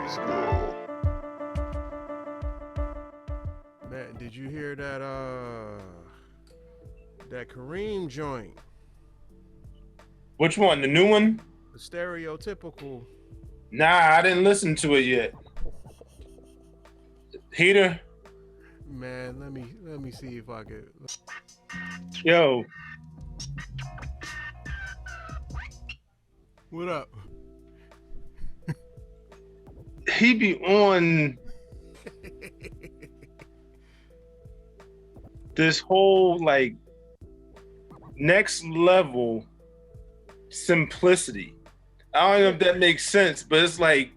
MidSkoOl. Man, did you hear that that Kareem joint? Which one? The new one? The stereotypical. Nah, I didn't listen to it yet. Heater? Man, let me see if I could. Yo. What up? He be on this whole like next level simplicity. I don't know if that makes sense, but it's like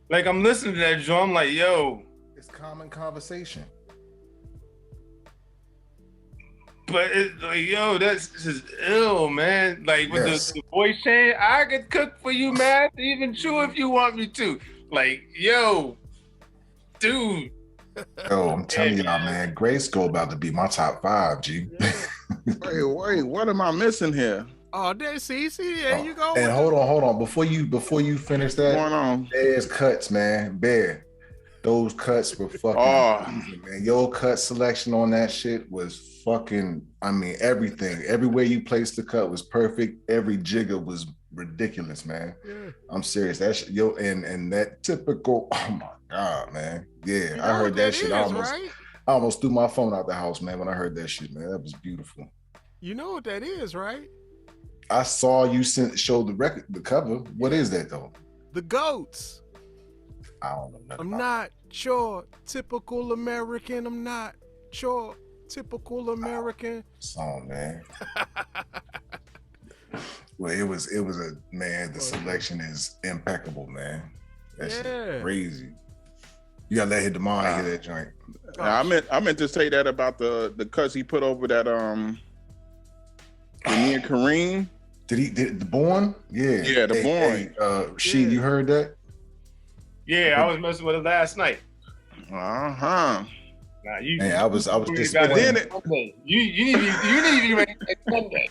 I'm listening to that Joe, I'm like, yo. It's common conversation. But it's like, yo, that's just ill, man. Like with the voice change, I could cook for you, man. Even chew if you want me to. Like, yo, dude. Yo, I'm telling y'all, man, GRYSKLL about to be my top 5, G. Wait, what am I missing here? Oh, there, see, there you go. And hold on. Before you finish that, what's going on? Bear's cuts, man. Bear. Those cuts were fucking amazing, man. Your cut selection on that shit was fucking, I mean, everything. Everywhere you placed the cut was perfect. Every jigger was ridiculous, man. Yeah. I'm serious. That shit, and that typical, oh my God, man. Yeah, you know, I heard that shit. I almost threw my phone out the house, man, when I heard that shit, man. That was beautiful. You know what that is, right? I saw you show the cover. What is that though? The goats. I don't know nothing. I'm not sure. Typical American. I'm not sure. Typical American. Song, man. Well, it was a man. The selection is impeccable, man. That's crazy. You gotta let hit the mind hear that joint. I meant to say that about the cuts he put over that me and Kareem. Did the Born? Yeah. Yeah, the Born. You heard that? Yeah, I was messing with it last night. Nah, I was disappointed. You need to be ready next Sunday.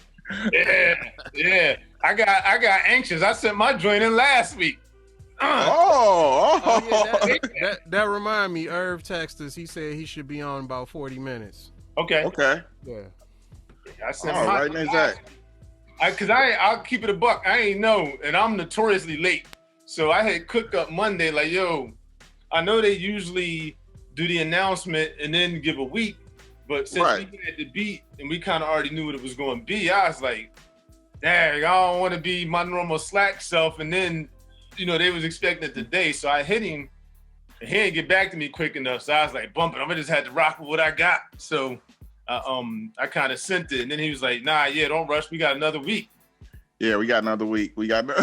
Yeah. I got anxious. I sent my joint in last week. That remind me. Erv texted us. He said he should be on about 40 minutes. Okay. Yeah. I sent right, exactly. Because I'll keep it a buck. I ain't know, and I'm notoriously late. So I had cooked up Monday, like, yo, I know they usually do the announcement and then give a week, but since we had the beat and we kind of already knew what it was going to be, I was like, dang, I don't want to be my normal slack self. And then, they was expecting it today. So I hit him and he didn't get back to me quick enough. So I was like, bumping, I'm going to just have to rock with what I got. So I kind of sent it. And then he was like, nah, don't rush. We got another week. Yeah, we got another week. We got so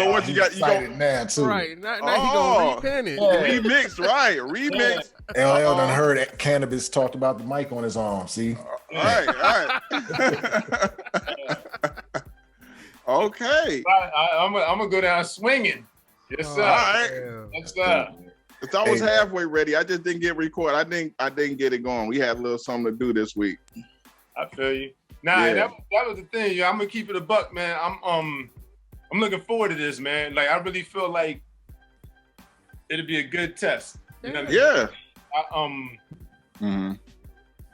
what you got? You got now too, right? Now he gonna repin it. Remix, right? Remix. LL done heard Cannabis talked about the mic on his arm. See, all right. Okay. I'm gonna go down swinging. Yes, sir. All right. Yes, sir. Cause I was halfway ready. I just didn't get recorded. I didn't get it going. We had a little something to do this week. I feel you. That was the thing. Yeah, I'm gonna keep it a buck, man. I'm looking forward to this, man. Like, I really feel like it'll be a good test. You know what I mean?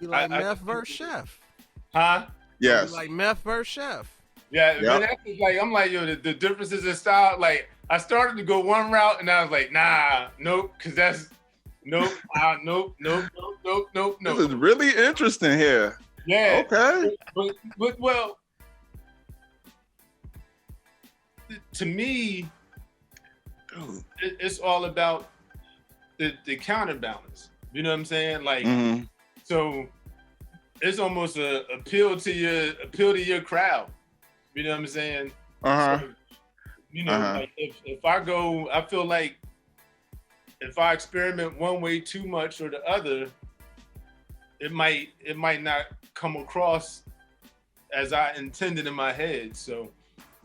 You like meth versus chef? Huh? Yes. You like meth versus chef? Yeah. But that's just like, I'm like, yo, the differences in style. Like, I started to go one route, and I was like, nah, nope, because that's nope. This is really interesting here. Yeah. Okay. But well, to me, it's all about the counterbalance. You know what I'm saying? Like, so it's almost a appeal to your crowd. You know what I'm saying? So, like if I go, I feel like if I experiment one way too much or the other, it might not come across as I intended in my head. So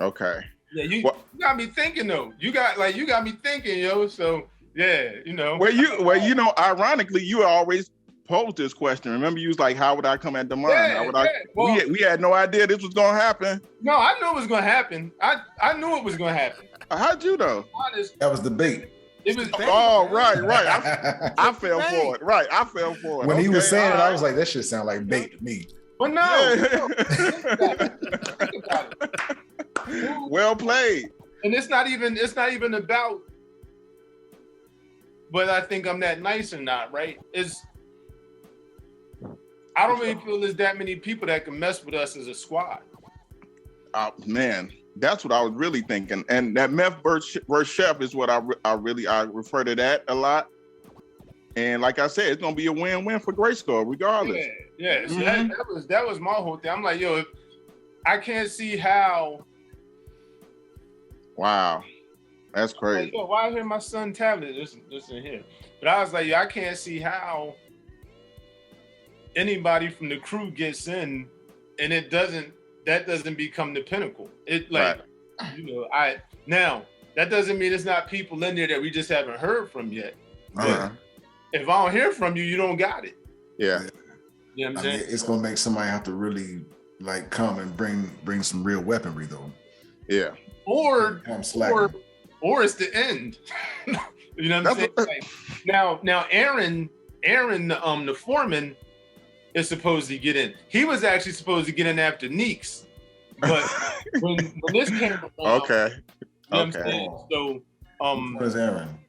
okay. Yeah, you got me thinking though. You got me thinking, yo. So yeah, Well, ironically, you always posed this question. Remember, you was like, "How would I come at Demond? Yeah, How would yeah. I?" Well, we had no idea this was gonna happen. No, I knew it was gonna happen. I knew it was gonna happen. How'd you know? Honest, That was the bait. it was. Oh, right. I fell for it. Right, I fell for it. When he was Okay, saying it, all I right. was like, that shit sound like bait to me. But no. Yeah. Think about it. Well played. And it's not even about. But I think I'm that nice or not, right? I don't really feel there's that many people that can mess with us as a squad. Man, that's what I was really thinking. And that Meth versus Chef is what I refer to that a lot. And like I said, it's gonna be a win-win for GRYSKLL regardless. Yeah. So that was my whole thing. I'm like, yo, I can't see how. Wow, that's crazy. Like, yo, why I hear my son tablet? Listen here. But I was like, yo, I can't see how anybody from the crew gets in, and that doesn't become the pinnacle. It like, right. Now that doesn't mean it's not people in there that we just haven't heard from yet. Uh-huh. If I don't hear from you, you don't got it. Yeah. You know what I'm saying? It's gonna make somebody have to really like come and bring some real weaponry though. Yeah. Or it's the end. You know what I'm saying? Like, now Aaron, the foreman, is supposed to get in. He was actually supposed to get in after Neeks, but when this came around, okay. You know what I'm saying? So what is Aaron?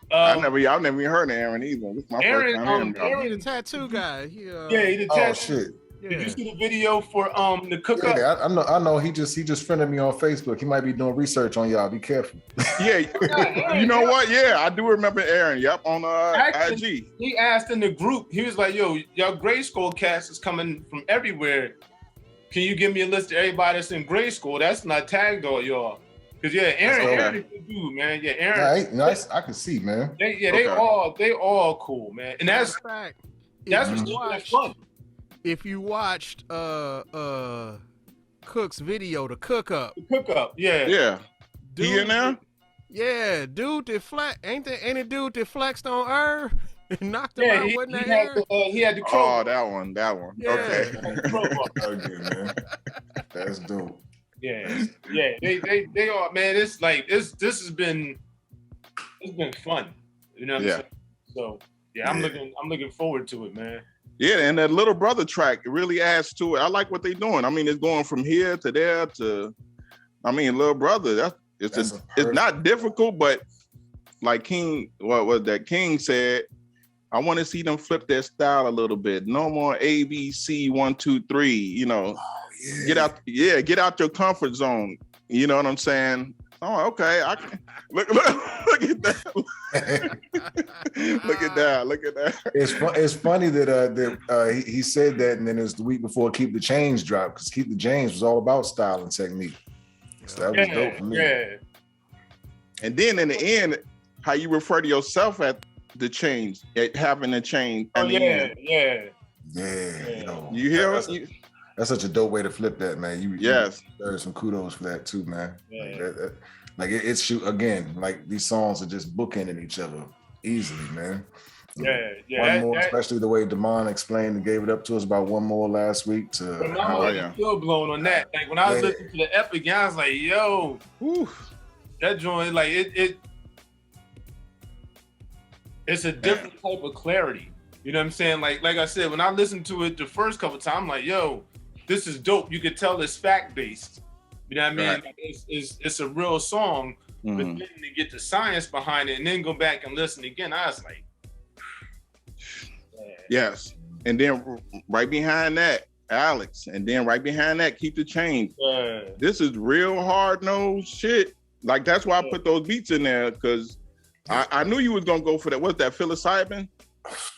I've never even heard of Aaron either. This is my first time hearing Aaron, the tattoo guy. He the tattoo. Oh shit. Yeah. Did you see the video for the cook up? Yeah, I know. He just friended me on Facebook. He might be doing research on y'all. Be careful. Yeah, you know what? Yeah, I do remember Aaron. Yep, on IG. He asked in the group. He was like, "Yo, y'all GRYSKLL cast is coming from everywhere. Can you give me a list of everybody that's in GRYSKLL? That's not tagged all y'all." Because Aaron is a dude, man. Yeah, Aaron. Nice. I can see, man. They all cool, man. And that's what's fun. If you watched Cook's video, the cook up. Yeah. Dude, He in there? Yeah, dude that ain't there any dude that flexed on Erv and knocked him out, wasn't that he had the crowbar. Oh, that one. Yeah. Okay. Okay, man. That's dope. Yeah. They are, man. It's like it's been fun. You know what I'm saying? So I'm looking forward to it, man. Yeah, and that Little Brother track really adds to it. I like what they're doing. I mean, it's going from here to there to, I mean, Little Brother. It's not difficult, but like King said, I want to see them flip their style a little bit. No more ABC 1, 2, 3. You know, get out your comfort zone. You know what I'm saying? Oh, okay. I can look at that. Look at that. It's funny that he said that, and then it was the week before Keep the Change dropped, because Keep the Change was all about style and technique. So that was dope for me. Yeah. And then in the end, how you refer to yourself at the change, at having a change. Yeah. You hear us? That's such a dope way to flip that, man. You deserve some kudos for that too, man. Yeah. It's shoot again. Like these songs are just bookending each other easily, man. Yeah. One more, especially the way Demond explained and gave it up to us about one more last week. I'm still blown on that. Like when I was listening to the Epic, I was like, "Yo, that joint, like it's a different type of clarity." You know what I'm saying? Like I said, when I listened to it the first couple times, I'm like, "Yo, this is dope." You could tell it's fact based. You know what I mean? Right. Like it's a real song, but then to get the science behind it and then go back and listen again, I was like, yes. And then right behind that, Alex. And then right behind that, Keep the Change. This is real hard-nosed shit. Like that's why I put those beats in there, because I knew you was gonna go for that. What's that, psilocybin?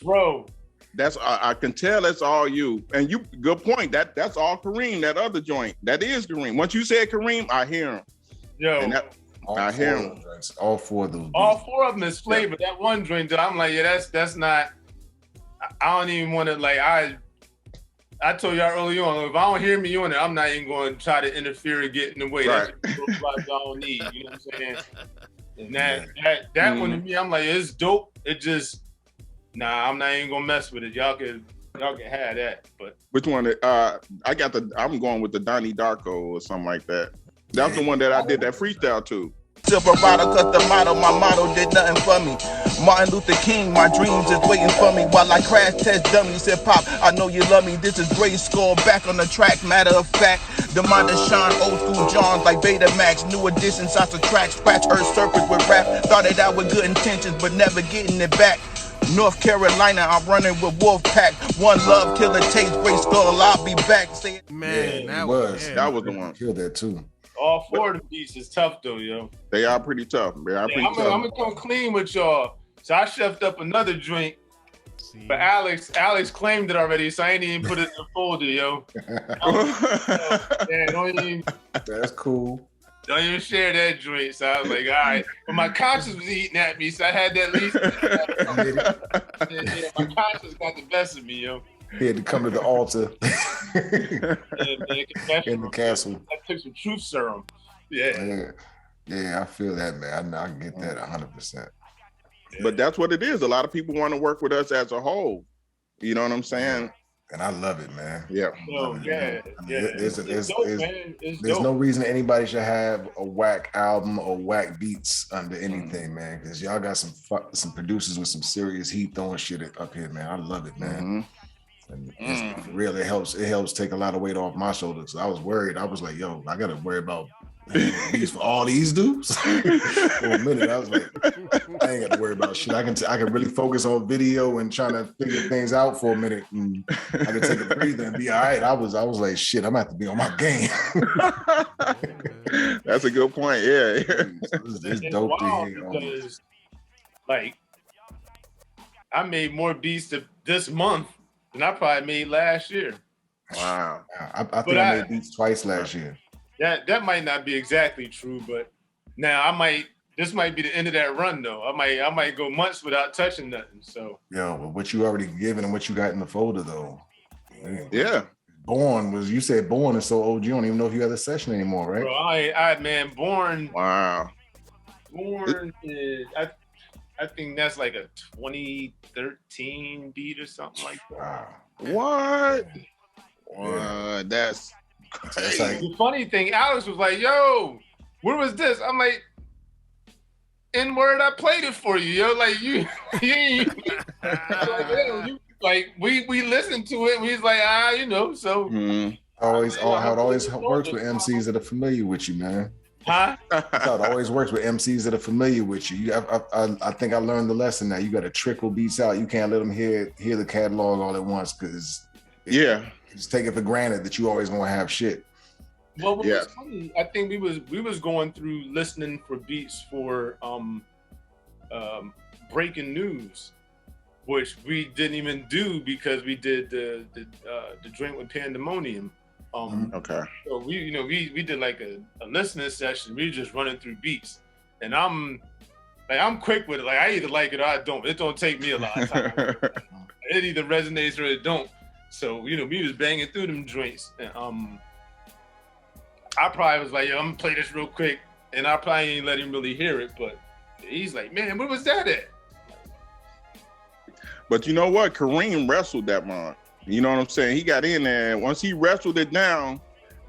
bro. That's I can tell that's all you. And you good point. That's all Kareem, that other joint. That is Kareem. Once you said Kareem, I hear him. Yo. And I hear him. All four of those. All four of them is flavor. Yeah. That one joint, I'm like, yeah, that's not. I don't even want to like. I told y'all early on, if I don't hear me on it, I'm not even going to try to interfere and get in the way. Right. That's what I don't need. You know what I'm saying? And that one to me, I'm like, it's dope. It just Nah, I'm not even gonna mess with it. Y'all can have that. But which one? I'm going with the Donnie Darko or something like that. That's the one that I did that freestyle to. Silverado, cause the my motto did nothing for me. Martin Luther King, my dreams is waiting for me while I crash test dummies. Hip hop, I know you love me. This is GRYSKLL back on the track. Matter of fact, the mind of Sean, old school Johns like Betamax. New additions, I subtract, scratch Earth surface with rap. Started out with good intentions, but never getting it back. North Carolina, I'm running with Wolfpack. One love, killer taste, GRYSKLL. I'll be back. Say it. Man, that was the one. Killed that too. All four of the beats is tough though, yo. They are pretty tough. I'm gonna come clean with y'all. So I chefed up another drink, but Alex claimed it already, so I ain't even put it in the folder, yo. Don't even. That's cool. Don't even share that drink. So I was like, all right. But my conscience was eating at me, so I had to at least. My conscience got the best of me, yo. He had to come to the altar in the castle. I took some truth serum. Yeah, I feel that, man. I get that 100%. But that's what it is. A lot of people want to work with us as a whole. You know what I'm saying? And I love it, man. Yeah. There's no reason anybody should have a whack album or whack beats under anything, man. Because y'all got some producers with some serious heat throwing shit up here, man. I love it, man. And it really helps. It helps take a lot of weight off my shoulders. I was worried. I was like, yo, I gotta worry about beats for all these dudes. For a minute, I was like, I ain't got to worry about shit. I can really focus on video and trying to figure things out for a minute. And I can take a breather and be all right. I was like, shit, I'm gonna have to be on my game. That's a good point. Yeah. It's dope to hear. Because, like, I made more beats this month than I probably made last year. Wow. I think I made beats twice last year. That might not be exactly true, but now this might be the end of that run though. I might go months without touching nothing. So but what you already given and what you got in the folder though. Yeah. You said Born is so old you don't even know if you have a session anymore, right? Bro, Born. Wow. Born is I think that's like a 2013 beat or something like that. Wow. What? That's crazy. Like, the funny thing, Alex was like, yo, where was this? I'm like, N-word, I played it for you, yo. Like we listened to it and he's like, so how it always works with MCs that are familiar with you, man. Huh? That's how it always works with MCs that are familiar with you. I think I learned the lesson now. You got to trickle beats out. You can't let them hear the catalog all at once because just take it for granted that you always gonna have shit. Well, what was funny, I think we was going through listening for beats for breaking news, which we didn't even do because we did the drink with Pandemonium. Okay. So we did like a listening session. We were just running through beats, and I'm quick with it. Like I either like it or I don't. It don't take me a lot of time. It either resonates or it don't. So we was banging through them joints, and I probably was like, yo, I'm gonna play this real quick, and I probably ain't let him really hear it, but he's like, man, where was that at? But you know what? Kareem wrestled that month. You know what I'm saying? He got in there, and once he wrestled it down,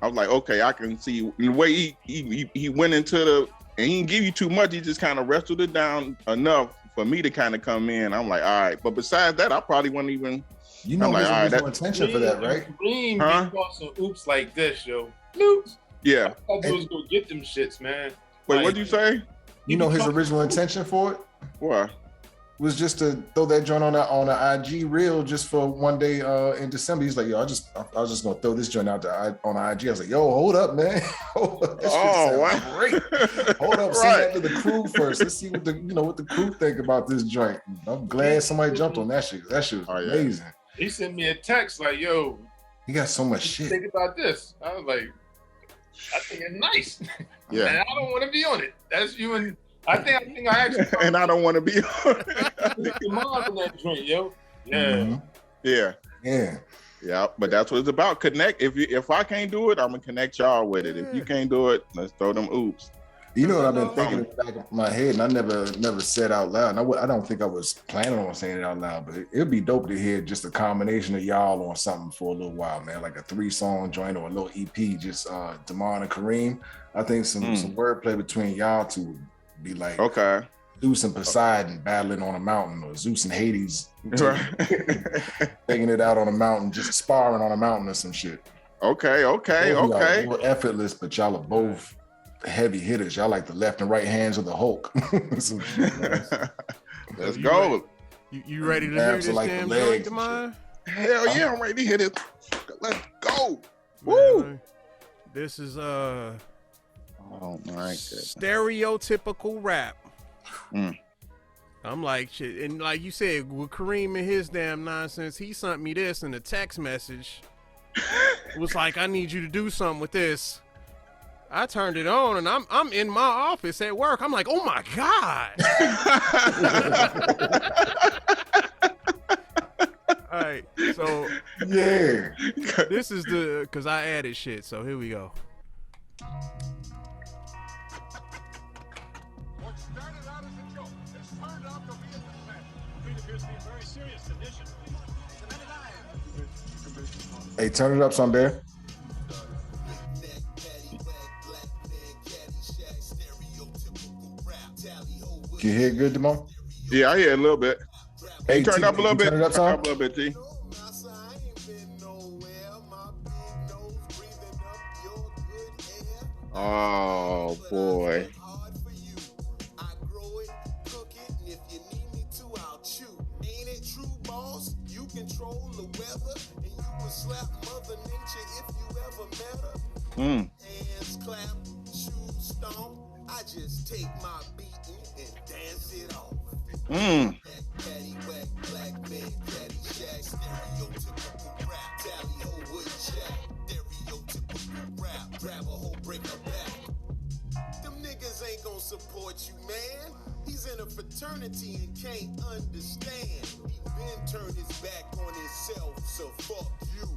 I was like, okay, I can see the way he went into and he didn't give you too much. He just kind of wrestled it down enough for me to kind of come in. I'm like, all right. But besides that, I probably wouldn't even. You know, there's original intention for that, right? Kareem be some oops like this, yo. Oops. Yeah. I was gonna get them shits, man. Wait, what'd you say? You know his original intention for it? What? Was just to throw that joint on the IG reel just for one day in December. He's like, yo, I was just gonna throw this joint out on the IG. I was like, yo, hold up, man. Hold up. This wow. Great. Hold up, send that to the crew first. Let's see what the crew think about this joint. I'm glad somebody jumped on that shit. That shit was amazing. He sent me a text like, yo, he got so much shit. Think about this. I was like, I think it's nice. Yeah. And I don't want to be on it. That's you and I think I actually and I don't want to be on it. Your mom in that joint, yo. Yeah. Mm-hmm. Yeah. Yeah. Yeah, but that's what it's about. Connect. If I can't do it, I'm gonna connect y'all with it. If you can't do it, let's throw them oops. You know what I've been thinking in the back of my head, and I never said out loud. And I don't think I was planning on saying it out loud, but it'd be dope to hear just a combination of y'all on something for a little while, man. Like a 3-song joint or a little EP, just Damon and Kareem. I think some wordplay between y'all two would be like Zeus and Poseidon battling on a mountain, or Zeus and Hades taking it out on a mountain, just sparring on a mountain or some shit. Okay. More effortless, but y'all are both heavy hitters. Y'all like the left and right hands of the Hulk. Let's go. You ready to hear this damn joint of mine? Hell yeah, I'm ready to hit it. Let's go. Woo! This is oh my goodness. Stereotypical rap. I'm like shit, and like you said, with Kareem and his damn nonsense, he sent me this in a text message. It was like, I need you to do something with this. I turned it on, and I'm in my office at work. I'm like, oh my God. All right, so yeah, this is because I added shit, so here we go. What started out as a joke has turned out to be a disaster. It appears to be a very serious condition. Hey, turn it up some, Bear. Can you hear it good, Damon? Yeah, I hear a little bit. Hey, turn it up a little bit. Turn it up, a little bit, T. Oh boy. Hands clap, shoes stomp. I just take my beating and dance it off. Patty whack, black man, caddy shack, stereotypical rap, tally ho wood jack, stereotypical rap, grab a hoe, break her back. Them niggas ain't gonna support you, man. He's in a fraternity and can't understand. He been turned his back on himself, so fuck you.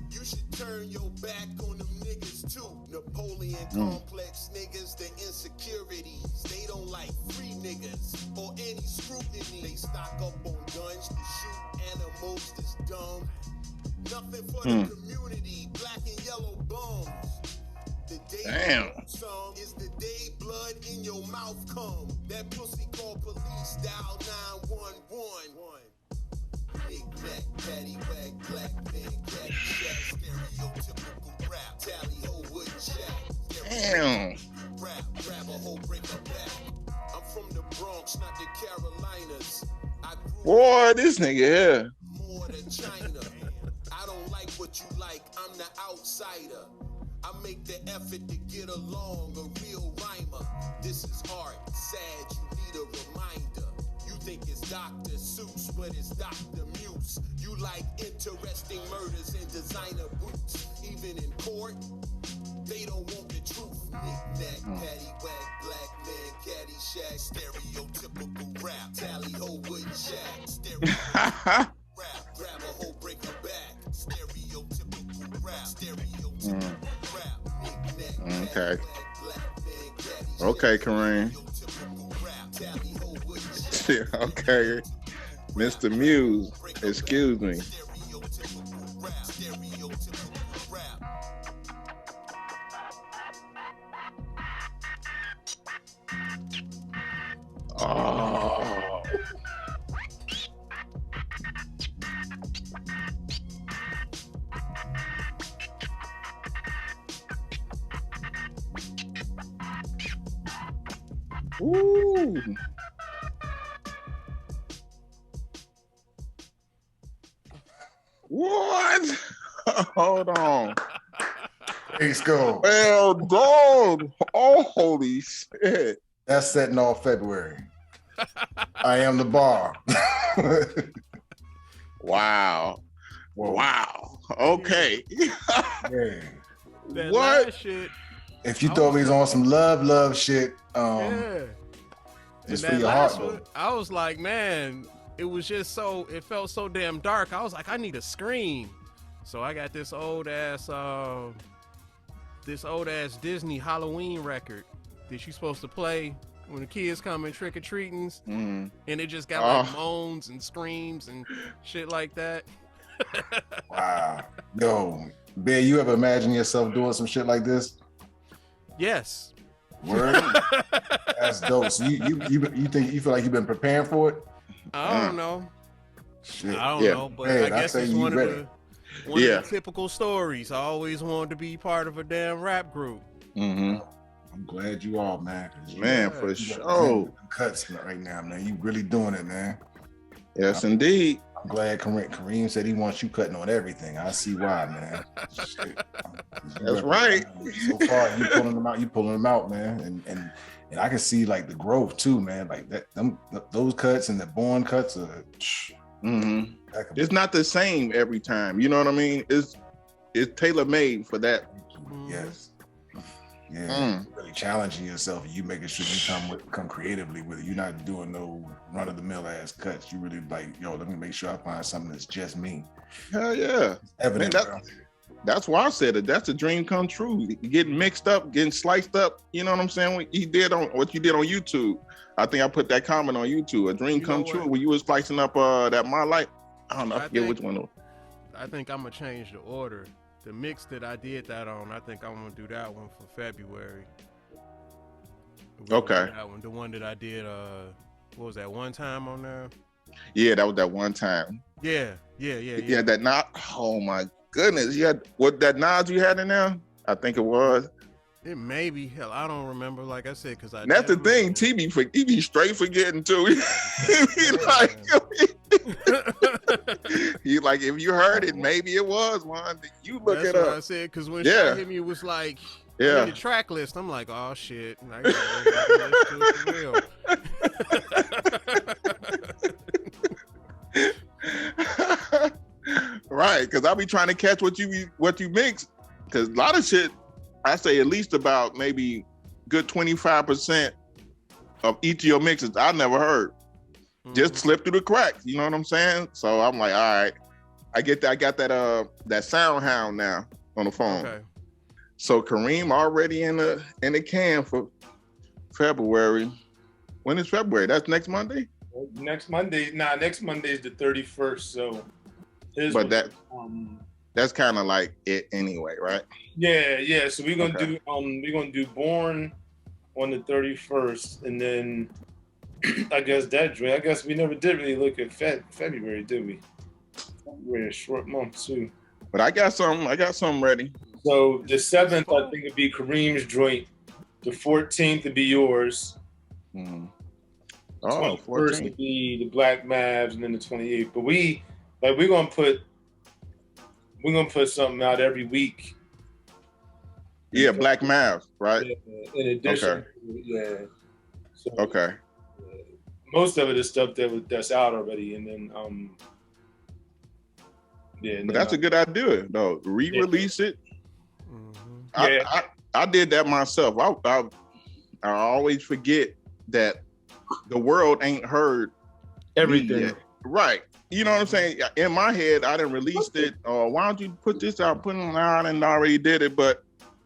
You should turn your back on them niggas too. Napoleon complex niggas, the insecurities. They don't like free niggas or any scrutiny. They stock up on guns to shoot animals that's dumb. Nothing for the community, black and yellow bums. The day song is the day blood in your mouth come. That pussy called police, dial 911. Big Mac, patty whack, black man, caddy shack, stereotypical rap, tally ho wood jack. Damn. Rap, grab a hoe, break her back. I'm from the Bronx, not the Carolinas. I grew Boy, this nigga here. more than China. I don't like what you like, I'm the outsider. I make the effort to get along, a real rhymer. This is art, sad, you need a reminder. You think it's Dr. Seuss, but it's Dr. Muse. You like interesting murders and designer boots. Even in court, they don't want the truth. Knick-knack, patty whack, black man, caddy shack, stereotypical rap, tally ho wood jack, stereotypical rap, grab a hoe, break her back, stereotypical rap, stereotypical rap, knick-knack, Okay. black man, caddy shack, Okay, Kareem. stereotypical rap, tally ho wood jack. Okay. Mr. Muse, excuse me. Stereotypical rap, stereotypical rap. Oh. Ooh. What? Hold on. MidSkoOl. Well done. Oh, holy shit. That's setting off February. I am the bar. Wow. Whoa. Wow. Okay. Yeah. That What? last shit. If you thought we was on some love shit, Yeah. just And for that your heart, last though. one, I was like, man, it was just it felt so damn dark. I was like, I need a scream. So I got this old ass Disney Halloween record. that you supposed to play when the kids come in trick or treatings, Mm. and it just got like moans and screams and shit like that. Wow. Yo, Bear, you ever imagine yourself doing some shit like this? Yes. Word? That's dope. So you feel like you've been preparing for it? I don't know. Shit. I don't know, but Man, I guess say it's you one of ready. the typical stories. I always wanted to be part of a damn rap group. Mm-hmm. I'm glad you are, man. Man, for sure. Cuts right now, man. You really doing it, man. Yes, indeed. I'm glad Kareem said he wants you cutting on everything. I see why, man. Shit. That's right. So far, you pulling them out, man. And I can see like the growth too, man. Like those cuts and the born cuts are. Mm-hmm. It's not the same every time. You know what I mean? It's tailor made for that. Yes. Yeah, you're really challenging yourself, and you making sure you come creatively with it. You're not doing no run of the mill ass cuts. You really like, yo, let me make sure I find something that's just me. Hell yeah, evident. Man, that's why I said it. That's a dream come true. Getting mixed up, getting sliced up. You know what I'm saying? What you did on YouTube. I think I put that comment on YouTube. A dream come true when you was slicing up that My Life. I don't know. I forget which one. I think I'm gonna change the order. The mix that I did that on, I think I'm gonna do that one for February. Okay. That one, the one that I did, what was that, one time on there? Yeah, that was that one time. Yeah. That knot. Oh my goodness, you had what that Nas you had in there? I think it was. It may be. Hell, I don't remember. Like I said, because that's the thing. He be straight forgetting too. He like. He like, if you heard it, maybe it was one. You look That's it up. What I said, because when Shaq hit me, it was like, the track list. I'm like, oh shit, I gotta real. Right, because I'll be trying to catch what you mix. Because a lot of shit, I say at least about maybe good 25% of each of your mixes I never heard. Just slip through the cracks, you know what I'm saying? So I'm like, all right, I get that. I got that sound hound now on the phone. Okay. So Kareem already in the can for February. When is February? That's next Monday? Next Monday. Next Monday is the 31st. So that's kind of like it anyway, right? Yeah. So we're gonna do Born on the 31st, and then I guess we never did really look at February, did we? February, a short month too. But I got some ready. So the 7th, I think, would be Kareem's joint. The 14th would be yours. Mm. Oh, 21st would be the Black Mavs, and then the 28th. But we're gonna put something out every week. Yeah, Black Mavs, right? Yeah, in addition, So, okay. Most of it is stuff that's out already, and then but that's a good idea, though. Re-release it. Mm-hmm. I did that myself. I always forget that the world ain't heard everything yet. Right. You know what I'm saying? In my head, I didn't release it. Why don't you put this out? Put it out and already did it. But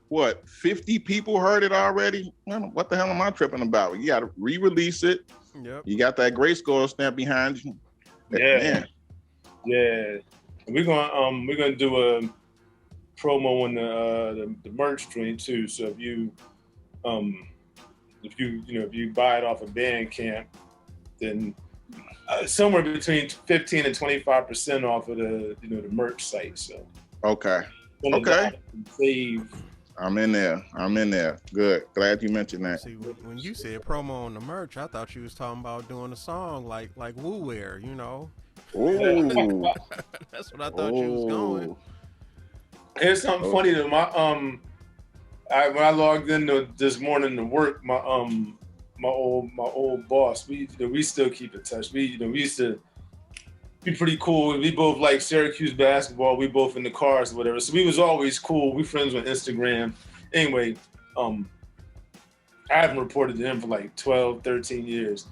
what, 50 people heard it already? What the hell am I tripping about? You got to re-release it. Yep. You got that GRYSKLL stamp behind you. Yeah. Man. Yeah. We're gonna do a promo on the merch stream too. So if you buy it off of Bandcamp, then somewhere between 15 and 25% off of the merch site. So okay. Save. I'm in there. Good. Glad you mentioned that. See, when you said promo on the merch, I thought you was talking about doing a song like Woo Wear, you know. Ooh. That's what I thought you was going. Here's something funny though. When I logged in this morning to work, my old boss, we still keep in touch. We used to be pretty cool. We both like Syracuse basketball. We both in the cars or whatever. So we was always cool. We friends on Instagram. Anyway, I haven't reported to him for like 12, 13 years.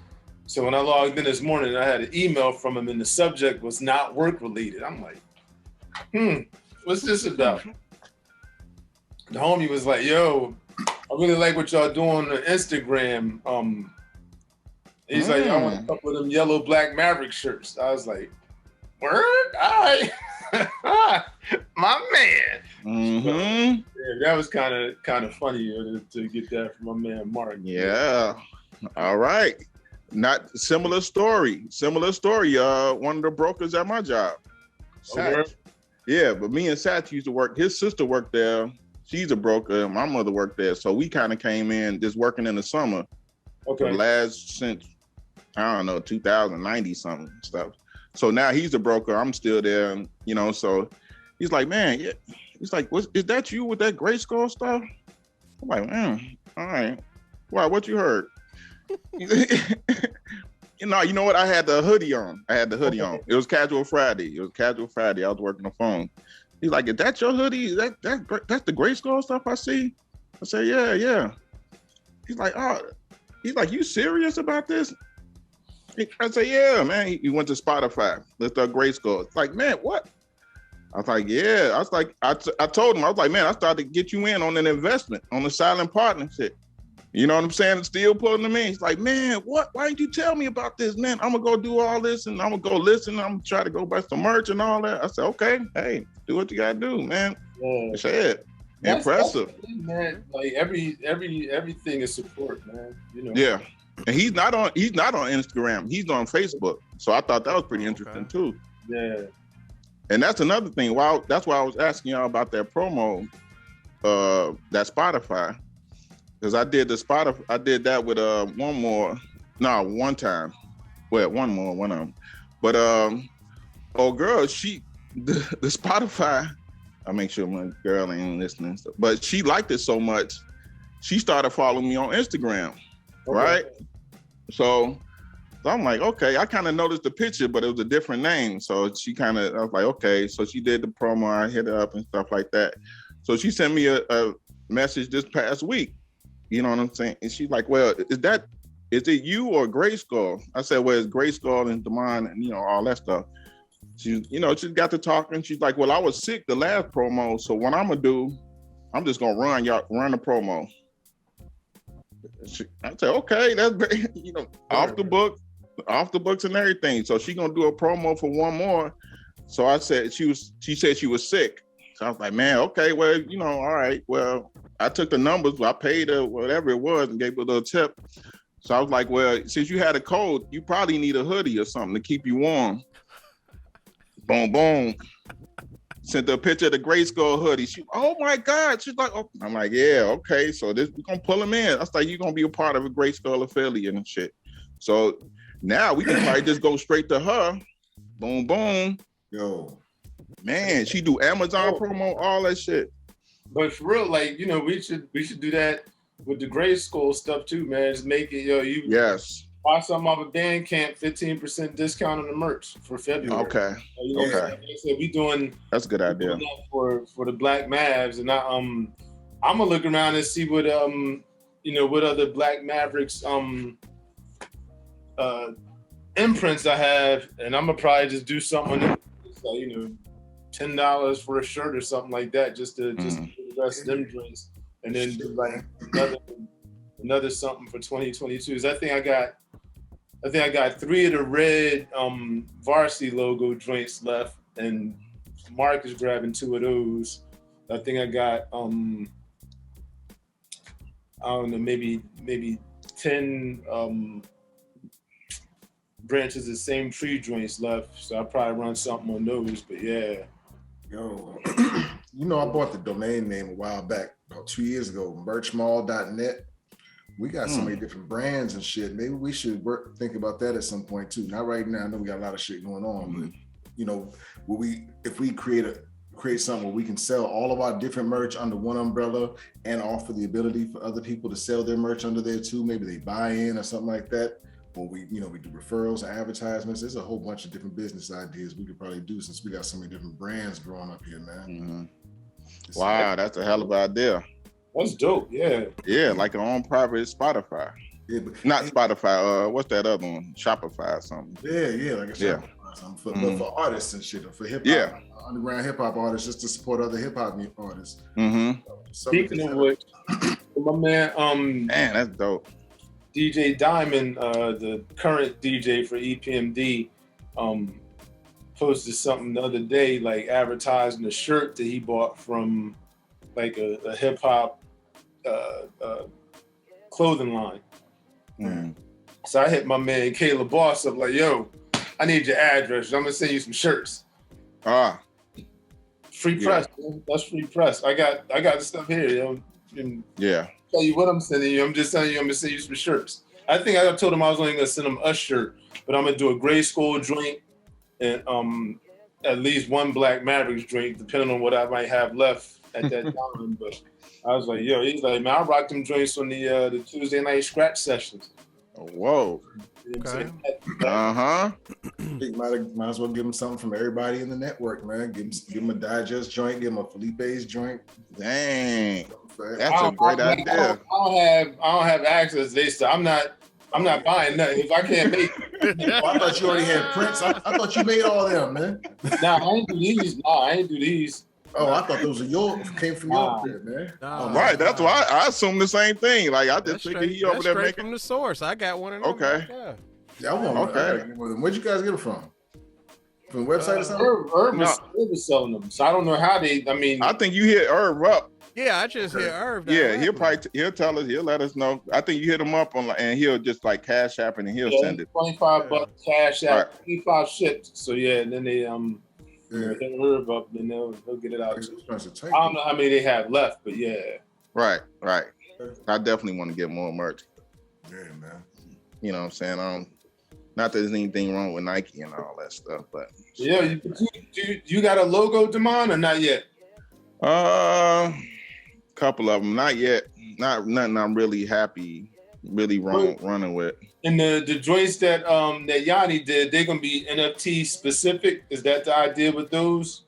So when I logged in this morning, I had an email from him and the subject was not work related. I'm like, what's this about? The homie was like, yo, I really like what y'all doing on Instagram. He's like, I want a couple of them yellow Black Maverick shirts. I was like, word? All right. My man. Mm-hmm. Yeah, that was kind of funny to get that from my man Mark. Yeah. All right. Not similar story. One of the brokers at my job. Satch. Yeah, but me and Satch used to work. His sister worked there. She's a broker. My mother worked there. So we kind of came in just working in the summer. Okay. Since, I don't know, 2090 something stuff. So now he's a broker. I'm still there. And, you know, so he's like, man, yeah. He's like, is that you with that GRYSKLL stuff? I'm like, all right. Why, what you heard? You know what? I had the hoodie on. It was Casual Friday. I was working the phone. He's like, is that your hoodie? That's the GRYSKLL stuff I see? I said, yeah. He's like, you serious about this? I said, yeah, man. He went to Spotify. Let's do GRYSKLL. It's like, man, what? I was like, yeah. I was like, I told him, I was like, man, I started to get you in on an investment, on a silent partnership. You know what I'm saying? Still pulling them in. He's like, man, what? Why didn't you tell me about this, man? I'm going to go do all this and I'm going to go listen. I'm going to try to go buy some merch and all that. I said, okay, hey, do what you got to do, man. Yeah. I said, impressive. Man, like everything is support, man. You know. Yeah. And he's not on Instagram. He's on Facebook. So I thought that was pretty interesting too. Yeah. And that's another thing. That's why I was asking y'all about that promo, that Spotify. Because I did that with one time. Well, one of them. But girl, the Spotify, I make sure my girl ain't listening, but she liked it so much, she started following me on Instagram, right? So I'm like, okay, I kind of noticed the picture, but it was a different name. So I was like, okay. So she did the promo, I hit her up and stuff like that. So she sent me a message this past week. You know what I'm saying? And she's like, well, is it you or GRYSKLL? I said, well, it's GRYSKLL and Damon and, you know, all that stuff. She got to talking. She's like, well, I was sick the last promo. So what I'm going to do, I'm just going to run the promo. I said, okay, that's great. You know, off the books and everything. So she's going to do a promo for one more. So I said, she said she was sick. So I was like, man, okay, well, you know, all right, well, I took the numbers, I paid her whatever it was and gave her a little tip. So I was like, well, since you had a cold, you probably need a hoodie or something to keep you warm. Boom, boom. Sent her a picture of the GRYSKLL hoodie. She, oh my God. She's like, oh. I'm like, yeah, okay. So we're going to pull him in. I was like, you're going to be a part of a GRYSKLL affiliate and shit. So now we can probably just go straight to her. Boom, boom. Yo. Man, she do Amazon promo, all that shit. But for real, like, you know, we should do that with the GRYSKLL stuff too, man. Just make it, yes. Buy something off of Bandcamp, 15% discount on the merch for February. Okay. You know, okay. Like I said, we doing. That's a good idea. For the Black Mavs, and I'm gonna look around and see what what other Black Mavericks imprints I have, and I'm gonna probably just do something. Like, $10 for a shirt or something like that, just to the rest of them drinks, and then do like another something for 2022. I think I got 3 of the red varsity logo joints left, and Mark is grabbing 2 of those. I think I got I don't know, maybe 10 branches of the same tree joints left, so I'll probably run something on those. But yeah. Yo, I bought the domain name a while back, about 2 years ago, merchmall.net. We got so many different brands and shit. Maybe we should think about that at some point too. Not right now. I know we got a lot of shit going on, but if we create something where we can sell all of our different merch under one umbrella and offer the ability for other people to sell their merch under there too. Maybe they buy in or something like that. Or we do referrals and advertisements. There's a whole bunch of different business ideas we could probably do since we got so many different brands growing up here, man. Mm-hmm. Wow, that's a hell of an idea. That's dope, yeah. Yeah, like an own private Spotify. Yeah, but not Spotify, what's that other one? Shopify or something. Yeah, like a Shopify or something. But for artists and shit, or for hip-hop, underground hip-hop artists, just to support other hip-hop artists. Speaking of which, My man, Man, that's dope. DJ Diamond, the current DJ for EPMD, posted something the other day, like advertising a shirt that he bought from like a hip hop clothing line. Mm. So I hit my man Caleb Boss up like, yo, I need your address. I'm gonna send you some shirts. Ah, Free press. Man. That's free press. I got the stuff here. You know, yeah. Tell you what I'm sending you. I'm just telling you I'm gonna send you some shirts. I think I told him I was only gonna send him a shirt, but I'm gonna do a GRYSKLL drink and at least one Black Mavericks drink, depending on what I might have left at that time. But I was like, yo, he's like, man, I rock them drinks on the Tuesday night scratch sessions. Whoa. You know Okay. Uh-huh. You might as well give him something from everybody in the network, man. Give him a Digest joint, give him a Felipe's joint. Dang. That's a great idea. I don't have access to this stuff. I'm not buying nothing if I can't make it. Oh, I thought you already had prints. I thought you made all of them, man. Nah, I ain't do these. I ain't do these. Oh, I thought those were came from your crib, man. Nah. Right, that's why I assumed the same thing. Like, I just figured he over there straight making. from the source. I got one of them. Okay. Yeah. Yeah, I want one. Okay. I gotta get one of them. Where'd you guys get it from? From the website or something? Erv was selling them, so I don't know how they. I mean, I think you hit Erv up. Yeah, I just hit Erv. Yeah, he'll tell us, he'll let us know. I think you hit him up on, and he'll just like cash app and he'll send it. $25 cash out, Right. 25 shipped. So yeah, and then they Yeah. hit Erv up, and they'll get it out. It's expensive. Take I don't it. know how many they have left, but yeah. Right. I definitely want to get more merch. Yeah, man. You know what I'm saying? Not that there's anything wrong with Nike and all that stuff, but Yeah, you got a logo, Damon, or not yet? couple of them, not yet. Nothing I'm really happy, running with. And the joints that Yanni did, they're gonna be NFT specific. Is that the idea with those?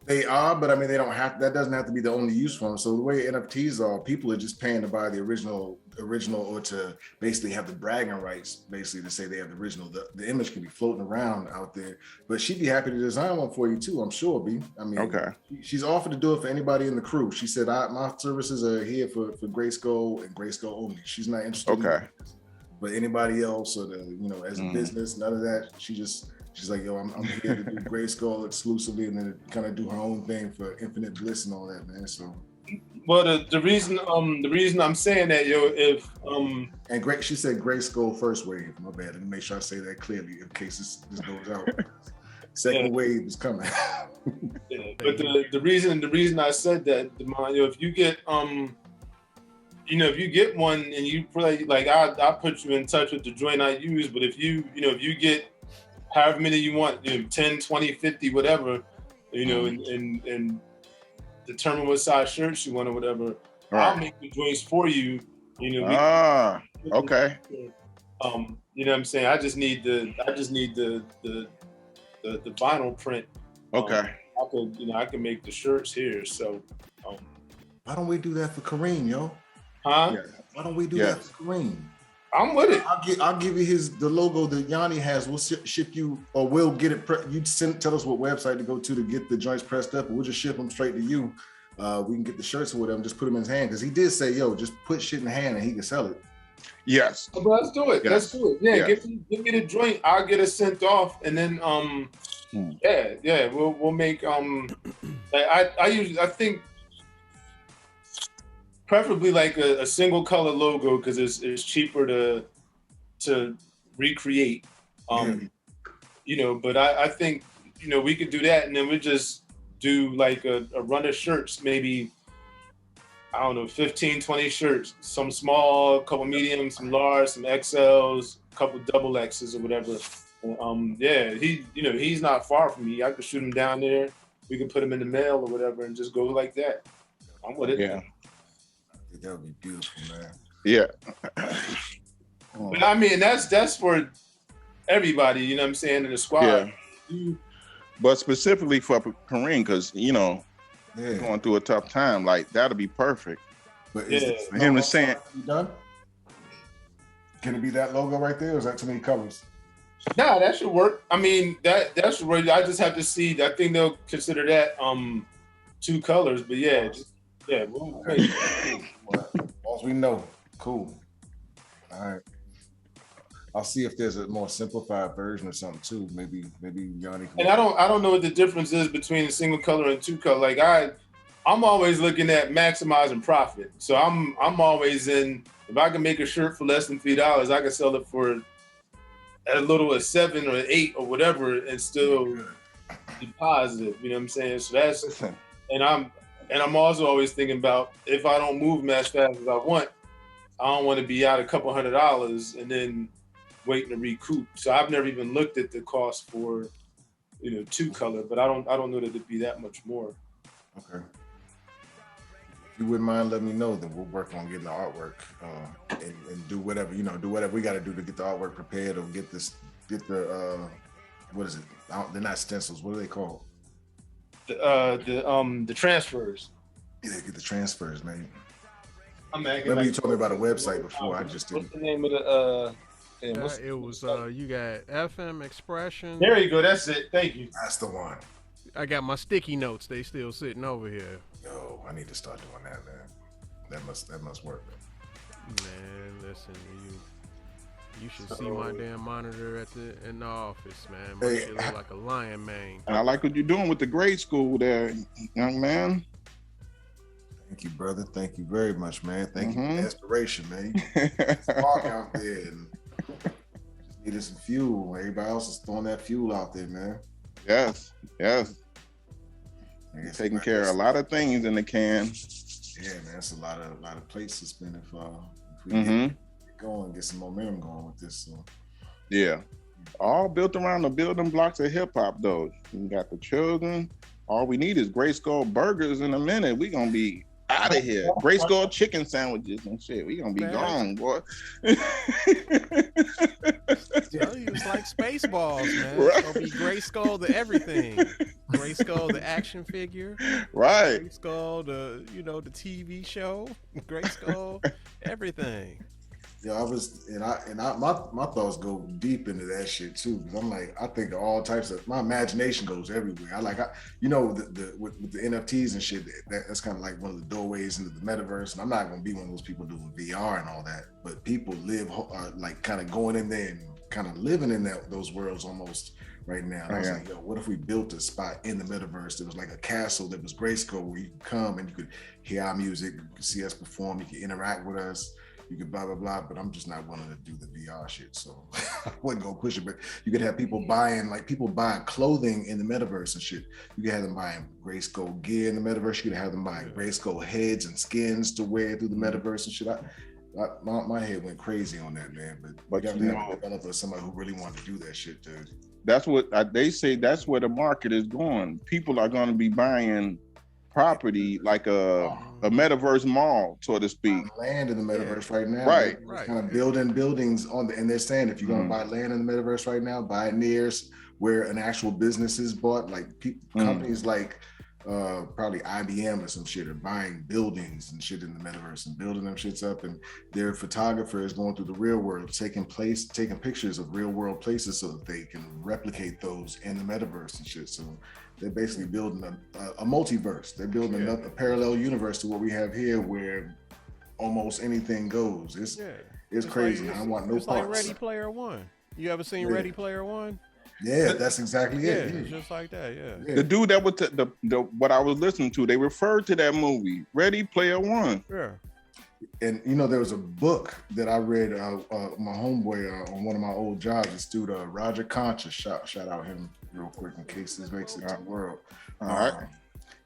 They are, but I mean, they don't have. That doesn't have to be the only use for them. So the way NFTs are, people are just paying to buy the original, or to basically have the bragging rights, basically to say they have the original. The image can be floating around out there, but she'd be happy to design one for you too. I'm sure, B. I mean, Okay. She's offered to do it for anybody in the crew. She said, "My services are here for GRYSKLL and GRYSKLL only." She's not interested. Okay. But anybody else, or as a business, none of that. She's like, yo, I'm here to do GRYSKLL exclusively, and then kind of do her own thing for Infinite Bliss and all that, man. So, well, the reason I'm saying that, yo, if and she said GRYSKLL first wave. My bad. Let me make sure I say that clearly in case this goes out. Second wave is coming. yeah, but the reason I said that, Damon, yo, if you get if you get one and you play, like I put you in touch with the joint I use, but if you get however many you want, 10, 20, 50, whatever, and determine what size shirts you want or whatever, Right. I'll make the joints for you. Okay. You know what I'm saying? I just need the vinyl print. Okay. I can make the shirts here. So Why don't we do that for Kareem, yo? huh? Yeah. Why don't we do that for Kareem? I'm with it. I'll give you the logo that Yanni has. We'll ship you, or we'll get it. You tell us what website to go to get the joints pressed up, and we'll just ship them straight to you. We can get the shirts or whatever, just put them in his hand, because he did say, "Yo, just put shit in the hand and he can sell it." Yes. But let's do it. Yes. Let's do it. Yeah, Yes. give me the joint. I'll get it sent off, and then we'll make I think preferably like a single color logo, because it's cheaper to recreate. But I think we could do that, and then we just do like a run of shirts, maybe I don't know, 15, 20 shirts, some small, couple mediums, some large, some XLs, a couple double X's or whatever. He's not far from me. I could shoot him down there. We can put him in the mail or whatever and just go like that. I'm with it. Yeah. That would be beautiful, man. Yeah. But I mean, that's for everybody, you know what I'm saying, in the squad. Yeah. But specifically for Kareem, because going through a tough time, like that'll be perfect. But for him to say it. Done? Can it be that logo right there, or is that too many colors? Nah, that should work. I mean, that should work. I just have to see. I think they'll consider that 2 colors. But we'll long as we know. Cool. All right. I'll see if there's a more simplified version or something too. Maybe Yanni. And I don't know what the difference is between a single color and two color. Like I'm always looking at maximizing profit. So I'm always in. If I can make a shirt for less than $3, I can sell it for as little as 7 or 8 or whatever, and still be positive. You know what I'm saying? So that's and I'm also always thinking about if I don't move as fast as I don't want to be out a couple $100 and then waiting to recoup. So I've never even looked at the cost for, two color, but I don't know that it'd be that much more. Okay. If you wouldn't mind letting me know, then we'll work on getting the artwork and do whatever, do whatever we got to do to get the artwork prepared or get the what is it? They're not stencils. What are they called? The transfers. Yeah, get the transfers, man. Remember you told me about a website before. I just didn't. What's the name of the? It was you got FM Expression. There you go. That's it. Thank you. That's the one. I got my sticky notes. They still sitting over here. Yo, I need to start doing that, man. That must work. Man, listen, you should see my damn monitor in the office, man. My shit look like a lion mane. And I like what you're doing with the grade school there, young man. Thank you, brother. Thank you very much, man. Thank you for the inspiration, man. Spark out there and just needed some fuel. Everybody else is throwing that fuel out there, man. Yes. You're taking care of a lot of things in the can. Yeah, man, it's a lot of plates to spin if we get going, get some momentum going with this. So. Yeah, all built around the building blocks of hip hop, though. You got the children. All we need is GRYSKLL Burgers in a minute. We gonna be out of here. GRYSKLL chicken sandwiches and shit. We gonna be gone, boy. He was like Spaceballs, man. Right. It's gonna be GRYSKLL to everything. GRYSKLL the action figure. Right. GRYSKLL the TV show. GRYSKLL everything. Yeah, my thoughts go deep into that shit too. Cause I'm like, I think of all types of, my imagination goes everywhere. With the NFTs and shit, that's kind of like one of the doorways into the metaverse. And I'm not gonna be one of those people doing VR and all that, but people live like kind of going in there and kind of living in those worlds almost right now. And I was like, yo, what if we built a spot in the metaverse that was like a castle that was GRYSKLL, where you could come and you could hear our music, you could see us perform, you could interact with us. You could blah, blah, blah, but I'm just not willing to do the VR shit. So I wouldn't go push it, but you could have people buying clothing in the metaverse and shit. You could have them buying GRYSKLL gear in the metaverse. You could have them buying GRYSKLL heads and skins to wear through the metaverse and shit. My head went crazy on that, man. But you got to have a developer, somebody who really wanted to do that shit, dude. That's what they say. That's where the market is going. People are going to be buying property like a metaverse mall, so to speak. Land in the metaverse right now. Right. Kind of building buildings and they're saying if you're going to buy land in the metaverse right now, buy it near where an actual business is bought. Like companies like probably IBM or some shit are buying buildings and shit in the metaverse and building them shits up, and their photographer is going through the real world, taking pictures of real world places so that they can replicate those in the metaverse and shit. So they're basically building a multiverse. They're building a parallel universe to what we have here, where almost anything goes. It's crazy. I want no parts. It's like Ready Player One. You ever seen Ready Player One? Yeah, that's exactly it. Yeah, just like that. Yeah. The dude that was the what I was listening to, they referred to that movie, Ready Player One. Yeah. And there was a book that I read. My homeboy on one of my old jobs, this dude Roger Concha, shout out him real quick in case this makes it to the world. All right.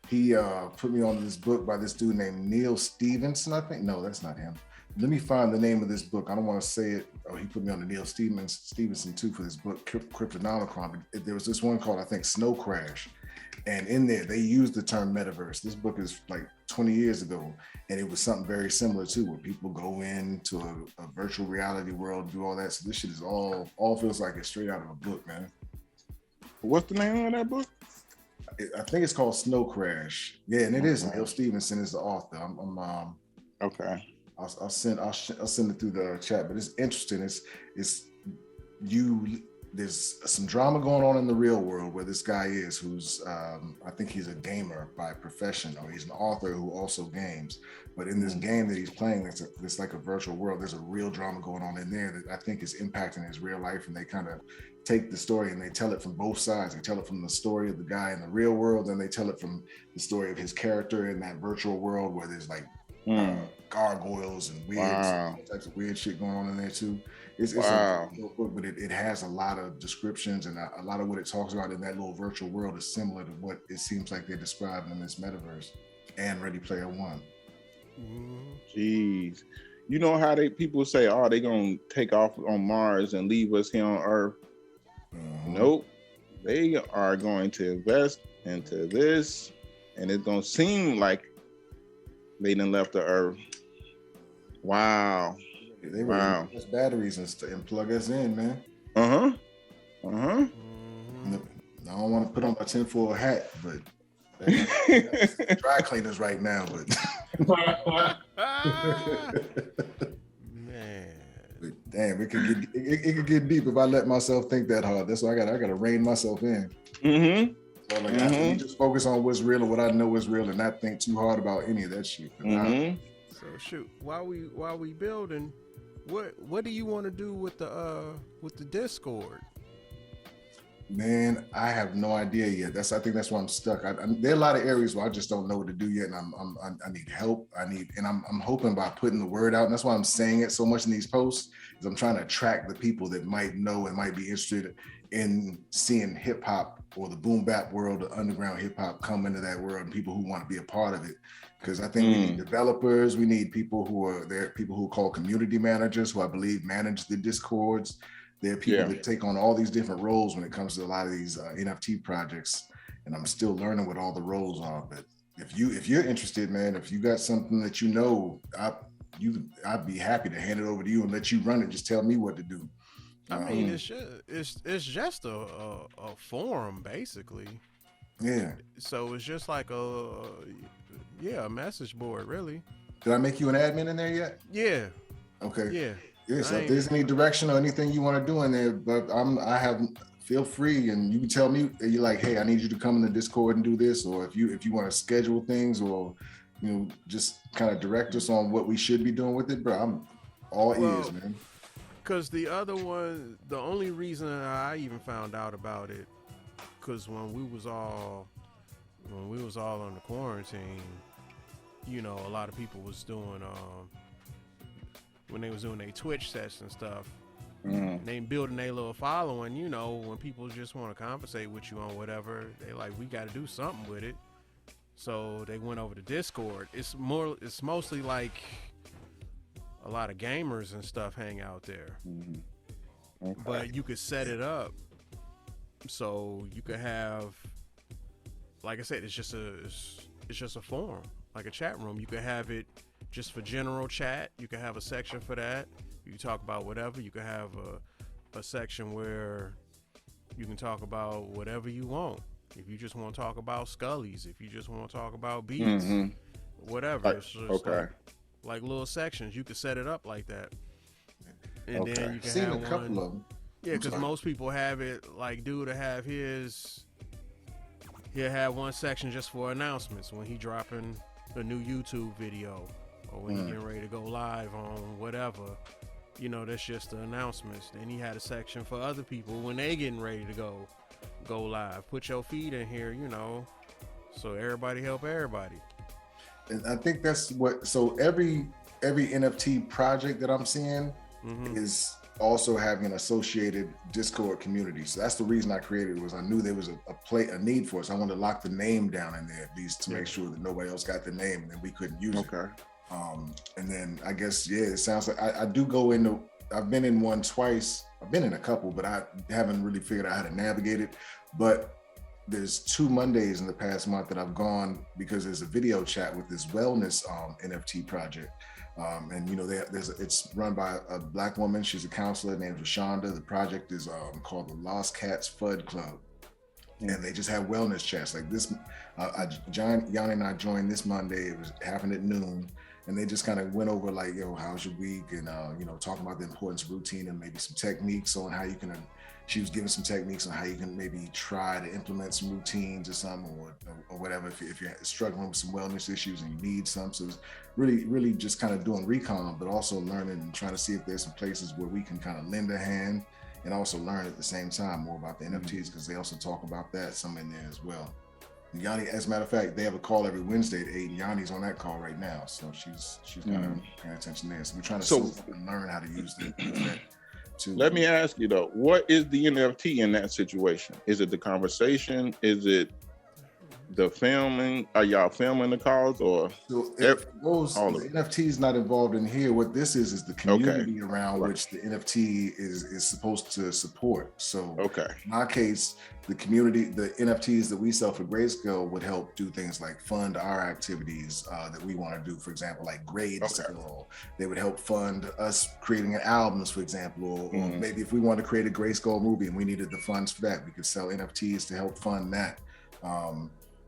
He put me on this book by this dude named Neal Stevenson, I think. No, that's not him. Let me find the name of this book. I don't want to say it. Oh, he put me on the Neal Stevenson too for this book, Cryptonomicron. There was this one called, I think, Snow Crash. And in there, they used the term metaverse. This book is like 20 years ago. And it was something very similar too, where people go into a virtual reality world, do all that. So this shit is all feels like it's straight out of a book, man. What's the name of that book? I think it's called Snow Crash. Yeah, and it is. Neal Stevenson is the author. Okay. I'll send it through the chat, but it's interesting. It's you there's some drama going on in the real world where this guy is, who's I think he's a gamer by profession, or he's an author who also games. But in this game that he's playing, it's like a virtual world. There's a real drama going on in there that I think is impacting his real life. And they kind of take the story and they tell it from both sides. They tell it from the story of the guy in the real world, and they tell it from the story of his character in that virtual world where there's like gargoyles and weird all types of weird shit going on in there too. It's a book, but it has a lot of descriptions, and a lot of what it talks about in that little virtual world is similar to what it seems like they're describing in this metaverse and Ready Player One. Jeez, you know how people say, "Oh, they gonna take off on Mars and leave us here on Earth." Nope, they are going to invest into this, and it's gonna seem like they done left the Earth. Wow. They were us batteries and plug us in, man. I don't want to put on my tinfoil hat, but dry cleaners right now. But man, but damn, it could get deep if I let myself think that hard. That's why I got to rein myself in. So like I can just focus on what's real and what I know is real, and not think too hard about any of that shit. So shoot, while we building, what do you want to do with the Discord? Man, I have no idea yet. I think that's why I'm stuck. There are a lot of areas where I just don't know what to do yet, and I need help. I'm hoping by putting the word out, and that's why I'm saying it so much in these posts, is I'm trying to attract the people that might know and might be interested in seeing hip hop or the boom bap world, the underground hip hop come into that world, and people who want to be a part of it. Because I think we need developers, we need people who are there, people who call community managers, who I believe manage the Discords. There are people that take on all these different roles when it comes to a lot of these NFT projects, and I'm still learning what all the roles are. But if you're interested, man, if you got something that you know, I'd be happy to hand it over to you and let you run it. Just tell me what to do. I mean, it's just a forum basically. Yeah. So it's just like a message board, really. Did I make you an admin in there yet? Yeah. Okay. Yeah. Yeah. So if there's any direction or anything you want to do in there, but feel free, and you can tell me that you're like, hey, I need you to come in the Discord and do this, or if you want to schedule things, or just kind of direct us on what we should be doing with it, bro. I'm all ears, man. Because the other one, the only reason I even found out about it, because when we was all on the quarantine, a lot of people was doing when they was doing their Twitch sets and stuff, they building their little following. When people just want to conversate with you on whatever, they like, we got to do something with it. So they went over to Discord. It's mostly like a lot of gamers and stuff hang out there. Okay. But you could set it up so you could have, like I said, it's just a forum, like a chat room. You could have it just for general chat. You could have a section for that. You can talk about whatever. You could have a section where you can talk about whatever you want. If you just want to talk about Scullies, if you just want to talk about beats, whatever. It's just like little sections. You could set it up like that. And then you can have a couple of them. Yeah, because most people have it like dude to have he'll have one section just for announcements when he dropping a new YouTube video, or when he getting ready to go live on whatever. That's just the announcements. Then he had a section for other people when they getting ready to go live. Put your feed in here, so everybody help everybody. And I think that's so every NFT project that I'm seeing is also having an associated Discord community. So that's the reason I created it, was I knew there was a need for it. So I wanted to lock the name down in there, at least to make sure that nobody else got the name and then we couldn't use it. And then I guess, it sounds like I do go into, I've been in one twice. I've been in a couple, but I haven't really figured out how to navigate it. But there's 2 Mondays in the past month that I've gone because there's a video chat with this wellness NFT project. And it's run by a Black woman. She's a counselor named Rashonda. The project is called the Lost Cats Fud Club. And they just have wellness chats like this. Yanni and I joined this Monday. It was happened at noon. and they just kind of went over like, yo, how's your week? And, you know, talking about the importance of routine and maybe some techniques on how you can, she was giving some techniques on how you can maybe try to implement some routines or something or whatever, if you're struggling with some wellness issues and you need some. So it's really just kind of doing recon, but also learning and trying to see if there's some places where we can kind of lend a hand and also learn at the same time more about the NFTs, because they also talk about that some in there as well. Yanni, as a matter of fact, they have a call every Wednesday at 8, and Yanni's on that call right now. So she's kind of paying attention there. So we're trying to learn how to use that too. Let me ask you though, what is the NFT in that situation? Is it the conversation? Is it the filming? Are y'all filming the calls, or so the NFT is not involved in here? What this is the community around which the NFT is supposed to support. So in my case, the community, the NFTs that we sell for GRYSKLL would help do things like fund our activities that we want to do. For example, like GRYSKLL, they would help fund us creating albums, for example, or maybe if we wanted to create a GRYSKLL movie and we needed the funds for that, we could sell NFTs to help fund that.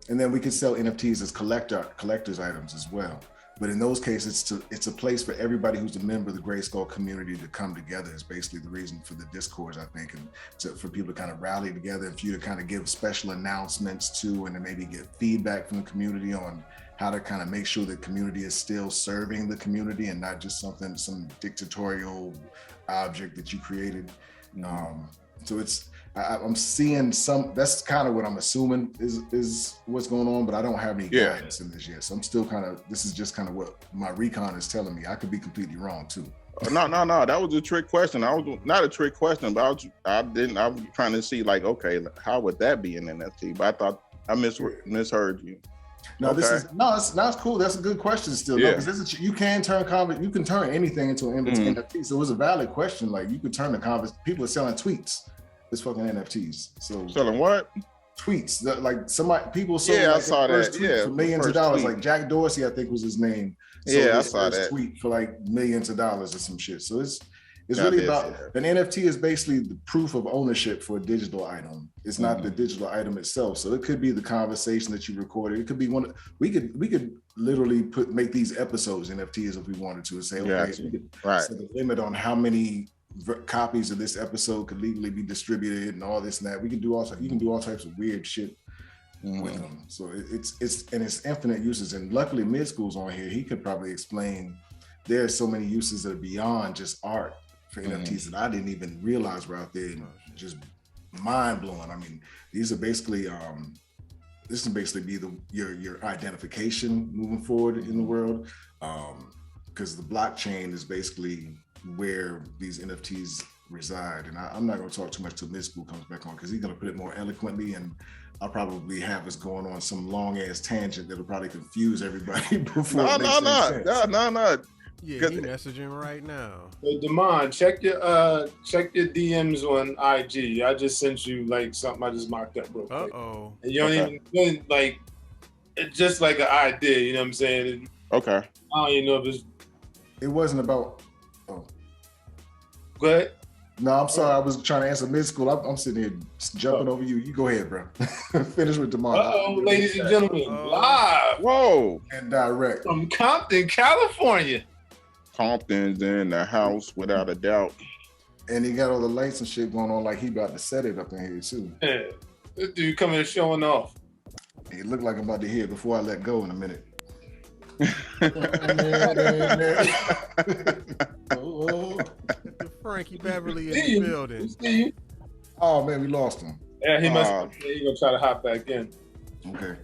And then we could sell NFTs as collector's items as well. But in those cases, it's a place for everybody who's a member of the GRYSKLL community to come together. Is basically the reason for the discourse, I think, and for people to kind of rally together, and for you to kind of give special announcements too, and to maybe get feedback from the community on how to kind of make sure the community is still serving the community and not just some dictatorial object that you created. So I'm seeing that's kind of what I'm assuming is what's going on, but I don't have any guidance in this yet. So I'm still this is just kind of what my recon is telling me. I could be completely wrong too. No, that was a trick question. I was not a trick question, but I was trying to see like, okay, how would that be an NFT? But I thought I misheard you. No, it's cool. That's a good question still. Yeah. Because you can turn anything into an NFT. So it was a valid question. Like you could turn the conversation. People are selling tweets. It's fucking NFTs. So selling what? Tweets. People sold I saw that. For millions of dollars. Like Jack Dorsey, I think was his name. I saw that tweet for like millions of dollars or some shit. So it's really about an NFT is basically the proof of ownership for a digital item. It's not the digital item itself. So it could be the conversation that you recorded. It could be we could literally make these episodes NFTs if we wanted to, and say, okay, we could set a limit on how many copies of this episode could legally be distributed and all this and that. You can do all types of weird shit with them. So it's infinite uses. And luckily MidSkoOl's on here. He could probably explain there are so many uses that are beyond just art for NFTs that I didn't even realize were out there, and just mind blowing. I mean, these are basically this can basically be your identification moving forward in the world, because the blockchain is basically where these NFTs reside. And I'm not going to talk too much till MidSkoOl comes back on, because he's going to put it more eloquently, and I'll probably have us going on some long ass tangent that'll probably confuse everybody before it makes sense. No. Yeah, he messaging right now. Hey, Damon, check your DMs on IG. I just sent you like something I just mocked up real quick. And you don't even like, it's just like an idea, you know what I'm saying? Okay. I don't even know if it wasn't about. Oh. Go ahead. No, I'm sorry. I was trying to answer MidSkoOl. I'm sitting here jumping over you. You go ahead, bro. Finish with Damon. Ladies and gentlemen, live. Whoa. And direct. From Compton, California. Compton's in the house without a doubt. And he got all the lights and shit going on like he about to set it up in here too. Yeah. This dude coming showing off. It looked like I'm about to hear it before I let go in a minute. Frankie Beverly in the building. Oh man, we lost him. Yeah, he must. He's gonna try to hop back in. Okay.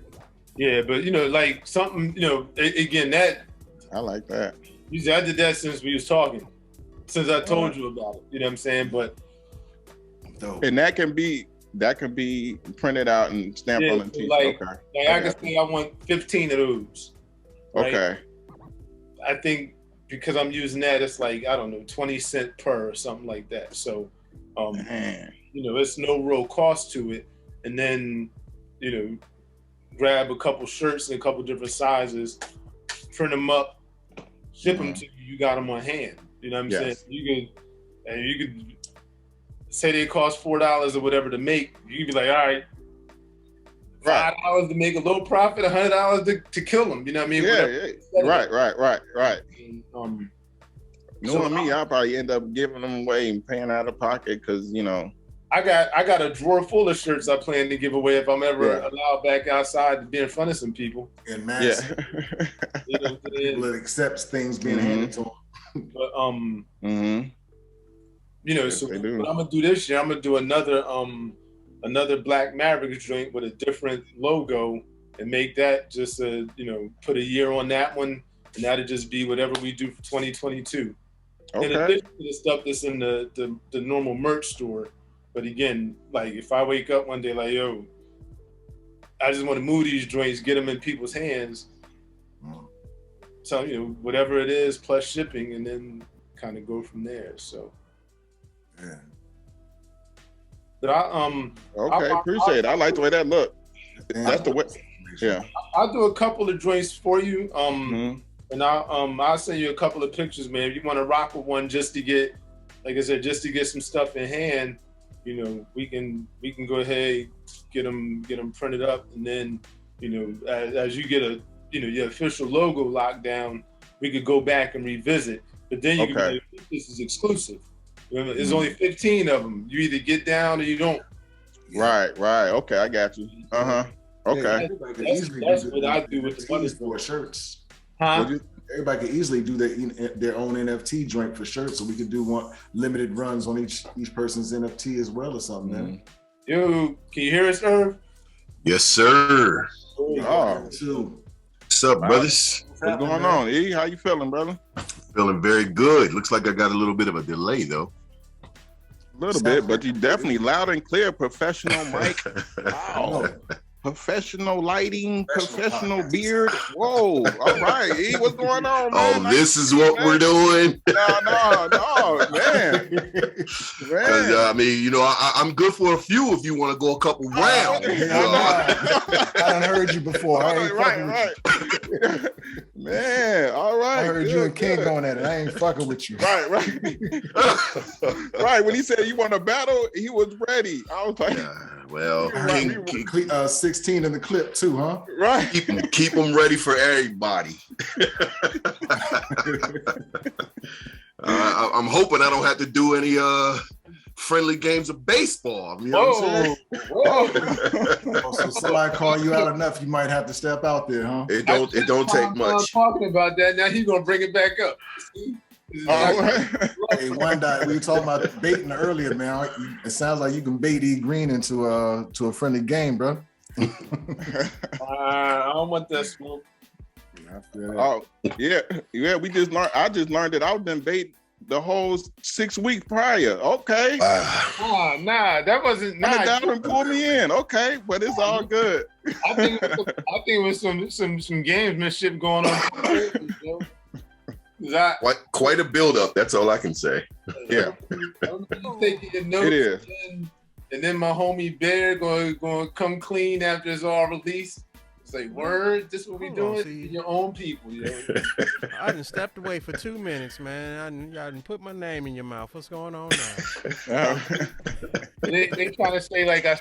Yeah, but like something, again, that I like that. I did that since we was talking, since I told you about it. You know what I'm saying? But and that can be printed out and stamped on the t-shirt. I can say I want 15 of those. Right? Okay. I think because I'm using that, it's like, I don't know, 20 cents per or something like that. So, it's no real cost to it. And then, grab a couple shirts in a couple different sizes, print them up, ship them to you. You got them on hand. You know what I'm saying? You could say they cost $4 or whatever to make. You could be like, all right, $5 to make a low profit, $100 to kill them. You know what I mean? Yeah. Right. And, knowing me, I'll probably end up giving them away and paying out of pocket because I got a drawer full of shirts I plan to give away if I'm ever allowed back outside to be in front of some people. And mass. You know, people that accepts things being handed to them. But you know, so what I'm gonna do this year, I'm gonna do another Black Mavericks joint with a different logo and make that just put a year on that one, and that'll just be whatever we do for 2022. Okay. In addition to the stuff that's in the normal merch store. But again, like if I wake up one day like, yo, I just want to move these joints, get them in people's hands. So, whatever it is plus shipping, and then kind of go from there. So yeah. But I appreciate it. I like the way that look. That's the way. Yeah. I'll do a couple of joints for you. And I'll send you a couple of pictures, man. If you want to rock with one just to get, like I said, just to get some stuff in hand, we can go ahead, get them printed up, and then, as you get your official logo locked down, we could go back and revisit. But then you can be like, this is exclusive. There's only 15 of them. You either get down or you don't. Right. Okay, I got you. Okay. That's what I do with the money for shirts. Huh? Everybody could easily do their own NFT joint for shirts, so we could do one limited runs on each person's NFT as well or something, man. Yo, can you hear us, Erv? Yes, sir. What's up, brothers? What's going on, E? How you feeling, brother? Feeling very good. Looks like I got a little bit of a delay, though. A little bit, but you definitely loud and clear. Professional mic. Wow. Professional lighting, professional beard. Whoa! All right, E, what's going on, man? Oh, this is what we're doing. No, man. I mean, I'm good for a few if you want to go a couple rounds. I done heard you before. Right. Man, all right. I heard you and King going at it. I ain't fucking with you. Right. Right. When he said you want to battle, he was ready. I was like, well, King, 16 in the clip too, huh? Right. Keep them ready for everybody. I'm hoping I don't have to do any friendly games of baseball. You know what I'm saying? So somebody call you out enough, you might have to step out there, huh? It don't take much. Talking about that now, he's gonna bring it back up. Hey, one day we were talking about baiting earlier, man. It sounds like you can bait E Green into a friendly game, bro. I don't want that smoke. Oh yeah. We just learned. I just learned that I've been bait the whole 6 weeks prior. Okay. Nah, that wasn't. Nah, down and pull me in. Okay, but it's all good. I think it was some gamesmanship going on. Quite a build-up. That's all I can say. Yeah. It is. And then my homie Bear going to come clean after it's all released. It's like, word, this is what we doing to your own people. I done stepped away for 2 minutes, man. I done put my name in your mouth. What's going on now? They trying to say like I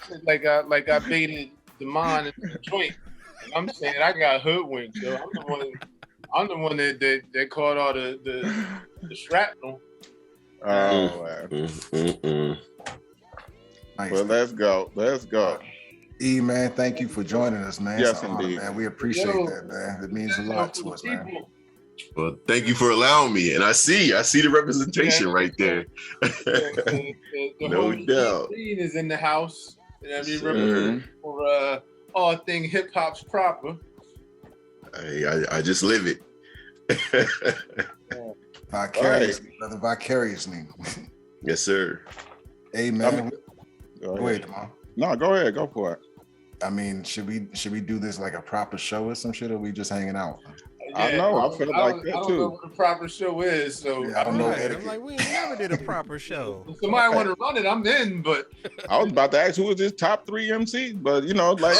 baited Demond in the joint. And I'm saying I got hoodwinked, yo. I'm the one that caught all the shrapnel. Nice. Well, let's go. E, man, thank you for joining us, man. Yes, indeed. Man. We appreciate that, man. It means a lot to us, man. Well, thank you for allowing me. And I see the representation right there. No doubt. Green is in the house. I mean, representing for all thing hip hop's proper. I just live it. Vicariously, brother, vicariously. Yes, sir. Hey, man. Go ahead, Demond. No, go ahead. Go for it. I mean, should we do this like a proper show or some shit, or are we just hanging out? I know. I feel like that too. I don't know what the proper show is, so I don't know. I'm like, we never did a proper show. If somebody want to run it, I'm in. But I was about to ask who was his top 3 MC, but like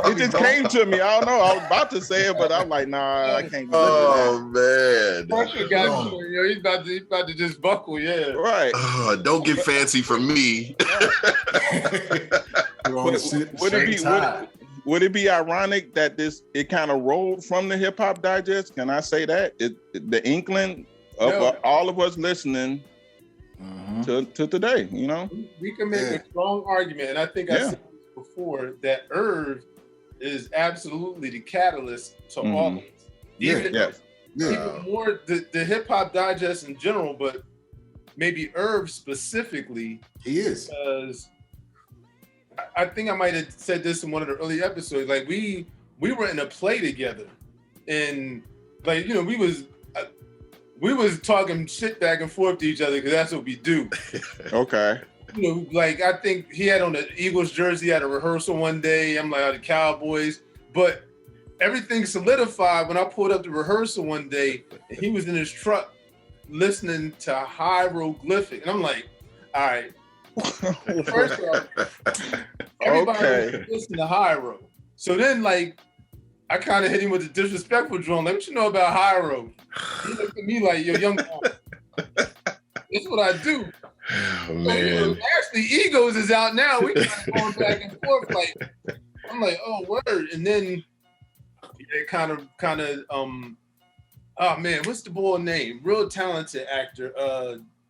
it just came to me. I don't know. I was about to say it, but I'm like, nah, I can't. Oh man, Pressure got you. He's about to just buckle. Yeah. Right. Don't get fancy for me. Would it be ironic that it kind of rolled from the Hip Hop Digest? Can I say that? The inkling of all of us listening to today, you know? We can make a strong argument, and I think I said this before, that Erv is absolutely the catalyst to all of this. Even more the Hip Hop Digest in general, but maybe Erv specifically. He is. Because I think I might have said this in one of the early episodes. Like we were in a play together, and like we was talking shit back and forth to each other because that's what we do. Okay. Like I think he had on the Eagles jersey at a rehearsal one day. I'm like, the Cowboys, but everything solidified when I pulled up the rehearsal one day, and he was in his truck listening to hieroglyphic, and I'm like, all right. First off, everybody listen to Hyro. So then, like, I kind of hit him with the disrespectful drum. Like, what you know about Hyro? He looked at me like, yo, young man, it's what I do. Oh, man. So, actually, Egos is out now. We kind of going back and forth. Like, I'm like, oh, word. And then it kind of, oh man, what's the boy name? Real talented actor,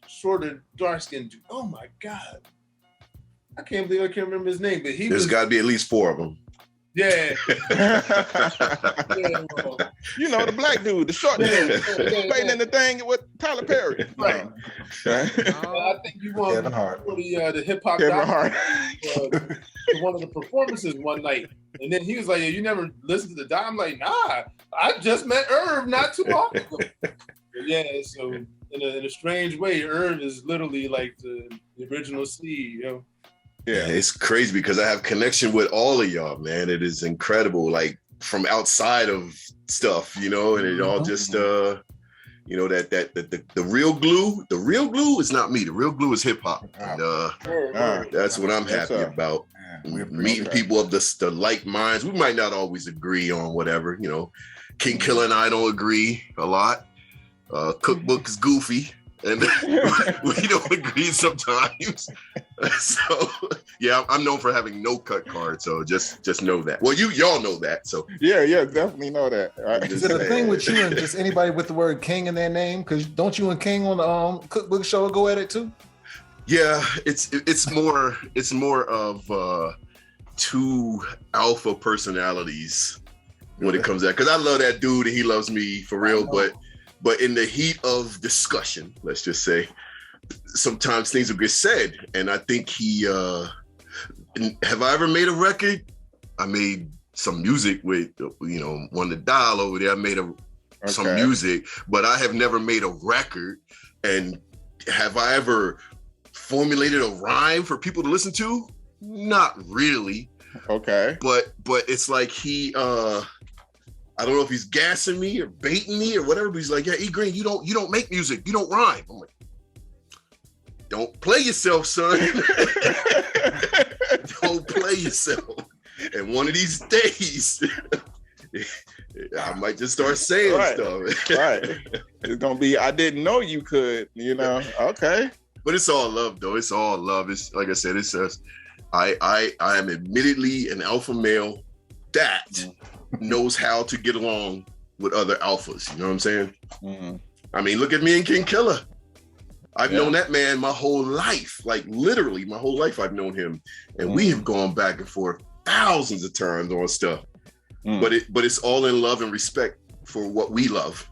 shorter, dark-skinned dude. Oh my God. I can't believe I can't remember his name, but There's got to be at least 4 of them. Yeah. The black dude, the short dude, playing in the thing with Tyler Perry. Right. I think you want the hip hop guy one of the performances one night, and then he was like, "You never listened to the doc?" I'm like, "Nah, I just met Erv not too long ago." Yeah, so in a strange way, Erv is literally like the original seed, Yeah, it's crazy because I have connection with all of y'all, man. It is incredible, like from outside of stuff, and it all just, the real glue. The real glue is not me. The real glue is hip hop. And, that's what I'm happy about. Meeting people of the like minds. We might not always agree on whatever, King Killer and I don't agree a lot. Cookbook is goofy. And we don't agree sometimes. So yeah, I'm known for having no cut cards. So just know that. Well, y'all know that. So yeah, definitely know that. Right? Is it a thing with you and just anybody with the word King in their name? Because don't you and King on the Cookbook show go at it too? Yeah, it's more of 2 alpha personalities when it comes to that. Because I love that dude and he loves me for real, but in the heat of discussion, let's just say, sometimes things will get said. And I think have I ever made a record? I made some music with, one to dial over there. I made some music, but I have never made a record. And have I ever formulated a rhyme for people to listen to? Not really. Okay. But it's like I don't know if he's gassing me or baiting me or whatever, but he's like, yeah, E Green, you don't make music, you don't rhyme. I'm like, don't play yourself, son. Don't play yourself. And one of these days, I might just start saying stuff. Right. It's gonna be, I didn't know you could, Okay. But it's all love though. It's all love. It's like I said, it's just I am admittedly an alpha male that knows how to get along with other alphas. You know what I'm saying? Mm-hmm. I mean, look at me and King Killer. I've known that man my whole life, like literally my whole life I've known him. And we have gone back and forth thousands of times on stuff. But it's all in love and respect for what we love.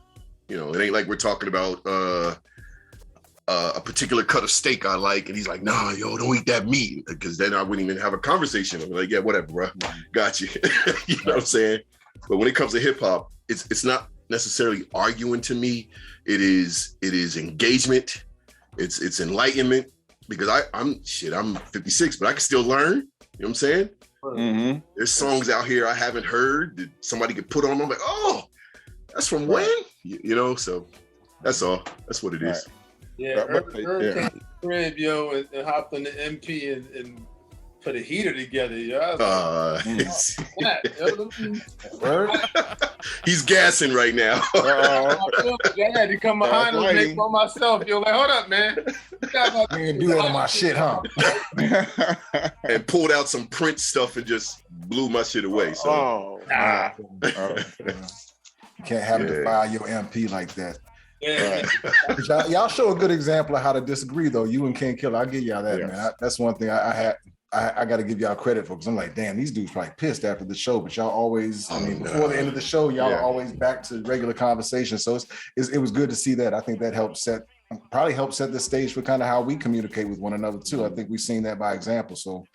It ain't like we're talking about a particular cut of steak I like, and he's like, nah, yo, don't eat that meat, because then I wouldn't even have a conversation. I'm like, yeah, whatever, bro, got you. You know what I'm saying? But when it comes to hip hop, it's not necessarily arguing to me. It is engagement. It's enlightenment, because I'm 56, but I can still learn. You know what I'm saying? Mm-hmm. There's songs out here I haven't heard that somebody could put on. I'm like, oh, that's from when? So that's all. That's what it is. Yeah, Erv came to the crib, and hopped on the MP and put a heater together, yo. He's gassing right now. I had to come behind him and make one myself. You're like, hold up, man. You ain't do that on my shit, huh? And pulled out some Prince stuff and just blew my shit away. So You can't have to defile your MP like that. Yeah. Y'all show a good example of how to disagree, though. You and King Killer, I'll give y'all that, man. That's one thing I got to give y'all credit for, because I'm like, damn, these dudes probably pissed after the show, but y'all always, before the end of the show, y'all are always back to regular conversation. So it was good to see that. I think that helped set the stage for kind of how we communicate with one another too. I think we've seen that by example. So,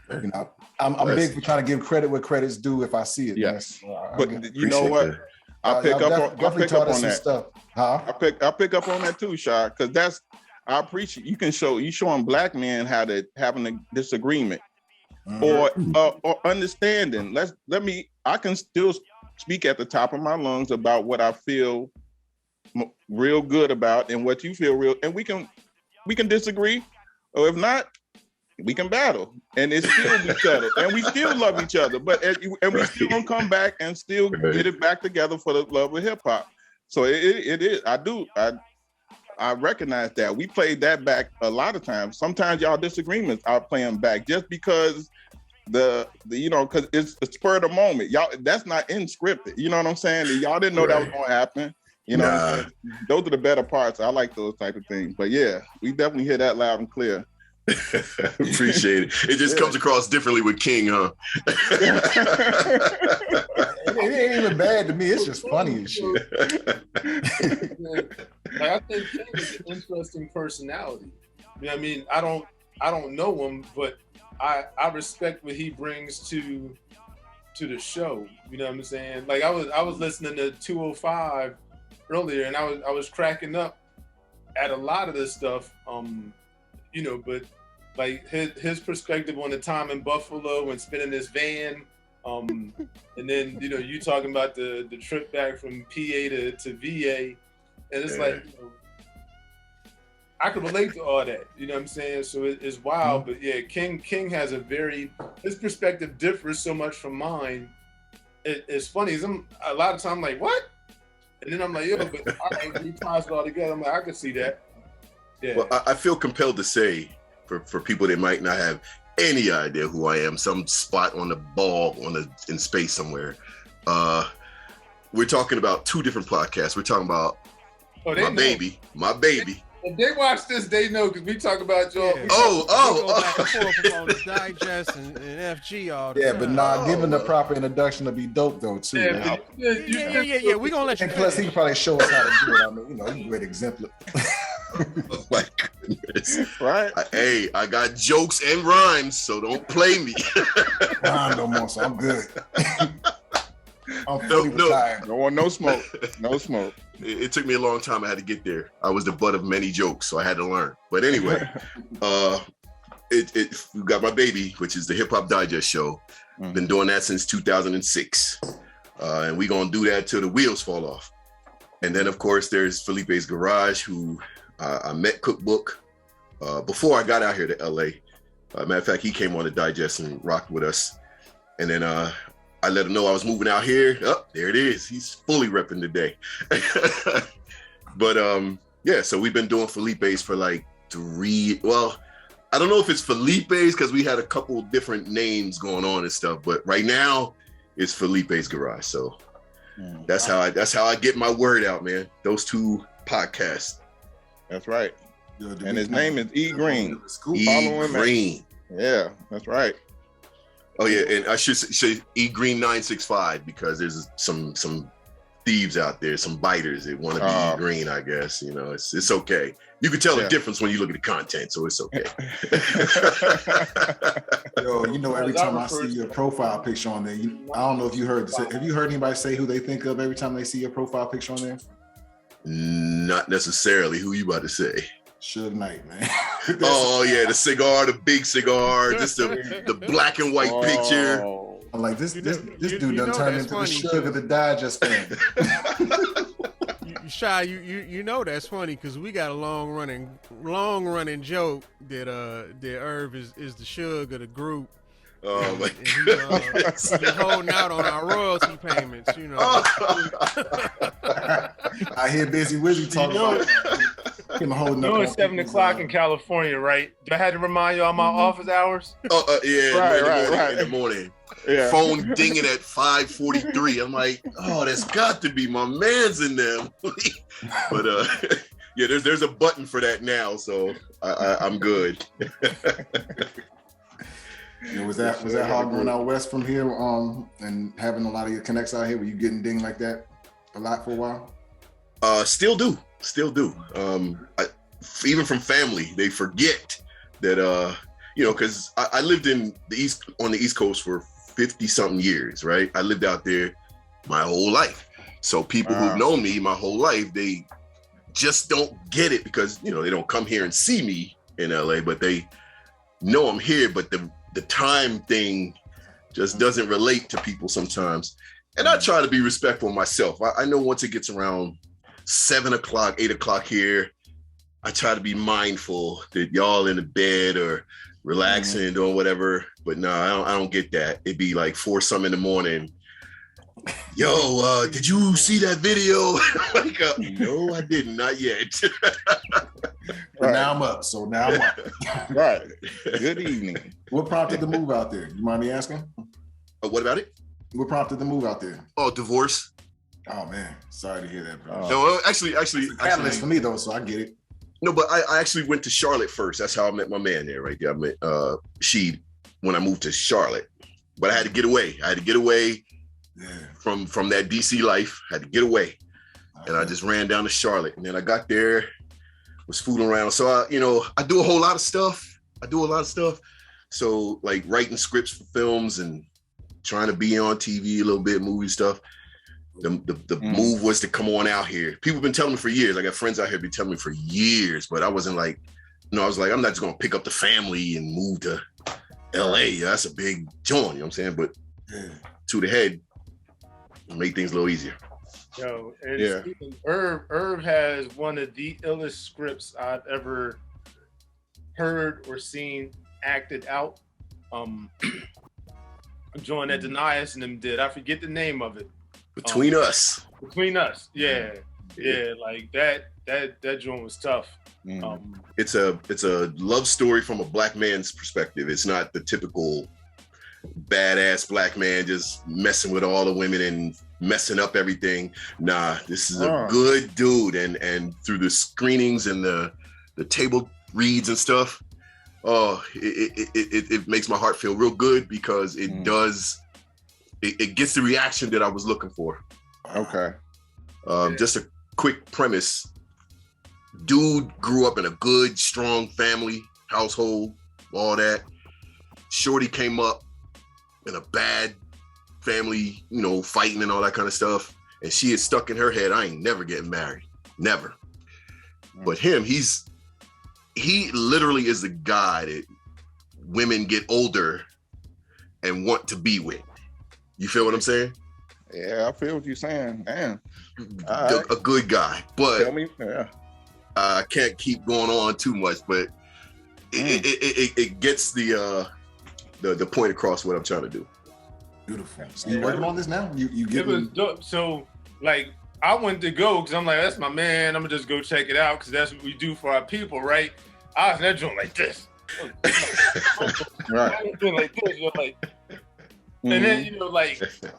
I'm big for trying to give credit where credit's due if I see it. Yes, but you know what? I'll pick up on that stuff. Huh? I'll pick up on that too, Shaw, because I appreciate you showing black men how to having a disagreement or understanding. I can still speak at the top of my lungs about what I feel real good about and what you feel real, and we can disagree, or if not, we can battle, and it's still be settled, and we still love each other. And we still gonna come back and still get it back together for the love of hip hop. So it is. I recognize that we played that back a lot of times. Sometimes y'all disagreements are playing back just because because it's a spur of the moment. Y'all, that's not in scripted. You know what I'm saying? Y'all didn't know that was gonna happen. You know, what I'm saying? Those are the better parts. I like those type of things. But yeah, we definitely hear that loud and clear. Appreciate it. It just comes across differently with King, huh? It ain't even bad to me. It's just funny as shit. I think King is an interesting personality. You know what I mean? I don't know him, but I respect what he brings to the show. You know what I'm saying? Like I was listening to 205 earlier, and I was cracking up at a lot of this stuff. But like his perspective on the time in Buffalo and spinning his van, and then you talking about the trip back from PA to VA, and it's like I could relate to all that. You know what I'm saying? So it's wild, but yeah, King has his perspective differs so much from mine. It's funny. A lot of time like what, and then I'm like but all right, we ties it all together. I'm like I can see that. Yeah. Well, I feel compelled to say, for people that might not have any idea who I am, some spot on the ball in space somewhere. We're talking about two different podcasts. We're talking about my baby. If they watch this, they know because we talk about y'all. Yeah. Go back and forth on the digest and FG all the time. But giving the proper introduction to be dope though too. Yeah. We gonna let you. And plus, he can probably show us how to do it. I mean, he's a great exemplar. Oh my goodness! Right? I got jokes and rhymes, so don't play me. No more, so I'm good. I'm fully retired. No one, no smoke, no smoke. It took me a long time. I had to get there. I was the butt of many jokes, so I had to learn. But anyway, we got my baby, which is the Hip Hop Digest show. Been doing that since 2006, and we gonna do that till the wheels fall off. And then, of course, there's Felipe's Garage, who I met Cookbook before I got out here to LA. Matter of fact, he came on the Digest and rocked with us. And then I let him know I was moving out here. Oh, there it is. He's fully repping today. But so we've been doing Felipe's for like I don't know if it's Felipe's because we had a couple different names going on and stuff, but right now it's Felipe's Garage. So that's how I get my word out, man. Those two podcasts. That's right. And his name is E Green. E Green. Yeah, that's right. Oh yeah, and I should say E Green 965 because there's some thieves out there, some biters that want to be E Green. I guess it's okay. You can tell the difference when you look at the content, so it's okay. Yo, every time I see your profile picture on there, I don't know if you heard. Have you heard anybody say who they think of every time they see your profile picture on there? Not necessarily. Who you about to say? Suge Knight, man. Oh yeah, the cigar, the big cigar, just the black and white picture. I'm like this dude done turned into the Suge of the Digest fan. Shy, you know that's funny because we got a long running joke that Erv is the Suge of the group. He's holding out on our royalty payments, you know. I hear Bizzy Wizzy talking about him holding up. It's 7 o'clock in California, right? Do I have to remind you all my office hours? Yeah, right. In the morning. Yeah. Phone dinging at 5:43. I'm like, oh, that's got to be my man's in there. But yeah, there's a button for that now, so I'm good. Yeah, was that hard going out west from here, and having a lot of your connects out here? Were you getting dinged like that a lot for a while? Still do. Even from family, they forget that because I lived on the East Coast for 50-something years, right? I lived out there my whole life. So people who've known me my whole life, they just don't get it because they don't come here and see me in LA, but they know I'm here. But the time thing just doesn't relate to people sometimes. And I try to be respectful myself. I know once it gets around 7 o'clock, 8 o'clock here, I try to be mindful that y'all in the bed or relaxing, doing whatever. But no, I don't get that. It'd be like 4-something in the morning. Yo, did you see that video? Like, no, I didn't, not yet. Right. Now I'm up. Right. Good evening. What prompted the move out there? You mind me asking? What about it? What prompted the move out there? Oh, divorce. Oh man, sorry to hear that, bro. No, actually, catalyst for me though, so I get it. No, but I actually went to Charlotte first. That's how I met my man there, right there. I met Sheed when I moved to Charlotte. But I had to get away. From that DC life. I had to get away. And I just ran down to Charlotte. And then I got there, was fooling around. So I do a whole lot of stuff. So like writing scripts for films and trying to be on TV a little bit, movie stuff. The move was to come on out here. People have been telling me for years. I got friends out here been telling me for years, but I wasn't like, I was like, I'm not just gonna pick up the family and move to LA. That's a big joint, you know what I'm saying? But to the head, make things a little easier. Yo, and Erv has one of the illest scripts I've ever heard or seen acted out. A joint that Denias and them did. I forget the name of it. Between Us, yeah, like that joint was tough. It's a love story from a black man's perspective. It's not the typical badass black man just messing with all the women and messing up everything. Nah, this is a good dude, and through the screenings and the table reads and stuff, it makes my heart feel real good because it does. It gets the reaction that I was looking for. Okay. Just a quick premise. Dude grew up in a good, strong family, household, all that. Shorty came up in a bad family, fighting and all that kind of stuff. And she had stuck in her head, I ain't never getting married. Never. But him, he literally is the guy that women get older and want to be with. You feel what I'm saying? Yeah, I feel what you're saying. Man, a good guy, but tell me, I can't keep going on too much. But it gets the point across what I'm trying to do. Beautiful. So you working on this now? You get it was dope. So like I wanted to go because I'm like, that's my man. I'm gonna just go check it out because that's what we do for our people, right? I was in that joint like this. Right. I was doing like this, like. And then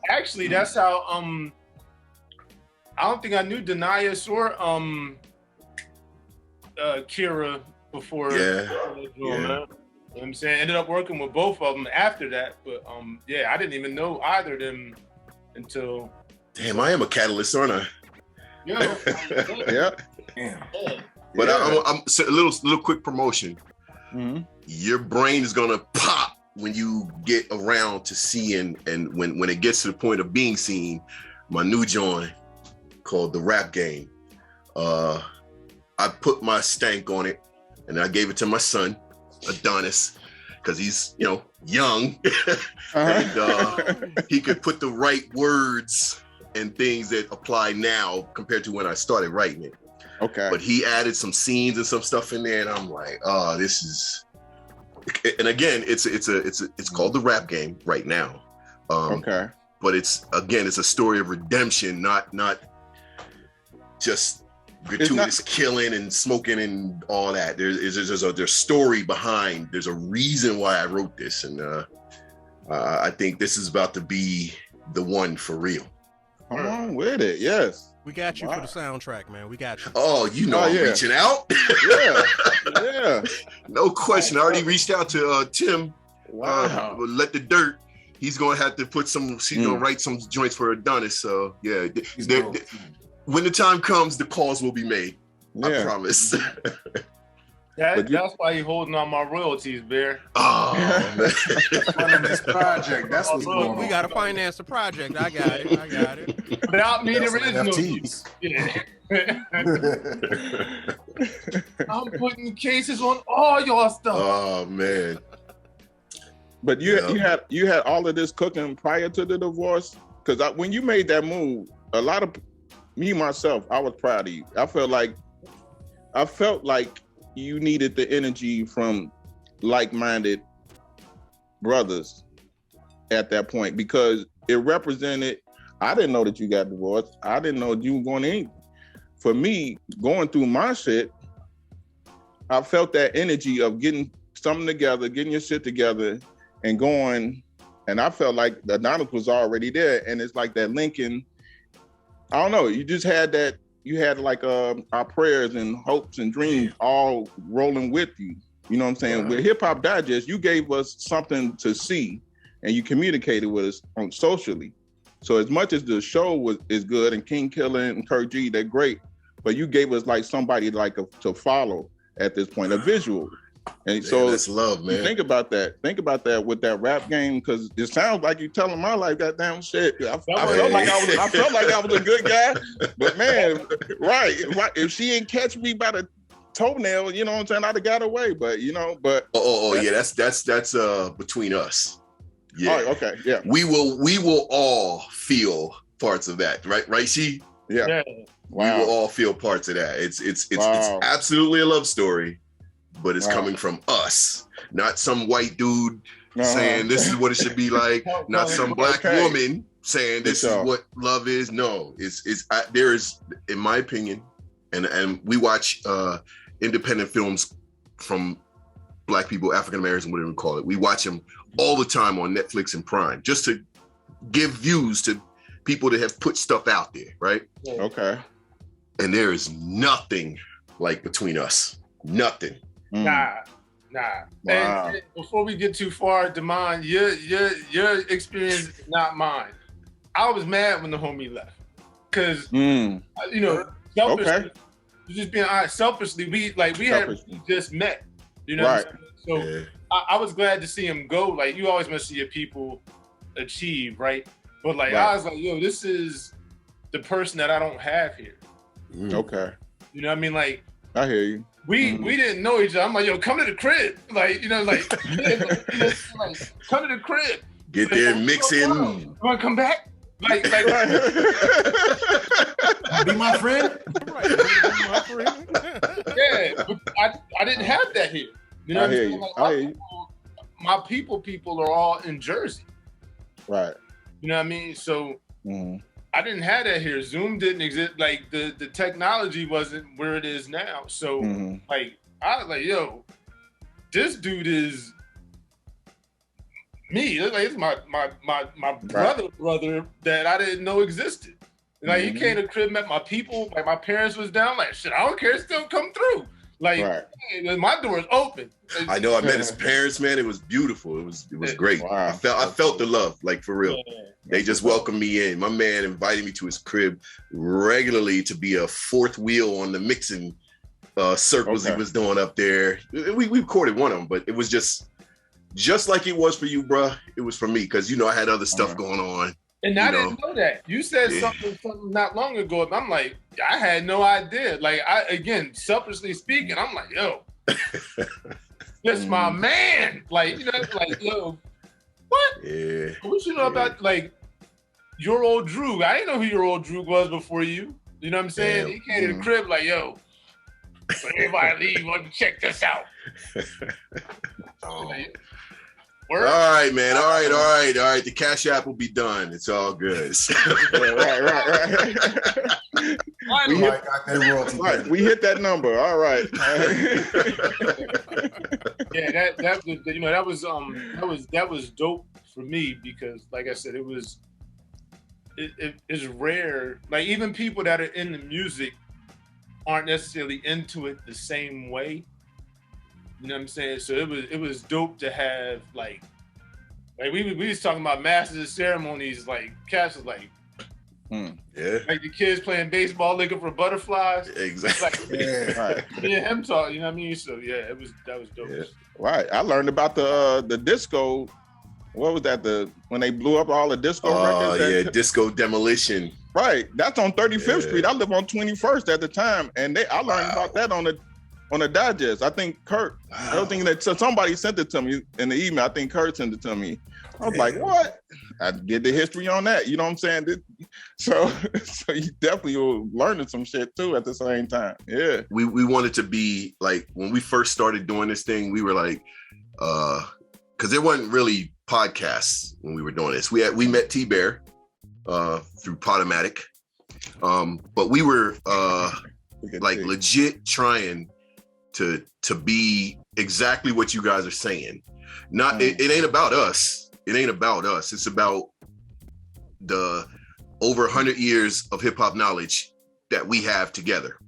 actually that's how I don't think I knew Denias or Kira before. Yeah. Man. You know what I'm saying? Ended up working with both of them after that, but I didn't even know either of them until. Damn, I am a catalyst, aren't I? Yeah. Yeah. Damn. But I'm so a little quick promotion. Your brain is gonna pop when you get around to seeing, and when it gets to the point of being seen, my new joint called The Rap Game. I put my stank on it and I gave it to my son, Adonis, because he's, young and he could put the right words and things that apply now compared to when I started writing it. Okay. But he added some scenes and some stuff in there and I'm like, oh, this is and again, it's called the rap game right now. Okay. But it's a story of redemption, not just gratuitous killing and smoking and all that. There's a story behind. There's a reason why I wrote this, and I think this is about to be the one for real. Come on with it, yes. We got you for the soundtrack, man. We got you. Oh, I'm reaching out. Yeah. No question. I already reached out to Tim. Wow. Let the dirt. He's gonna have to put some. He's gonna write some joints for Adonis. So yeah, when the time comes, the calls will be made. I promise. That's why you're holding on my royalties, Bear. Oh, man. This project. That's what's going on. We gotta finance the project. I got it. Without me, the original. Yeah. I'm putting cases on all y'all stuff. Oh man. But you had all of this cooking prior to the divorce, because when you made that move, a lot of me myself, I was proud of you. I felt like you needed the energy from like-minded brothers at that point, because it represented. I didn't know that you got divorced. I didn't know you were going in. For me, going through my shit, I felt that energy of getting something together, getting your shit together, and going. And I felt like the Adonis was already there, and it's like that Lincoln. I don't know. You just had that. You had like our prayers and hopes and dreams all rolling with you. You know what I'm saying? With Hip Hop Digest, you gave us something to see, and you communicated with us socially. So as much as the show is good, and King Killer and Kirk G, they're great, but you gave us like somebody to follow at this point, a visual. And so that's love, man. Think about that. Think about that with that rap game, because it sounds like you're telling my life that damn shit. I felt like I was a good guy, but man, right. If she didn't catch me by the toenail, you know what I'm saying, I'd have got away. But yeah, that's between us. Yeah. Oh, okay. Yeah. We will all feel parts of that, right? She. Yeah. Wow. We will all feel parts of that. It's absolutely a love story. But it's coming from us, not some white dude saying this is what it should be like, not some black woman saying this is what love is. No, there is, in my opinion, and we watch independent films from Black people, African Americans, whatever we call it. We watch them all the time on Netflix and Prime, just to give views to people that have put stuff out there, right? Okay. And there is nothing like between us. Nothing. Nah. Wow. And before we get too far, Damon, your experience is not mine. I was mad when the homie left, because selfishly, just being honest, selfishly, we had just met, you know. Right. What I'm saying? So I was glad to see him go. Like, you always must see your people achieve, right? But I was like, yo, this is the person that I don't have here. Okay. You know what I mean? Like, I hear you. We didn't know each other. I'm like, yo, come to the crib. Like, come to the crib. Get there and mix in. You want to come back? Like be my friend. Yeah, but I didn't have that here. You know I hear you. I hear you. My people are all in Jersey. Right. You know what I mean? So I didn't have that here. Zoom didn't exist. Like, the technology wasn't where it is now. So I was like, yo, this dude is me. It's my brother that I didn't know existed. Like, he came to the crib, met my people. Like, my parents was down. Like, shit, I don't care. Still come through. Like, hey, my door is open. I know. I met his parents, man. It was beautiful. It was great. Wow. I felt the love, like, for real. Yeah. They just welcomed me in. My man invited me to his crib regularly to be a fourth wheel on the mixing circles he was doing up there. We recorded one of them, but it was just like it was for you, bruh. It was for me, because I had other stuff going on. And I didn't know that. You said something not long ago. I'm like, I had no idea. Like, again, selfishly speaking, I'm like, yo, that's my man. Like, like, yo, what? Yeah. What you know about, like, your old Droog? I didn't know who your old Droog was before you. You know what I'm saying? He came to the crib like, yo, when everybody leave, let me check this out. All All right, man. All right. The Cash App will be done. It's all good. Right. We hit that number. All right. Yeah, that was dope for me because, like I said, it's rare. Like even people that are in the music aren't necessarily into it the same way. You know what I'm saying? So it was dope to have like we was talking about masters of ceremonies, like Cash was like, yeah, like the kids playing baseball looking for butterflies. Exactly. Like, Right. me and him talk, you know what I mean? So yeah, that was dope. Yeah. Right. I learned about the disco. What was that? When they blew up all the disco records? Yeah, Disco Demolition. Right. That's on 35th Yeah. Street. I live on 21st at the time, and I learned about that on the digest. I think Kurt. I don't think that somebody sent it to me in the email. I think Kurt sent it to me. I was like, what? I did the history on that. You know what I'm saying? So you definitely were learning some shit too at the same time. Yeah. We wanted to be like, when we first started doing this thing, we were like, because there wasn't really podcasts when we were doing this. We met T-Bear through Podomatic. But we were like legit trying to be exactly what you guys are saying. Not it ain't about us. It ain't about us. It's about the over 100 years of hip hop knowledge that we have together.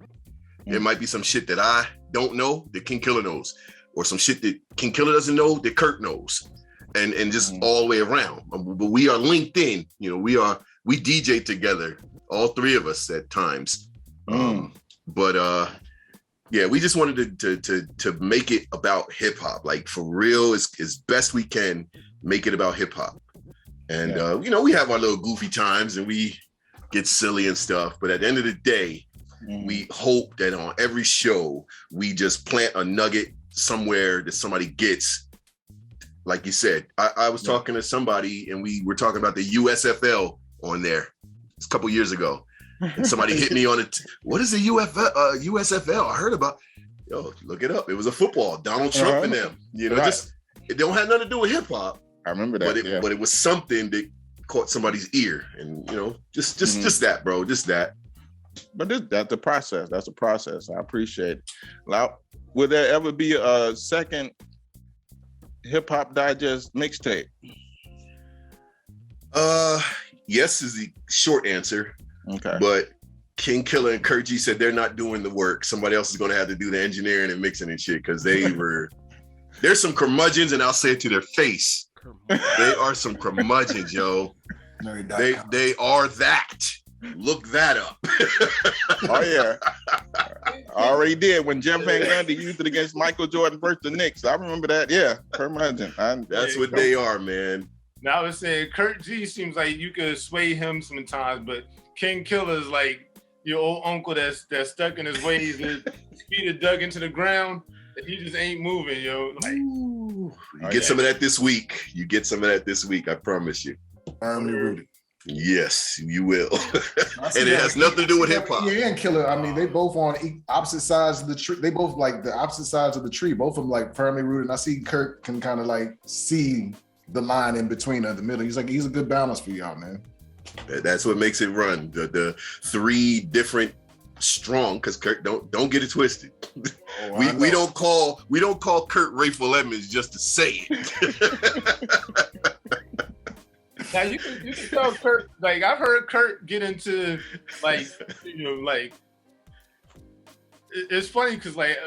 There might be some shit that I don't know that King Killer knows, or some shit that King Killer doesn't know that Kurt knows, and just all the way around. But we are linked in. You know, we DJ together, all three of us at times. But yeah, we just wanted to make it about hip hop, like for real, as best we can. Make it about hip hop. And, you know, we have our little goofy times and we get silly and stuff. But at the end of the day, we hope that on every show, we just plant a nugget somewhere that somebody gets. Like you said, I was talking to somebody and we were talking about the USFL on there. It's a couple years ago. And somebody hit me on it. What is the USFL? I heard about. Yo, look it up. It was a football. Donald Trump and them. You know, it don't have nothing to do with hip hop. I remember that. But it was something that caught somebody's ear, and you know, just that, bro, just that. But that's the process. That's the process. I appreciate it. Now, will there ever be a second Hip Hop Digest mixtape? Yes is the short answer. Okay. But King Killer and Kurt G said they're not doing the work. Somebody else is going to have to do the engineering and mixing and shit because they were. There's some curmudgeons, and I'll say it to their face. They are some curmudgeons, yo. They are that. Look that up. Oh yeah, I already did when Jeff Van Gundy used it against Michael Jordan versus the Knicks. I remember that. Yeah, curmudgeon. That's what they are, man. Now I was saying, Kurt G seems like you could sway him sometimes, but King Killer is like your old uncle that's stuck in his ways. His feet are dug into the ground. He just ain't moving, yo. Like, you get some of that this week. You get some of that this week. I promise you. Firmly rooted. Yes, you will. And it has nothing to do with hip hop. Yeah, and Killer. I mean, they both on opposite sides of the tree. They both like the opposite sides of the tree. Both of them like firmly rooted. And I see Kurt can kind of like see the line in between of the middle. He's a good balance for y'all, man. That's what makes it run. The three different strong, because Kurt don't get it twisted. We don't call Kurt Rayful Edmonds just to say it. now you can tell Kurt, like I've heard Kurt get into like, you know, like it's funny because like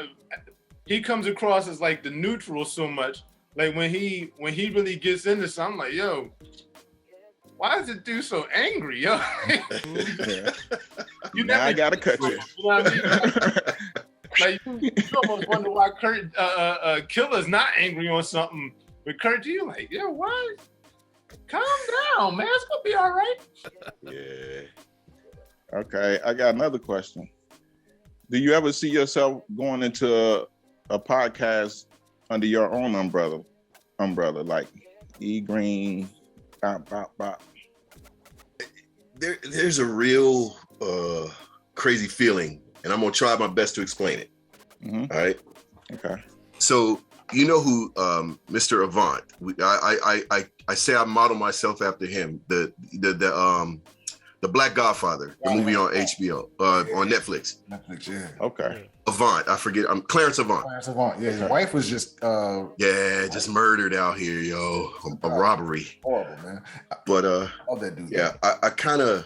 he comes across as like the neutral so much. Like when he really gets into something, I'm like, yo, why is it dude so angry, yo? I gotta cut you. You know what I mean? Like you almost wonder why Kurt Killer's not angry on something, but Kurt G, like, yo, what? Calm down, man. It's gonna be all right. Yeah. Okay, I got another question. Do you ever see yourself going into a podcast under your own umbrella, like E Green, bop. There's a real crazy feeling, and I'm gonna try my best to explain it. Mm-hmm. All right. Okay. So you know who Mr. Avant? I say I model myself after him. The Black Godfather, the movie on HBO, on Netflix. Netflix, yeah. Okay. Avant, I forget. I'm Clarence Avant. Clarence Avant, yeah. His wife was just just murdered out here, yo. A robbery. Horrible, man. But Love that dude. yeah, I kind of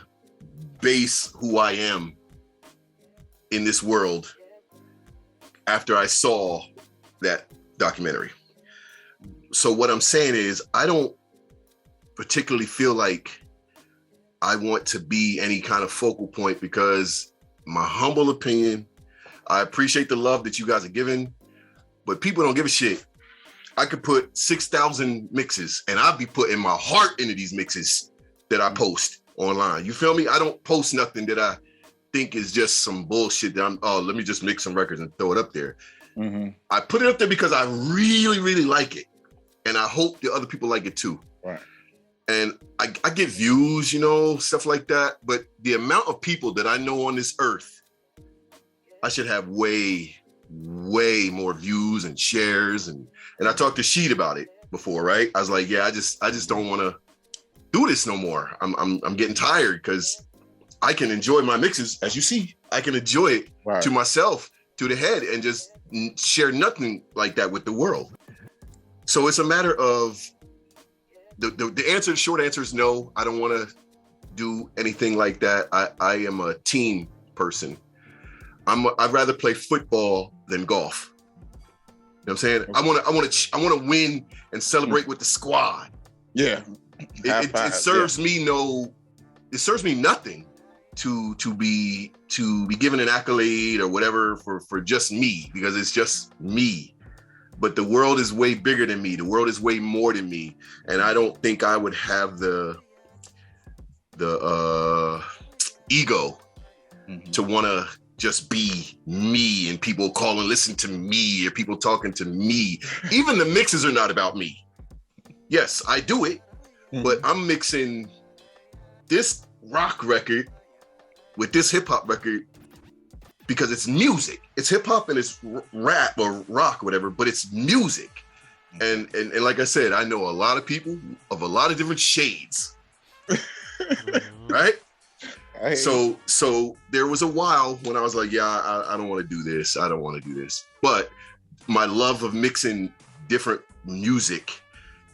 base who I am in this world after I saw that documentary. So what I'm saying is, I don't particularly feel like I want to be any kind of focal point, because my humble opinion, I appreciate the love that you guys are giving, but people don't give a shit. I could put 6,000 mixes and I'll be putting my heart into these mixes that I post online. You feel me? I don't post nothing that I think is just some bullshit that let me just mix some records and throw it up there. Mm-hmm. I put it up there because I really, really like it. And I hope the other people like it too. Right. And I get views, you know, stuff like that. But the amount of people that I know on this earth, I should have way, way more views and shares. And I talked to Sheed about it before, right? I was like, yeah, I just don't want to do this no more. I'm getting tired, because I can enjoy my mixes, as you see. I can enjoy it to myself, to the head, and just share nothing like that with the world. So it's a matter of the answer. The short answer is no. I don't want to do anything like that. I am a team person. I'd rather play football than golf. You know what I'm saying? I want to win and celebrate with the squad. Yeah. It serves me nothing to be given an accolade or whatever for just me, because it's just me. But the world is way bigger than me. The world is way more than me, and I don't think I would have the ego to want to just be me and people call and listen to me, or people talking to me. Even the mixes are not about me. Yes, I do it, but I'm mixing this rock record with this hip hop record because it's music. It's hip hop and it's rap or rock or whatever, but it's music. And like I said, I know a lot of people of a lot of different shades. Right? So there was a while when I was like, yeah, I don't want to do this. I don't want to do this. But my love of mixing different music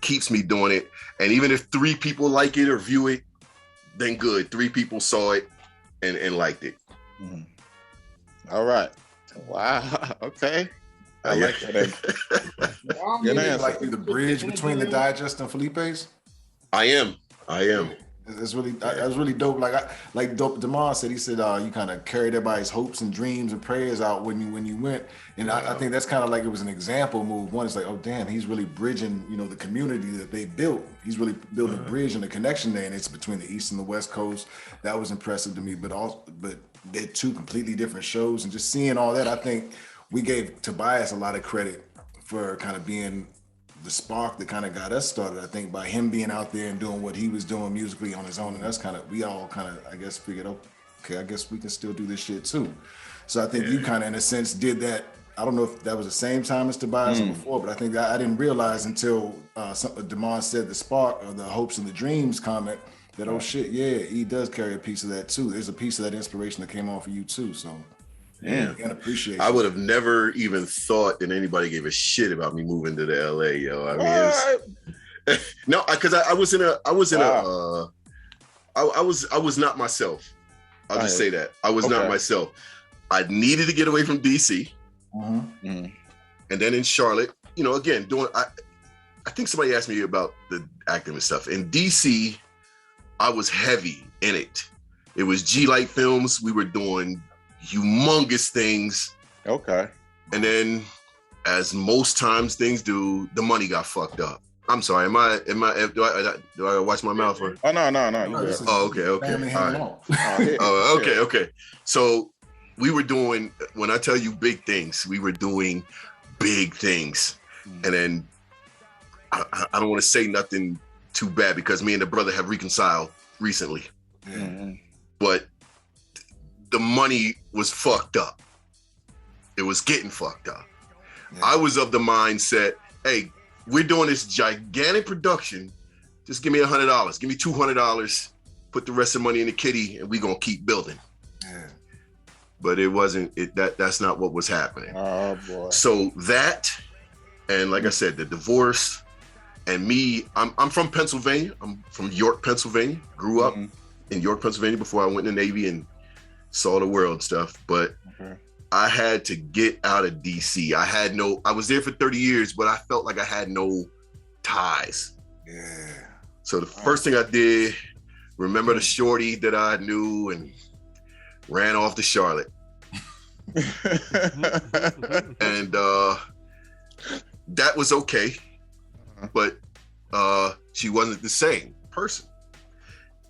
keeps me doing it. And even if 3 people like it or view it, then good. 3 people saw it and liked it. Mm-hmm. All right. Wow. Okay. I like that. You like the bridge between the Digest and Felipe's? I am. It's really, that was really dope. Like Damon said, he said you kind of carried everybody's hopes and dreams and prayers out when you went, and I think that's kind of like it was an example move. One is like, oh damn, he's really bridging, the community that they built. He's really building a bridge and a connection there, and it's between the East and the West Coast. That was impressive to me. But they're 2 completely different shows, and just seeing all that, I think we gave Tobias a lot of credit for kind of being the spark that kind of got us started. I think by him being out there and doing what he was doing musically on his own, and that's we all kind of, I guess, figured, okay, I guess we can still do this shit too. So I think you kind of, in a sense, did that. I don't know if that was the same time as Tobias or before, but I think I didn't realize until Damon said the spark or the hopes and the dreams comment that, oh shit, yeah, he does carry a piece of that too. There's a piece of that inspiration that came on for you too. So yeah, again, appreciate. I would have never even thought that anybody gave a shit about me moving to the LA, yo. I mean, no, because I was not myself. I'll just say that I was not myself. I needed to get away from DC, and then in Charlotte, again doing. I think somebody asked me about the acting and stuff in DC. I was heavy in it. It was G-Light Films. We were doing humongous things. Okay. And then, as most times things do, the money got fucked up. I'm sorry. Do I watch my mouth? Or? Oh no. Oh, okay. All right. Okay. So we were doing, when I tell you big things, we were doing big things. And then I don't want to say nothing too bad because me and the brother have reconciled recently. But the money was fucked up. It was getting fucked up. I was of the mindset, hey, we're doing this gigantic production. Just give me $100. Give me $200. Put the rest of the money in the kitty, and we're gonna keep building. Yeah. But it wasn't. That's not what was happening. Oh boy. So that, and like I said, the divorce, and me. I'm from Pennsylvania. I'm from York, Pennsylvania. Grew up in York, Pennsylvania before I went in the Navy and saw the world stuff. But I had to get out of DC. I was there for 30 years, but I felt like I had no ties. Yeah. So the first thing I did, remember the shorty that I knew and ran off to Charlotte. And that was okay, but she wasn't the same person.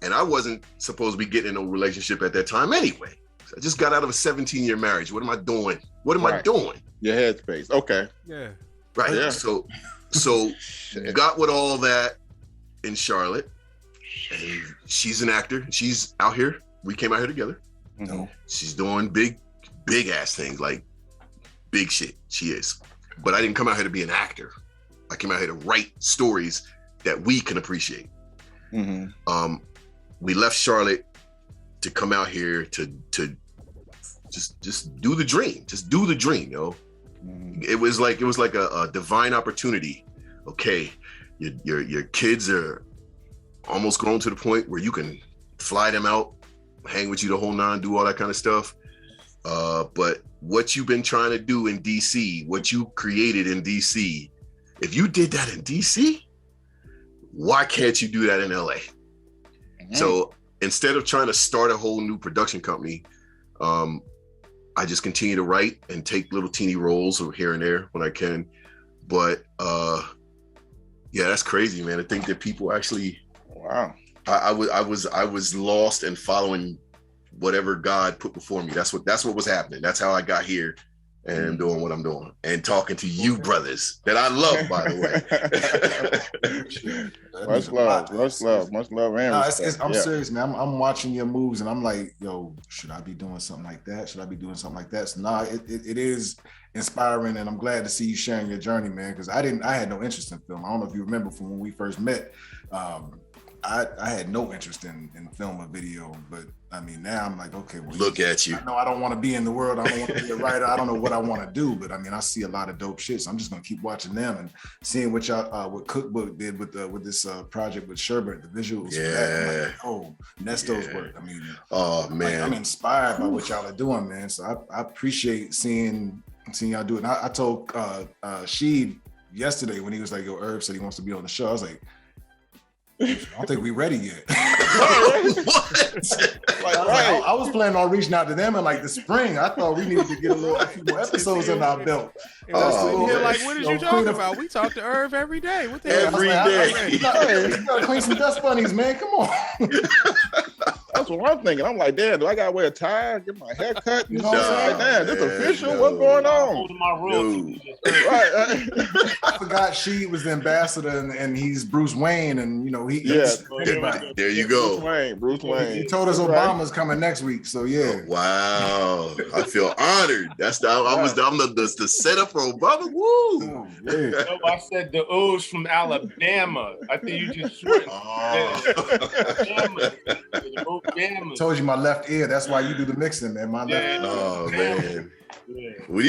And I wasn't supposed to be getting in a relationship at that time anyway. So I just got out of a 17-year marriage. What am I doing? What am I doing? Your headspace. Okay. Yeah. Right. Yeah. So got with all that in Charlotte. And she's an actor. She's out here. We came out here together. She's doing big ass things, like big shit. She is. But I didn't come out here to be an actor. I came out here to write stories that we can appreciate. We left Charlotte to come out here to just do the dream. Just do the dream, yo. It was like a divine opportunity. Okay, your kids are almost grown to the point where you can fly them out, hang with you the whole nine, do all that kind of stuff. But what you've been trying to do in DC, what you created in DC, if you did that in DC, why can't you do that in LA? So instead of trying to start a whole new production company, I just continue to write and take little teeny roles here and there when I can. But yeah, that's crazy, man. I think that people actually, wow. I was lost and following whatever God put before me. That's what was happening. That's how I got here and doing what I'm doing and talking to you brothers that I love, by the way. Much love, and respect. I'm serious, man. I'm watching your moves and I'm like, yo, should I be doing something like that? Should I be doing something like that? So nah, it is inspiring, and I'm glad to see you sharing your journey, man. Because I had no interest in film. I don't know if you remember from when we first met. I had no interest in film or video, but I mean, now I'm like, okay, well, look at you. I know I don't want to be in the world. I don't want to be a writer. I don't know what I want to do, but I mean, I see a lot of dope shit. So I'm just gonna keep watching them and seeing what y'all, what Cookbook did with this project with Sherbert, the visuals. Yeah. Like, oh, Nesto's work. I mean, oh man, I'm inspired by what y'all are doing, man. So I appreciate seeing y'all do it. And I told Sheed yesterday when he was like, yo, Erv said he wants to be on the show. I was like, I don't think we're ready yet. What? I was planning on reaching out to them in like the spring. I thought we needed to get a few more episodes in our belt. Like, what did you talking about? We talk to Erv every day. What the hell? Every day. You gotta clean some dust bunnies, man. Come on. That's what I'm thinking. I'm like, damn, do I gotta wear a tie, get my hair cut? You know what I'm saying? Damn, this official? No. What's going on? Holding my royalties. Right. I forgot she was the ambassador and he's Bruce Wayne, and you know there you go. Bruce Wayne. He told us Obama's coming next week, so yeah. Oh, wow, I feel honored. I'm the setup for Obama. Woo! Oh, yeah. No, I said the O's from Alabama. I think you just shortened. Alabama. Told you my left ear. That's why you do the mixing, man. My left ear. Oh man. Yeah. Well,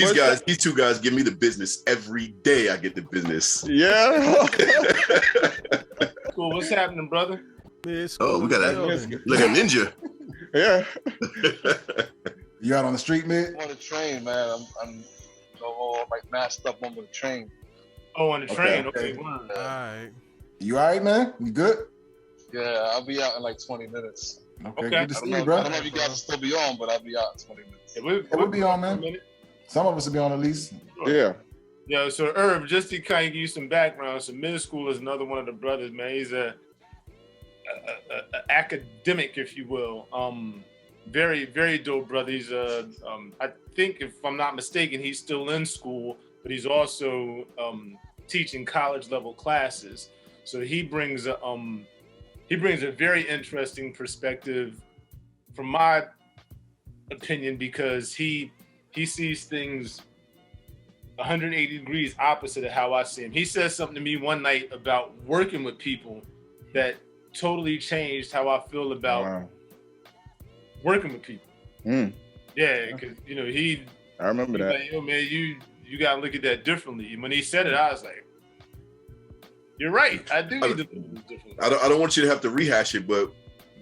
these two guys give me the business every day. I get the business. Yeah. Cool. What's happening, brother? Oh, we got like a ninja. Yeah. You out on the street, man? I'm on the train, man. I'm all like masked up on the train. Oh, on the train. Okay. All right. You all right, man? You good? Yeah, I'll be out in like 20 minutes. Okay. Good to see you, bro. I don't know if you guys will still be on, but I'll be out in 20 minutes. Yeah, we'll be on, man. Some of us will be on at least. Yeah. Yeah, so Erv, just to kind of give you some background, so MidSkoOl is another one of the brothers, man. He's a academic, if you will. Very, very dope brother. He's I think, if I'm not mistaken, he's still in school, but he's also teaching college level classes. So he brings a very interesting perspective, from my opinion, because he sees things 180 degrees opposite of how I see him. He said something to me one night about working with people that totally changed how I feel about working with people. Yeah, because I remember that. Like, yo, man, you gotta look at that differently. And when he said it, I was like, "You're right. I do need to look at it differently." I don't want you to have to rehash it, but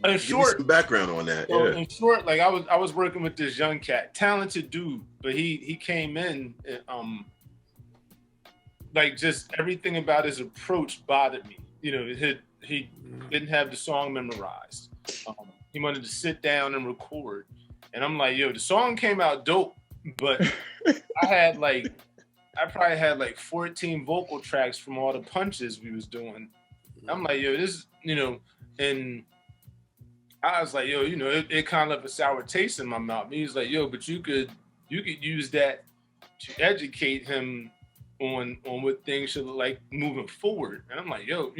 in short, some background on that. So in short, like I was working with this young cat, talented dude, but he came in and like just everything about his approach bothered me. He didn't have the song memorized. He wanted to sit down and record. And I'm like, yo, the song came out dope, but I probably had like 14 vocal tracks from all the punches we was doing. I'm like, yo, this, and I was like, yo, it kind of left a sour taste in my mouth. And he was like, yo, but you could use that to educate him on what things should look like moving forward. And I'm like, yo,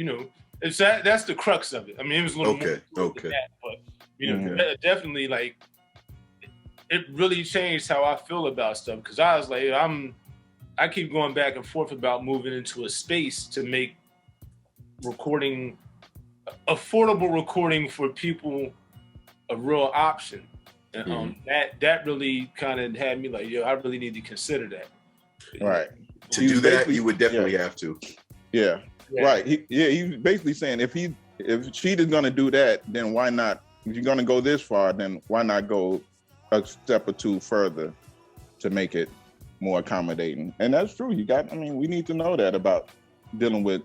it's that's the crux of it. I mean, it was a little more than that, but definitely like it really changed how I feel about stuff, because I was like, I keep going back and forth about moving into a space to make recording, affordable recording for people, a real option. And that really kind of had me like, yo, I really need to consider that. Right. To do that, you would definitely have to. Yeah. Right. He's basically saying if Cheetah's gonna do that, then why not? If you're gonna go this far, then why not go a step or two further to make it more accommodating? And that's true. We need to know that about dealing with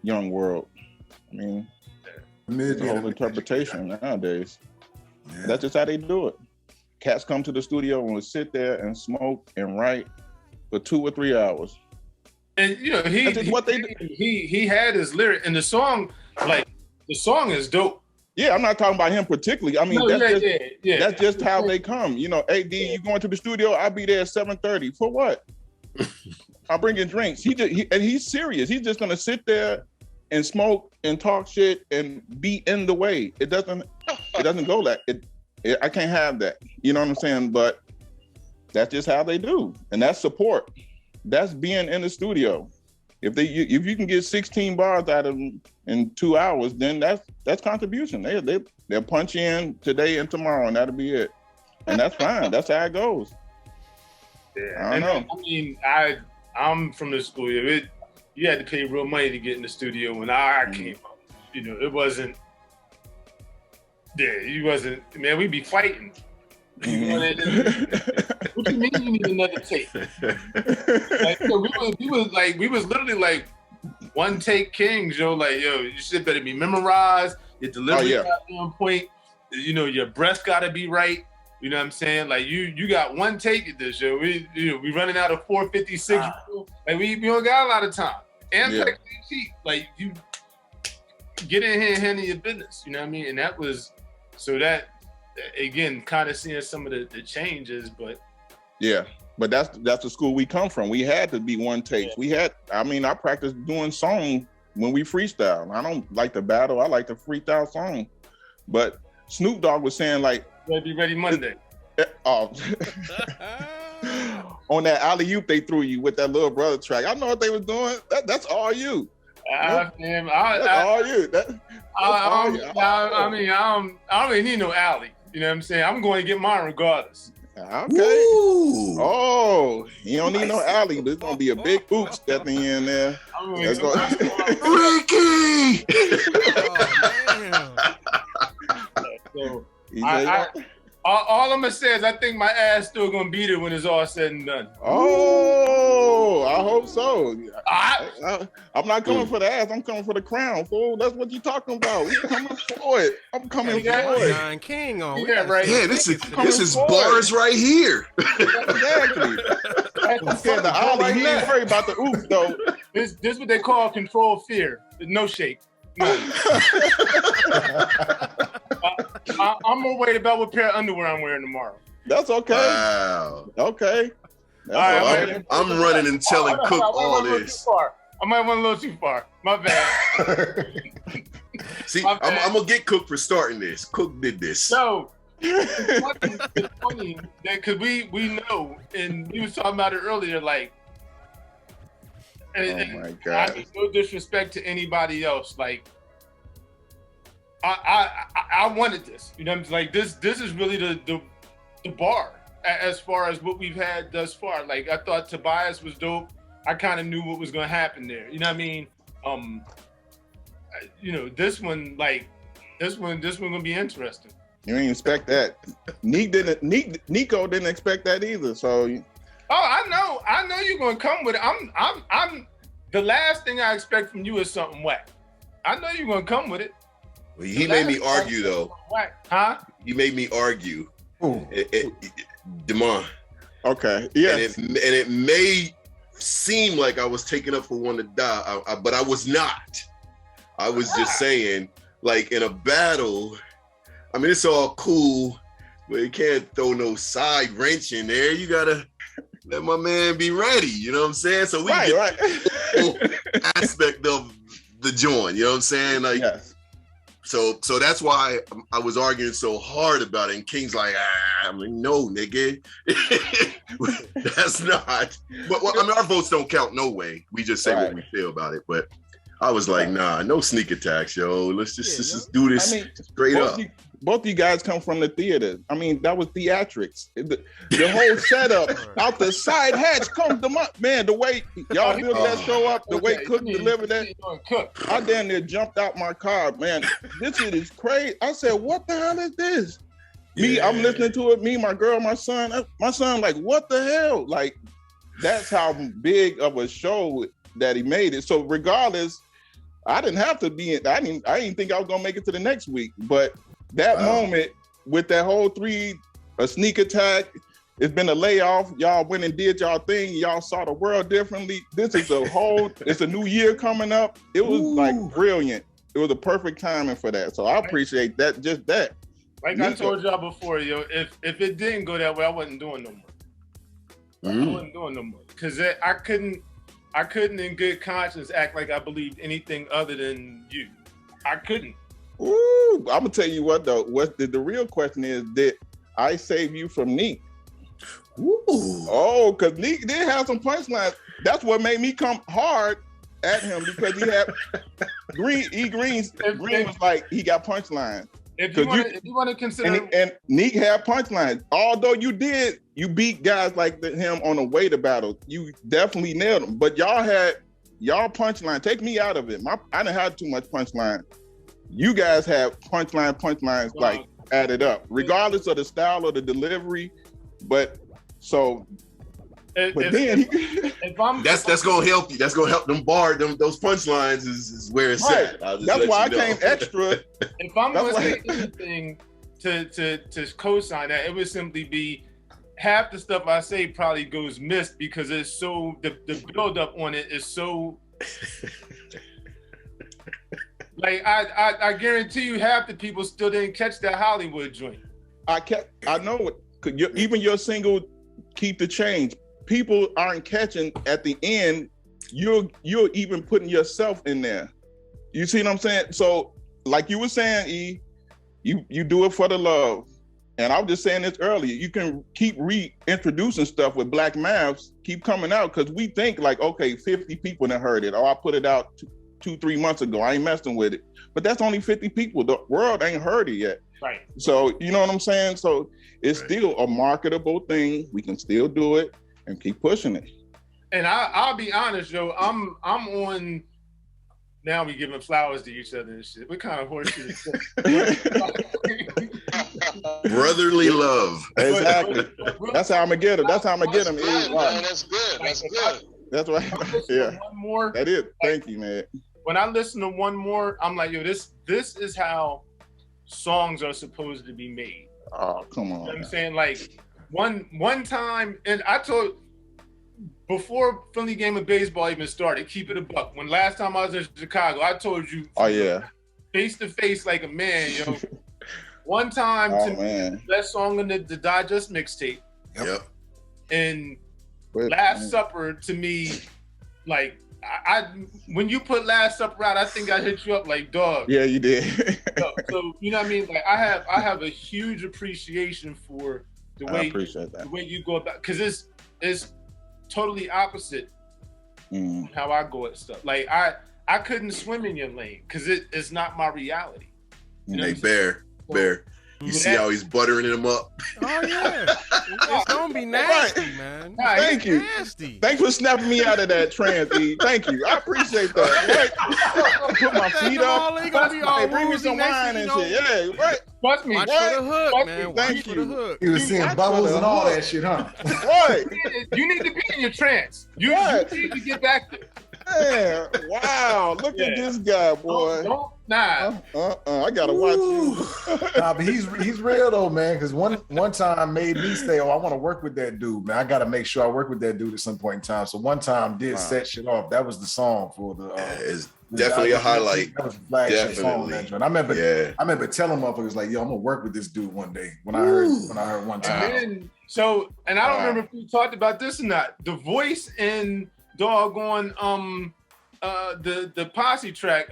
young world. I mean, the whole interpretation nowadays. Yeah. That's just how they do it. Cats come to the studio and will sit there and smoke and write for 2 or 3 hours. And he had his lyric, and the song is dope. Yeah, I'm not talking about him particularly. I mean, that's just how they come. Hey, D, you going to the studio? I'll be there at 7:30. For what? I'll bring you drinks. And he's serious. He's just gonna sit there and smoke and talk shit and be in the way. It doesn't go like it. I can't have that. You know what I'm saying? But that's just how they do, and that's support. That's being in the studio. If you can get 16 bars out of them in 2 hours, then that's contribution. They'll punch in today and tomorrow, and that'll be it. And that's fine. That's how it goes. Yeah, I don't know. I'm from the studio. You had to pay real money to get in the studio when I came up. It wasn't. Yeah, you wasn't. Man, we'd be fighting. What you mean you need another take? We was literally like one take kings, yo. Like, yo, your shit better be memorized. Your delivery got to be on point. Your breath got to be right. You know what I'm saying? Like, you got one take at this, yo. We running out of 456. Like, we don't got a lot of time. And technically cheap. Like, you get in here and handle your business. You know what I mean? And that was so that. Again, kind of seeing some of the changes, but that's the school we come from. We had to be one take. I practiced doing song when we freestyle. I don't like to battle. I like to freestyle song. But Snoop Dogg was saying like, "Be ready Monday." On that alley-oop they threw you with that little brother track. I know what they was doing. That's all you. That's all you. I don't really need no alley. You know what I'm saying? I'm going to get mine regardless. Okay. Ooh. Oh, you don't need no alley. There's going to be a big boots at the end there. Ricky! All I'm going to say is I think my ass still going to be there when it's all said and done. Oh, I hope so. I'm not coming for the ass. I'm coming for the crown, fool. That's what you talking about. We coming for it. I'm coming for it. King on. Right. Yeah, this is bars right here. Exactly. The alley, he ain't worried about the oof, though. This what they call control fear. No shake. No. I'm more worried about what pair of underwear I'm wearing tomorrow. That's okay. Wow. Okay. I'm running and telling Cook all this. I might went a little too far. My bad. See, I'm gonna get Cook for starting this. Cook did this. So it's funny that because we know, and we was talking about it earlier, like And my I God. mean, no disrespect to anybody else. Like, I wanted this. You know what I'm saying? Like, this is really the bar as far as what we've had thus far. Like, I thought Tobias was dope. I kind of knew what was going to happen there. You know what I mean? You know, this one gonna be interesting. You ain't expect that. Nico didn't expect that either. So Oh, I know you're gonna come with it. I'm the last thing I expect from you is something whack. I know you're gonna come with it. Well, he made me argue though. Whack, huh? He made me argue. Demar. okay, yeah. And it may seem like I was taking up for one to die, but I was not. I was just saying, like, in a battle, I mean, it's all cool, but you can't throw no side wrench in there. You gotta let my man be ready. You know what I'm saying? So we get the aspect of the joint. You know what I'm saying? Like, Yes. so that's why I was arguing so hard about it. And King's like, I'm like, no, nigga, that's not. But I mean, our votes don't count no way. We just say what we feel about it. But I was like, nah, no sneak attacks, yo. Let's just do this straight up. Both of you guys come from the theater. I mean, that was theatrics. The whole setup out the side hatch comes man. The way y'all built that show up, the way Cook delivered that, I damn near jumped out my car, man. This shit is crazy. I said, what the hell is this? Me, I'm listening to it. Me, my girl, my son, like, what the hell? Like, that's how big of a show that he made it. So regardless, I didn't have to be in. I didn't think I was gonna make it to the next week, but that moment with that whole a sneak attack, it's been a layoff. Y'all went and did y'all thing. Y'all saw the world differently. This is it's a new year coming up. It was like brilliant. It was a perfect timing for that. So I appreciate that. Just that. Like I told y'all before, yo, if it didn't go that way, I wasn't doing no more. I wasn't doing no more because I couldn't in good conscience act like I believed anything other than you. I couldn't. Ooh, I'm gonna tell you what though. The real question is, did I save you from Neek? Ooh. Oh, because Neek did have some punchlines. That's what made me come hard at him because he had Green was like he got punchlines. If you want to consider, and Neek had punchlines. Although you beat guys like him on a weighted battle. You definitely nailed them. But y'all punchline. Take me out of it. I didn't have too much punchline. You guys have punchlines like added up, regardless of the style or the delivery. But so, that's gonna help you. That's gonna help them bar those punchlines is where it's at. That's why I came extra. If I'm gonna say anything to co-sign that, it would simply be half the stuff I say probably goes missed because it's so the build up on it is so. Like I guarantee you, half the people still didn't catch that Hollywood joint. I know it. Even your single "Keep the Change," people aren't catching at the end. You're even putting yourself in there. You see what I'm saying? So, like you were saying, E, you do it for the love. And I was just saying this earlier. You can keep reintroducing stuff with Black Mavs, keep coming out because we think like, okay, 50 people that heard it, or I put it out 2-3 months ago. I ain't messing with it. But that's only 50 people. The world ain't heard it yet. Right. So you know what I'm saying? So it's still a marketable thing. We can still do it and keep pushing it. And I'll be honest, yo, I'm on. Now we giving flowers to each other and shit. What kind of horseshit is that? Brotherly love. Exactly. That's how I'm gonna get him. That's how I'm gonna get him. That's good. That's good. That's right. Yeah. One more. That is. Thank you, man. When I listen to One More, I'm like, yo, this is how songs are supposed to be made. Oh, come on. You know what I'm saying? Like one time, and I told before friendly game of baseball even started, keep it a buck. When last time I was in Chicago, I told you, oh yeah, face to face like a man, yo. One time best song on the Digest mixtape. Yep. And Last Supper to me, like I when you put Last Supper out, I think I hit you up like, dog. Yeah, you did. so you know what I mean? Like I have a huge appreciation for the way the way you go about, because it's totally opposite how I go at stuff. Like I couldn't swim in your lane because it's not my reality. You know Hey, Bear. You see how he's buttering him up? Oh yeah, it's gonna be nasty, man. Thank you. Nasty. Thanks for snapping me out of that trance, E. Thank you. I appreciate that. Right. Put my feet up. They gonna be all Hey, bring me some wine and shit. Yeah, right. Trust me. Watch for the hook, man. Thank Watch for you. the hook. He was seeing bubbles and all that shit, huh? Right. You need to be in your trance. You need to get back there. Man, wow. Look at this guy, boy. I gotta watch you. Nah, but he's real though, man. Because one time made me say, "Oh, I want to work with that dude, man. I got to make sure I work with that dude at some point in time." So one time did set shit off. That was the song for the. It's definitely a highlight. That was a flagship song on that joint. I remember telling motherfuckers like, "Yo, I'm gonna work with this dude one day." When I heard one time. And I don't remember if we talked about this or not. The voice in doggone the posse track,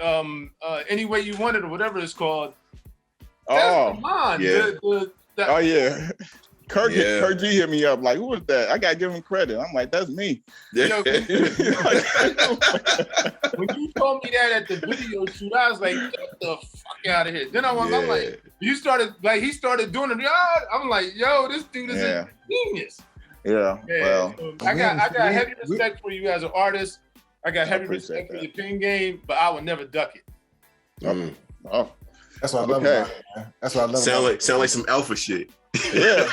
Any Way You Want It or whatever it's called. That's Kurt G hit me up like, who is that? I gotta give him credit. I'm like, that's me. Yeah. When you told me that at the video shoot, I was like, get the fuck out of here. Then I'm like, he started doing it. I'm like, yo, this dude is a genius. Yeah. Well, so I got heavy respect for you as an artist. I got heavy respect for your pin game, but I would never duck it. Oh, that's what I love about it, man. That's what I love. Sound like some alpha shit. Yeah,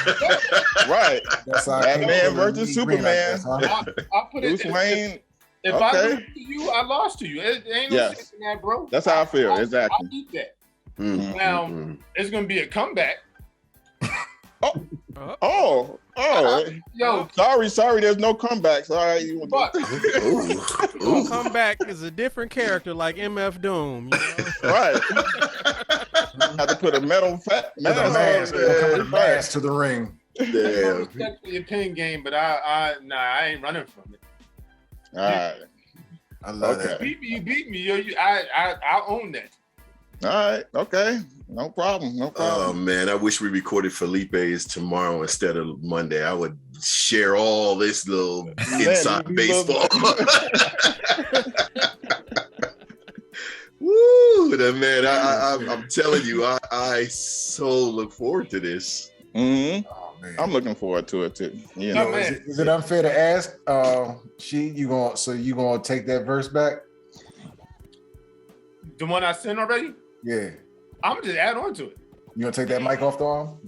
right. Batman versus Superman. I put it. Bruce Wayne. If I lose to you, I lost to you. It ain't no shit in that, bro. That's how I feel. Exactly. I beat that. Now it's gonna be a comeback. Yo, sorry. There's no comebacks. All right, Comeback is a different character, like MF Doom. You know? Right. Have to put a mask to the ring. Yeah. Respect for your pin game, but I ain't running from it. All right. I love that. You beat me, yo. I own that. All right. Okay. No problem. Oh man, I wish we recorded Felipe's tomorrow instead of Monday. I would share all this little inside baseball. Woo, man! I'm telling you, I so look forward to this. Mm-hmm. Oh, I'm looking forward to it too. You know, is it unfair to ask? You gonna take that verse back? The one I sent already? Yeah. I'm gonna just add on to it. You gonna take that mic off the arm?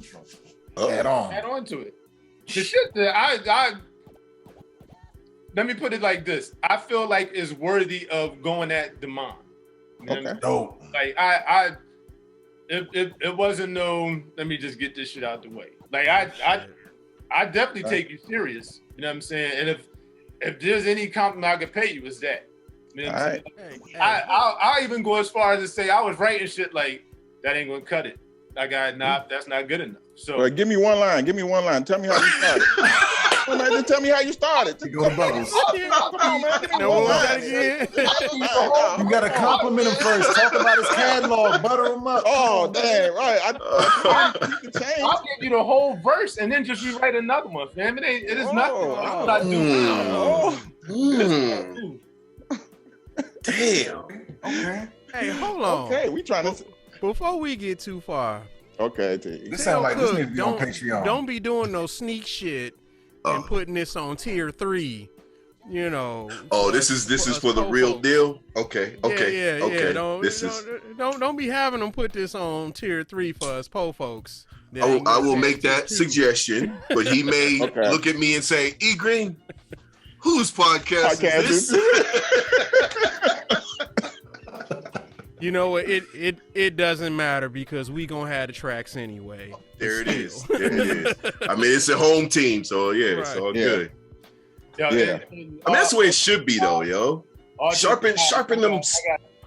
Add on to it. The shit that let me put it like this. I feel like it's worthy of going at Demond. Okay. Dope. Like it wasn't no. Let me just get this shit out the way. Like I definitely take you serious. You know what I'm saying? And if there's any compliment I could pay you, it's that. You know what I'm saying? I'll even go as far as to say I was writing shit like that ain't gonna cut it. I got that's not good enough. So give me one line. Tell me how you started. Just tell me how you started. You go to Bubbles. Come on, man. You gotta compliment him first. Talk about his catalog. Butter him up. Oh, damn, right. I'll give you the whole verse and then just rewrite another one, fam. It is nothing. That's what I do. Damn. Okay. Hey, hold on. Okay, we trying to. Before we get too far. Okay, this sounds like this needs to be on Patreon. Don't be doing no sneak shit and putting this on tier 3. You know. Oh, this is for the real deal. Okay. Yeah. Don't be having them put this on tier 3 for us po folks. I will make that suggestion, but he may look at me and say, "E Green, whose podcast is this?" You know what? It doesn't matter because we gonna have the tracks anyway. There it is. I mean, it's a home team, so it's all good. Yeah. I mean, that's the way it should be, though, yo. Sharpen them.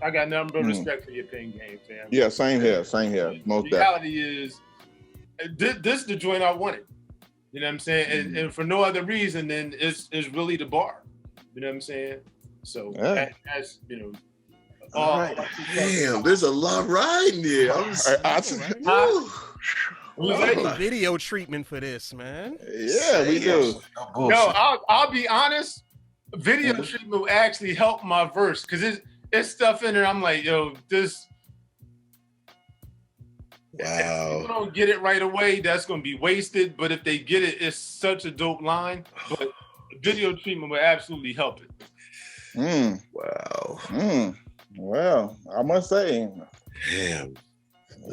I got nothing but respect for your pin game, fam. Yeah, same here. Most the reality is, this is the joint I wanted. You know what I'm saying? And for no other reason than it's really the bar. You know what I'm saying? So that's all right. Damn, there's a lot riding there. Video treatment for this, man. Yeah, we do. No, I'll be honest. video treatment will actually help my verse because it's stuff in there. I'm like, yo, this. Wow. If people don't get it right away, that's gonna be wasted. But if they get it, it's such a dope line. But video treatment will absolutely help it. Wow. Well, I must say, damn.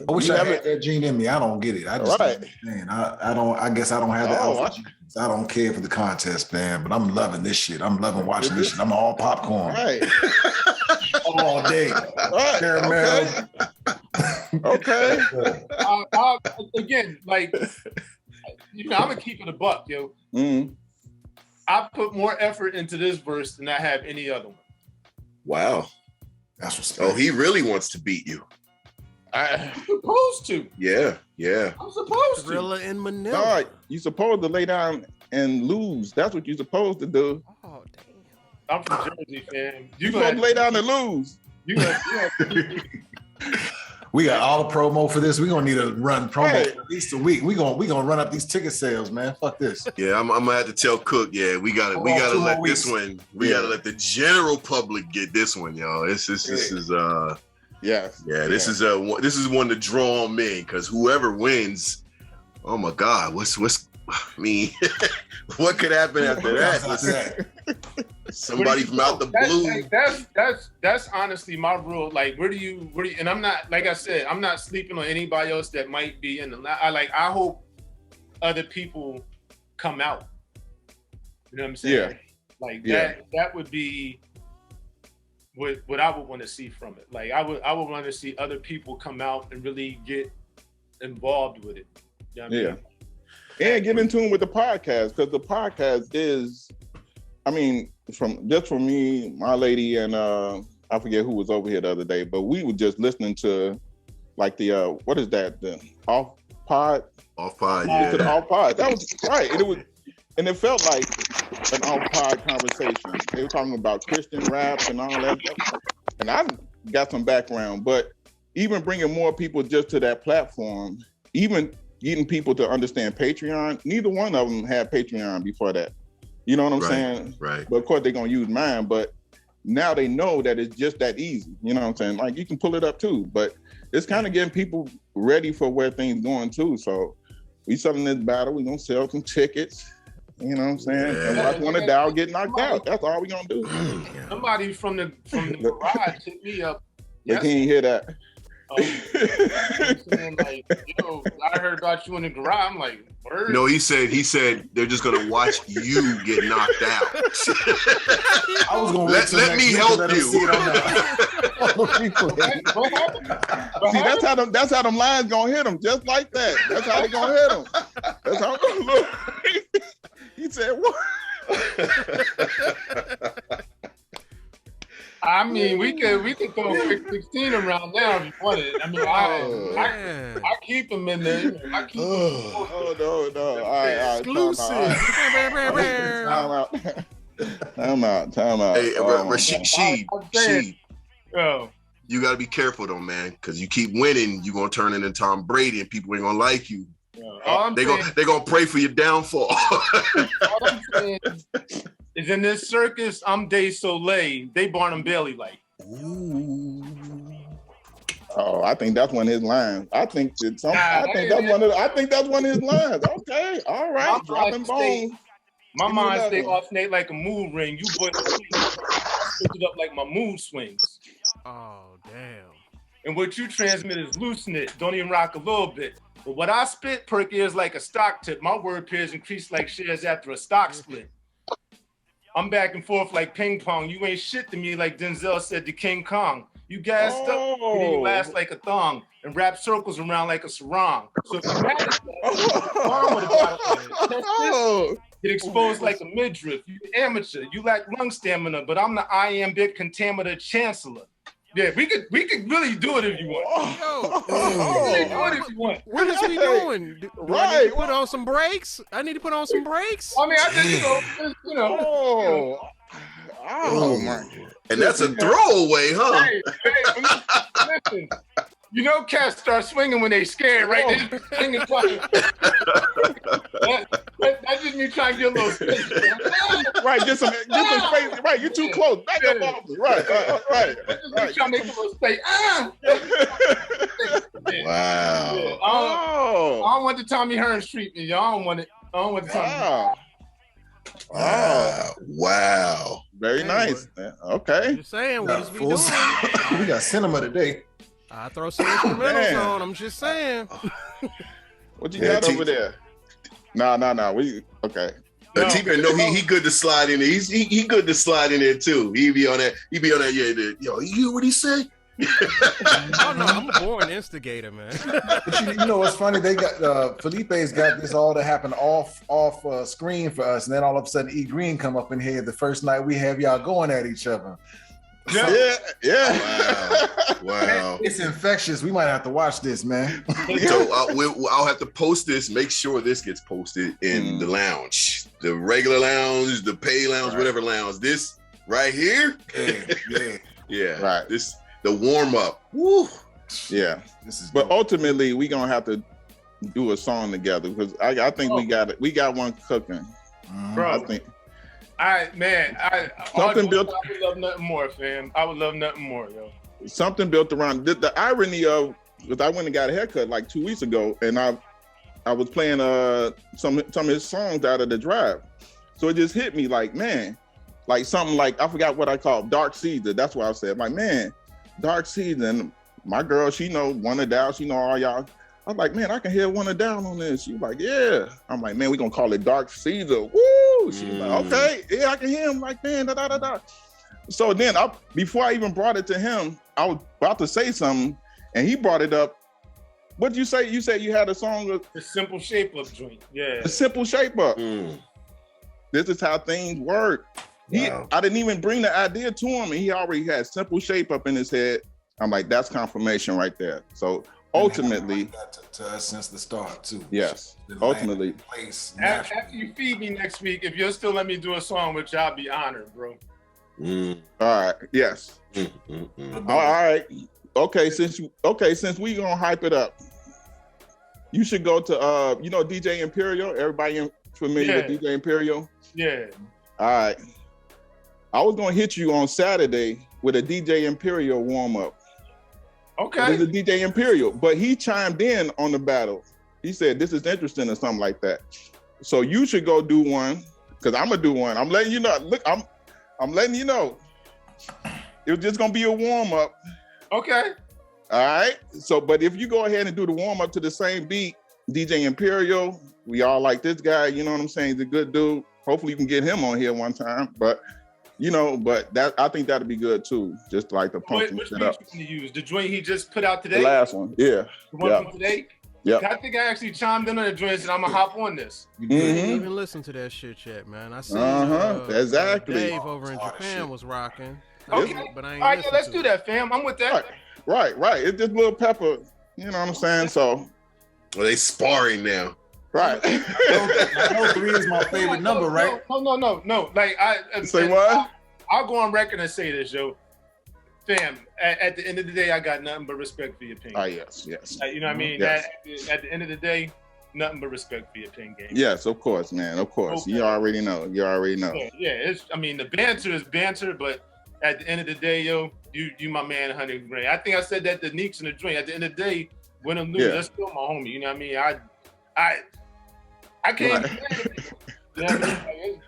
I wish I had that gene in me. I don't get it. I just man, I don't. I guess I don't have the alpha genes. I don't care for the contest, man. But I'm loving this shit. I'm loving watching this shit. I'm all popcorn. Right. All day. Right. Caramel. Okay. Again, like, I'm gonna keep it a buck, yo. I put more effort into this verse than I have any other one. Wow. That's what's Oh, he really wants to beat you. I'm supposed to. Yeah. I'm supposed to. Gorilla in Manila. All right, you supposed to lay down and lose. That's what you're supposed to do. Oh, damn. I'm from Jersey, fam. You supposed to lay down and lose. We got all the promo for this. We're gonna need to run promo for at least a week. We gonna run up these ticket sales, man. Fuck this. Yeah, I'm gonna have to tell Cook. Yeah, we gotta let this one. We gotta let the general public get this one, y'all. This is this is one to draw on me because whoever wins, oh my God, what's I mean, what could happen after that? Somebody from out the blue. That's honestly my rule. Like, where do you? And I'm not, like I said, I'm not sleeping on anybody else that might be in the. I hope other people come out. You know what I'm saying? Yeah. Like that would be what I would want to see from it. Like I would want to see other people come out and really get involved with it. You know what I mean? And get in tune with the podcast because the podcast is, I mean, from me, my lady, and I forget who was over here the other day, but we were just listening to like the what is that? The off pod? Off pod, yeah. To the off pod. That was right. And it felt like an off pod conversation. They were talking about Christian rap and all that. And I got some background, but even bringing more people just to that platform, even getting people to understand Patreon, neither one of them had Patreon before that. You know what I'm saying? Right. But of course they're gonna use mine, but now they know that it's just that easy. You know what I'm saying? Like you can pull it up too, but it's kind of getting people ready for where things going too. So we selling this battle, we're gonna sell some tickets. You know what I'm saying? And watch one of Dow get knocked out. That's all we gonna do. Somebody from the garage hit me up. They can't hear that. Saying like, yo, I heard about you in the garage. I'm like, word? No, he said they're just gonna watch you get knocked out. I was gonna let me help you. See, that's how them lines gonna hit them, just like that. That's how they gonna hit them. That's how it's gonna look. He said, what? I mean, we could throw a quick 16 around now if you wanted. I mean, I keep them in there. I keep them. Oh no! All right. Exclusive. Time out. Hey, Rashid, Oh. you gotta be careful though, man, because you keep winning, you're gonna turn into Tom Brady, and people ain't gonna like you. They're gonna pray for your downfall. All I'm saying is in this circus, I'm Day Soleil. They Barnum Bailey like. Ooh. Oh, I think that's one of his lines. I think that's one of his lines. Okay, all right, dropping bones. My mind stay off Nate like a mood ring. You boys switch it up like my mood swings. Oh, damn. And what you transmit is loosen it. Don't even rock a little bit. But what I spit perk ears like a stock tip. My word pairs increase like shares after a stock split. I'm back and forth like ping pong. You ain't shit to me like Denzel said to King Kong. You gassed up, and then you last like a thong and wrap circles around like a sarong. So if you had get exposed like a midriff. You amateur. You lack lung stamina, but I'm the iambic pentameter chancellor. Yeah, we could really do it if you want. What is we doing? Do I need to put on some brakes? I need to put on some brakes? I mean, I just, Oh my. And that's a throwaway, huh? Hey, listen. You know, cats start swinging when they scared, right? They just swinging twice. That just me trying to get a little space. Right, get some space. Right, you're too close. Back up off me. Right. Just trying to make a little space. Wow. I don't want the Tommy Hearns treatment, y'all. I don't want it. I don't want the Tommy. Wow. Very nice. Okay. Just saying, what is we doing? We got cinema today. I throw some instrumentals on. I'm just saying. What you got over there? No. We okay. T-Man, no, he good to slide in there. He good to slide in there too. He be on that. Yeah. Yo, you hear what he say? Oh no, I'm a born instigator, man. But you know what's funny? They got Felipe's got this all to happen off screen for us, and then all of a sudden E Green come up in here the first night we have y'all going at each other. Yeah. Wow. It's infectious. We might have to watch this, man. So I'll have to post this. Make sure this gets posted in the lounge, the regular lounge, the pay lounge, whatever lounge. This right here. Yeah. Right. This the warm up. Woo. Yeah. But ultimately, we gonna have to do a song together because I think we got it. We got one cooking, bro. I think. I would love nothing more, fam. I would love nothing more, yo. Something built around the irony of, because I went and got a haircut like 2 weeks ago, and I was playing some of his songs out of the drive, so it just hit me like, man, like something like I forgot what I called Dark Season. That's what I said. Like, man, Dark Season. My girl, she know One of Down. She know all y'all. I'm like, man, I can hear One of Down on this. She was like, yeah. I'm like, man, we gonna call it Dark Season. Woo! She's like, okay, yeah, I can hear him. Like, man, da. So then, before I even brought it to him, I was about to say something, and he brought it up. What'd you say? You said you had a song. The Simple Shape Up joint. Yeah. The Simple Shape Up. This is how things work. Wow. I didn't even bring the idea to him, and he already had Simple Shape Up in his head. I'm like, that's confirmation right there. So ultimately, to us since the start too. Yes. Ultimately, after you feed me next week, if you'll still let me do a song with you, I'll be honored, bro. All right. Yes. All right. Okay. Since we gonna hype it up, you should go to DJ Imperial. Everybody familiar with DJ Imperial? Yeah. All right. I was gonna hit you on Saturday with a DJ Imperial warm up. Okay. There's a DJ Imperial, but he chimed in on the battle. He said this is interesting or something like that. So you should go do one, because I'm gonna do one. I'm letting you know. Look, I'm letting you know. It was just gonna be a warm up. Okay. All right. So, but if you go ahead and do the warm up to the same beat, DJ Imperial, we all like this guy. You know what I'm saying? He's a good dude. Hopefully, you can get him on here one time. But that I think that'd be good too. Just like the pump and shit up. Which beat you use? The joint he just put out today? The last one, yeah. The one from today? Yeah. I think I actually chimed in on the joint and I'm gonna hop on this. You didn't even listen to that shit yet, man. I see exactly. Dave over in Japan was rocking. Okay. But I ain't all right, let's do that, fam. I'm with that. Right. It's just Lil Pepper. You know what I'm saying? So well, they sparring now. Right. I know 3 is my favorite number, right? No. Like say what? I'll go on record and say this, yo. Fam, at the end of the day, I got nothing but respect for your opinion. Oh, yes. You know what I mean? Yes. At the end of the day, nothing but respect for your opinion game. Yes, of course, man. Of course. Okay. You already know. Yeah. The banter is banter, but at the end of the day, yo, you my man, 100 grand. I think I said that to Neeks in the joint. At the end of the day, win or lose, that's still my homie. You know what I mean? I can't. You know what I mean?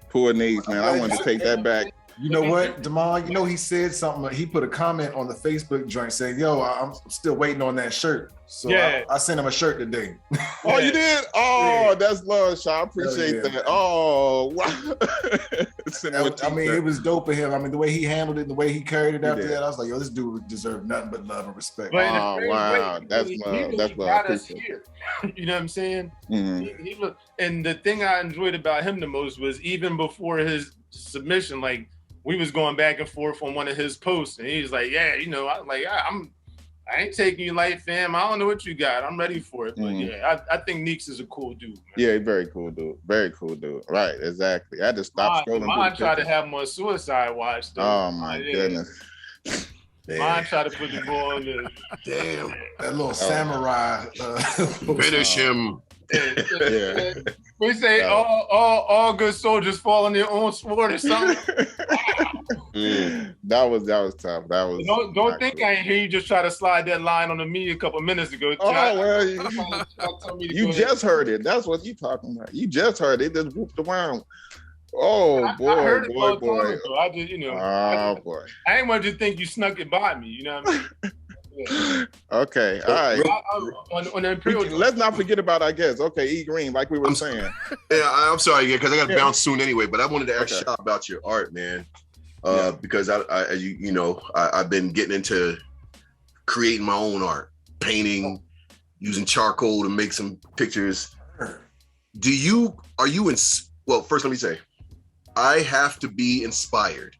Poor Neeks, man. I wanted to take that back. You know what, Damon? You know, he said something. He put a comment on the Facebook joint saying, yo, I'm still waiting on that shirt. So I sent him a shirt today. Oh, you did? Oh, that's love, Sean. I appreciate that. Oh, wow. I mean, it was dope of him. I mean, the way he handled it, the way he carried it after that, I was like, yo, this dude deserved nothing but love and respect. But wow. That's love. That's love. Got us here. You know what I'm saying? Mm-hmm. And the thing I enjoyed about him the most was even before his submission, like, we was going back and forth on one of his posts, and he was like, "Yeah, you know, I ain't taking you light, fam. I don't know what you got. I'm ready for it." But I think Neeks is a cool dude, man. Yeah, very cool dude. Very cool dude. Right, exactly. I had to stop scrolling. Mine tried to have more suicide watch, though. Oh my goodness. Mine tried to put the ball on the Damn. That little samurai. Finish him. Yeah. We say all good soldiers fall on their own sword or something. That was tough. That was. Don't think I ain't hear you just try to slide that line on me a couple minutes ago. You just heard it. That's what you talking about. You just heard it. Just whooped around. Oh boy, I heard boy. I just, Boy. I ain't want to just think you snuck it by me. You know what I mean? Yeah. Okay, all right. On the Imperial. Let's not forget about our guests. Okay, E Green, like we were saying. Yeah, I'm sorry, because I got to bounce soon anyway. But I wanted to ask you about your art, man, because I've been getting into creating my own art, painting, using charcoal to make some pictures. Well, first let me say, I have to be inspired.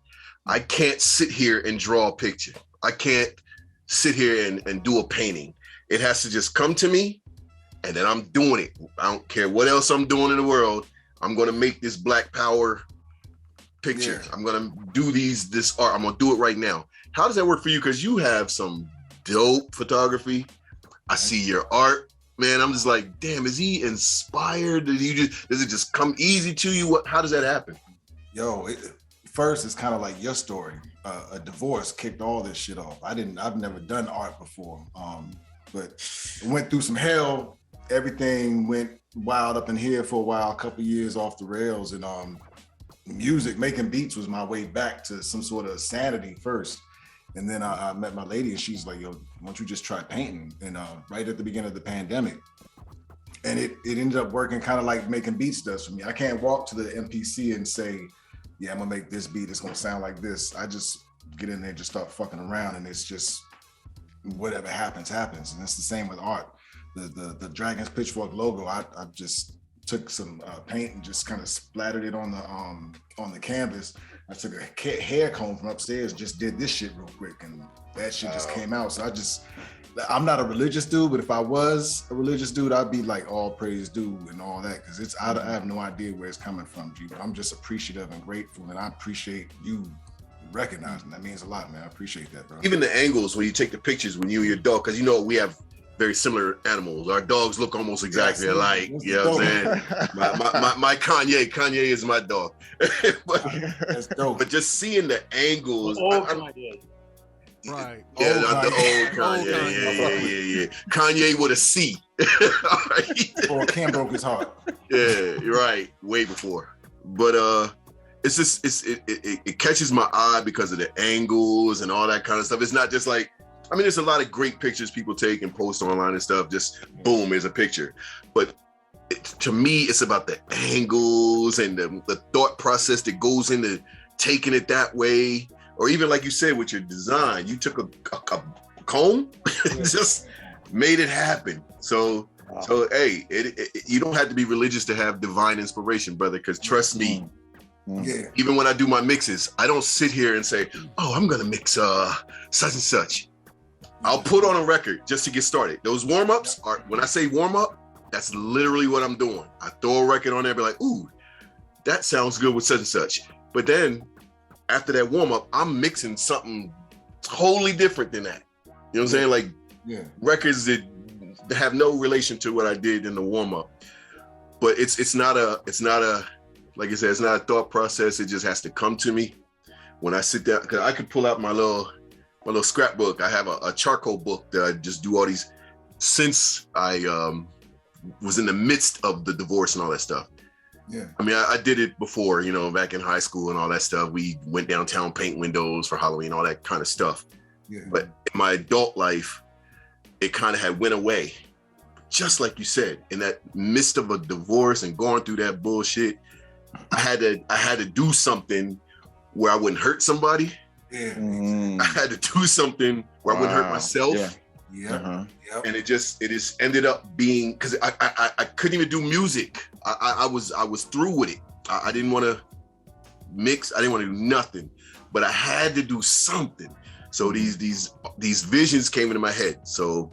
I can't sit here and draw a picture. I can't sit here and do a painting. It has to just come to me, and then I'm doing it. I don't care what else I'm doing in the world. I'm going to make this Black Power picture. I'm going to do this art. I'm going to do it right now. How does that work for you? Because you have some dope photography. I see your art, man. I'm just like, damn, is he inspired? Does it just come easy to you? How does that happen? Yo, first it's kind of like your story. A divorce kicked all this shit off. I've never done art before, but it went through some hell. Everything went wild up in here for a while, a couple years off the rails, and music, making beats was my way back to some sort of sanity first. And then I met my lady, and she's like, yo, why don't you just try painting? And right at the beginning of the pandemic, and it ended up working kind of like making beats does for me. I can't walk to the MPC and say, yeah, I'm gonna make this beat, it's gonna sound like this. I just get in there and just start fucking around, and it's just whatever happens. And it's the same with art. The Dragon's Pitchfork logo, I just took some paint and just kind of splattered it on the canvas. I took a hair comb from upstairs, just did this shit real quick, and that shit just came out. So I'm not a religious dude, but if I was a religious dude, I'd be like all praise due and all that, because I have no idea where it's coming from, G. But I'm just appreciative and grateful, and I appreciate you recognizing. That means a lot, man. I appreciate that, bro. Even the angles when you take the pictures when you and your dog, because we have very similar animals. Our dogs look almost exactly alike. You know what I'm saying? My Kanye is my dog. That's dope. But just seeing the angles. Right. Yeah, the old Kanye. Yeah. Kanye with a C. Or Cam broke his heart. Yeah, you're right. Way before. But it's just it catches my eye because of the angles and all that kind of stuff. It's not just like, there's a lot of great pictures people take and post online and stuff. Just boom, here's a picture. But to me, it's about the angles and the thought process that goes into taking it that way. Or even like you said with your design, you took a comb, just made it happen. So hey, you don't have to be religious to have divine inspiration, brother. Because trust me, even when I do my mixes, I don't sit here and say, "Oh, I'm gonna mix such and such." I'll put on a record just to get started. Those warm-ups are, when I say warm-up, that's literally what I'm doing. I throw a record on there, be like, "Ooh, that sounds good with such and such." But then after that warm-up, I'm mixing something totally different than that. You know what I'm saying? Like records that have no relation to what I did in the warm-up. But it's not a like I said, it's not a thought process. It just has to come to me when I sit down. Because I could pull out my little scrapbook. I have a charcoal book that I just do all these since I was in the midst of the divorce and all that stuff. Yeah, I did it before, back in high school and all that stuff. We went downtown, paint windows for Halloween, all that kind of stuff. Yeah. But in my adult life, it kind of had went away. Just like you said, in that midst of a divorce and going through that bullshit, I had to do something where I wouldn't hurt somebody. Yeah. I had to do something where I wouldn't hurt myself. Yeah. And it just ended up being, because I couldn't even do music. I was through with it. I didn't want to mix. I didn't want to do nothing, but I had to do something. So these visions came into my head. So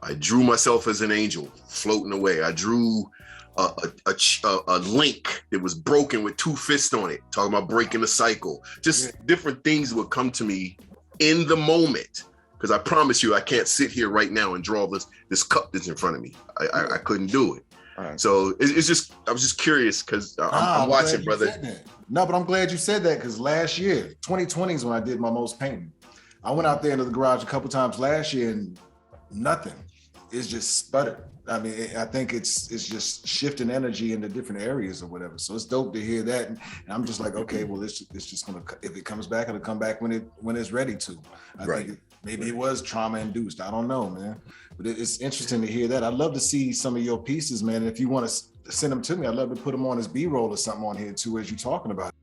I drew myself as an angel floating away. I drew a link that was broken with two fists on it, talking about breaking the cycle. Just different things would come to me in the moment. Because I promise you, I can't sit here right now and draw this cup that's in front of me. I couldn't do it. Right. So it's just, I was just curious because I'm watching, brother. No, but I'm glad you said that because last year, 2020 is when I did my most painting. I went out there into the garage a couple times last year and nothing. It's just sputtered. I mean, I think it's just shifting energy into different areas or whatever. So it's dope to hear that. And I'm just like, okay, well, it's just gonna, if it comes back, it'll come back when it's ready to. I think maybe it was trauma induced. I don't know, man. But it's interesting to hear that. I'd love to see some of your pieces, man. And if you want to send them to me, I'd love to put them on as B-roll or something on here too, as you're talking about it.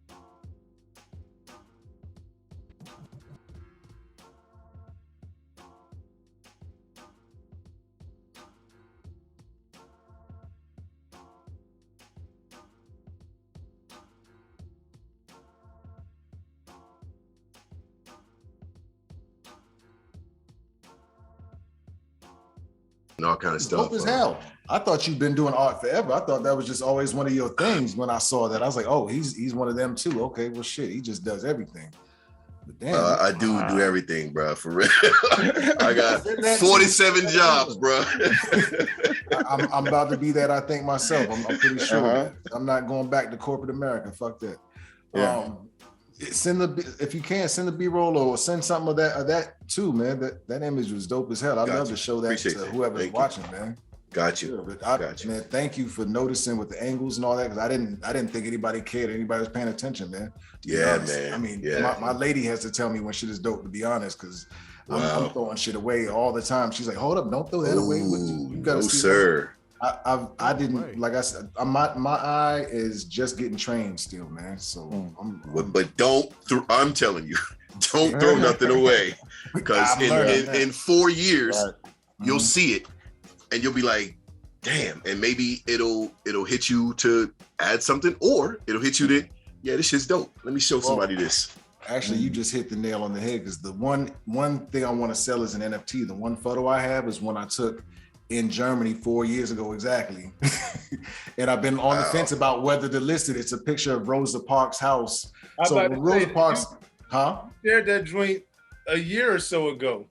And all kind of stuff. Dope as hell. I thought you've been doing art forever. I thought that was just always one of your things. When I saw that, I was like, oh, he's one of them too. Okay, well, shit, he just does everything. But damn, I do everything, bro. For real, I got 47 jobs, bro. I'm about to be that. I think myself. I'm pretty sure. I'm not going back to corporate America. Fuck that. Yeah. If you can send the B-roll or send something of that too, man. That image was dope as hell. I'd love to show that to whoever's watching, man. Got you. Man, thank you for noticing with the angles and all that, because I didn't think anybody cared. Anybody was paying attention, man. Yeah, man. I mean, my lady has to tell me when shit is dope, to be honest, because I'm throwing shit away all the time. She's like, hold up, don't throw that away. You gotta see sir. I didn't, like I said, my eye is just getting trained still, man. So but don't I'm telling you, don't throw nothing away, because in 4 years you'll see it and you'll be like, damn, and maybe it'll hit you to add something, or it'll hit you that, yeah, this shit's dope, let me show somebody this. Actually, you just hit the nail on the head, because the one thing I want to sell is an NFT. The one photo I have is one I took in Germany 4 years ago exactly. And I've been on the fence about whether to list it. It's a picture of Rosa Parks' house. So Rosa Parks, shared that joint a year or so ago.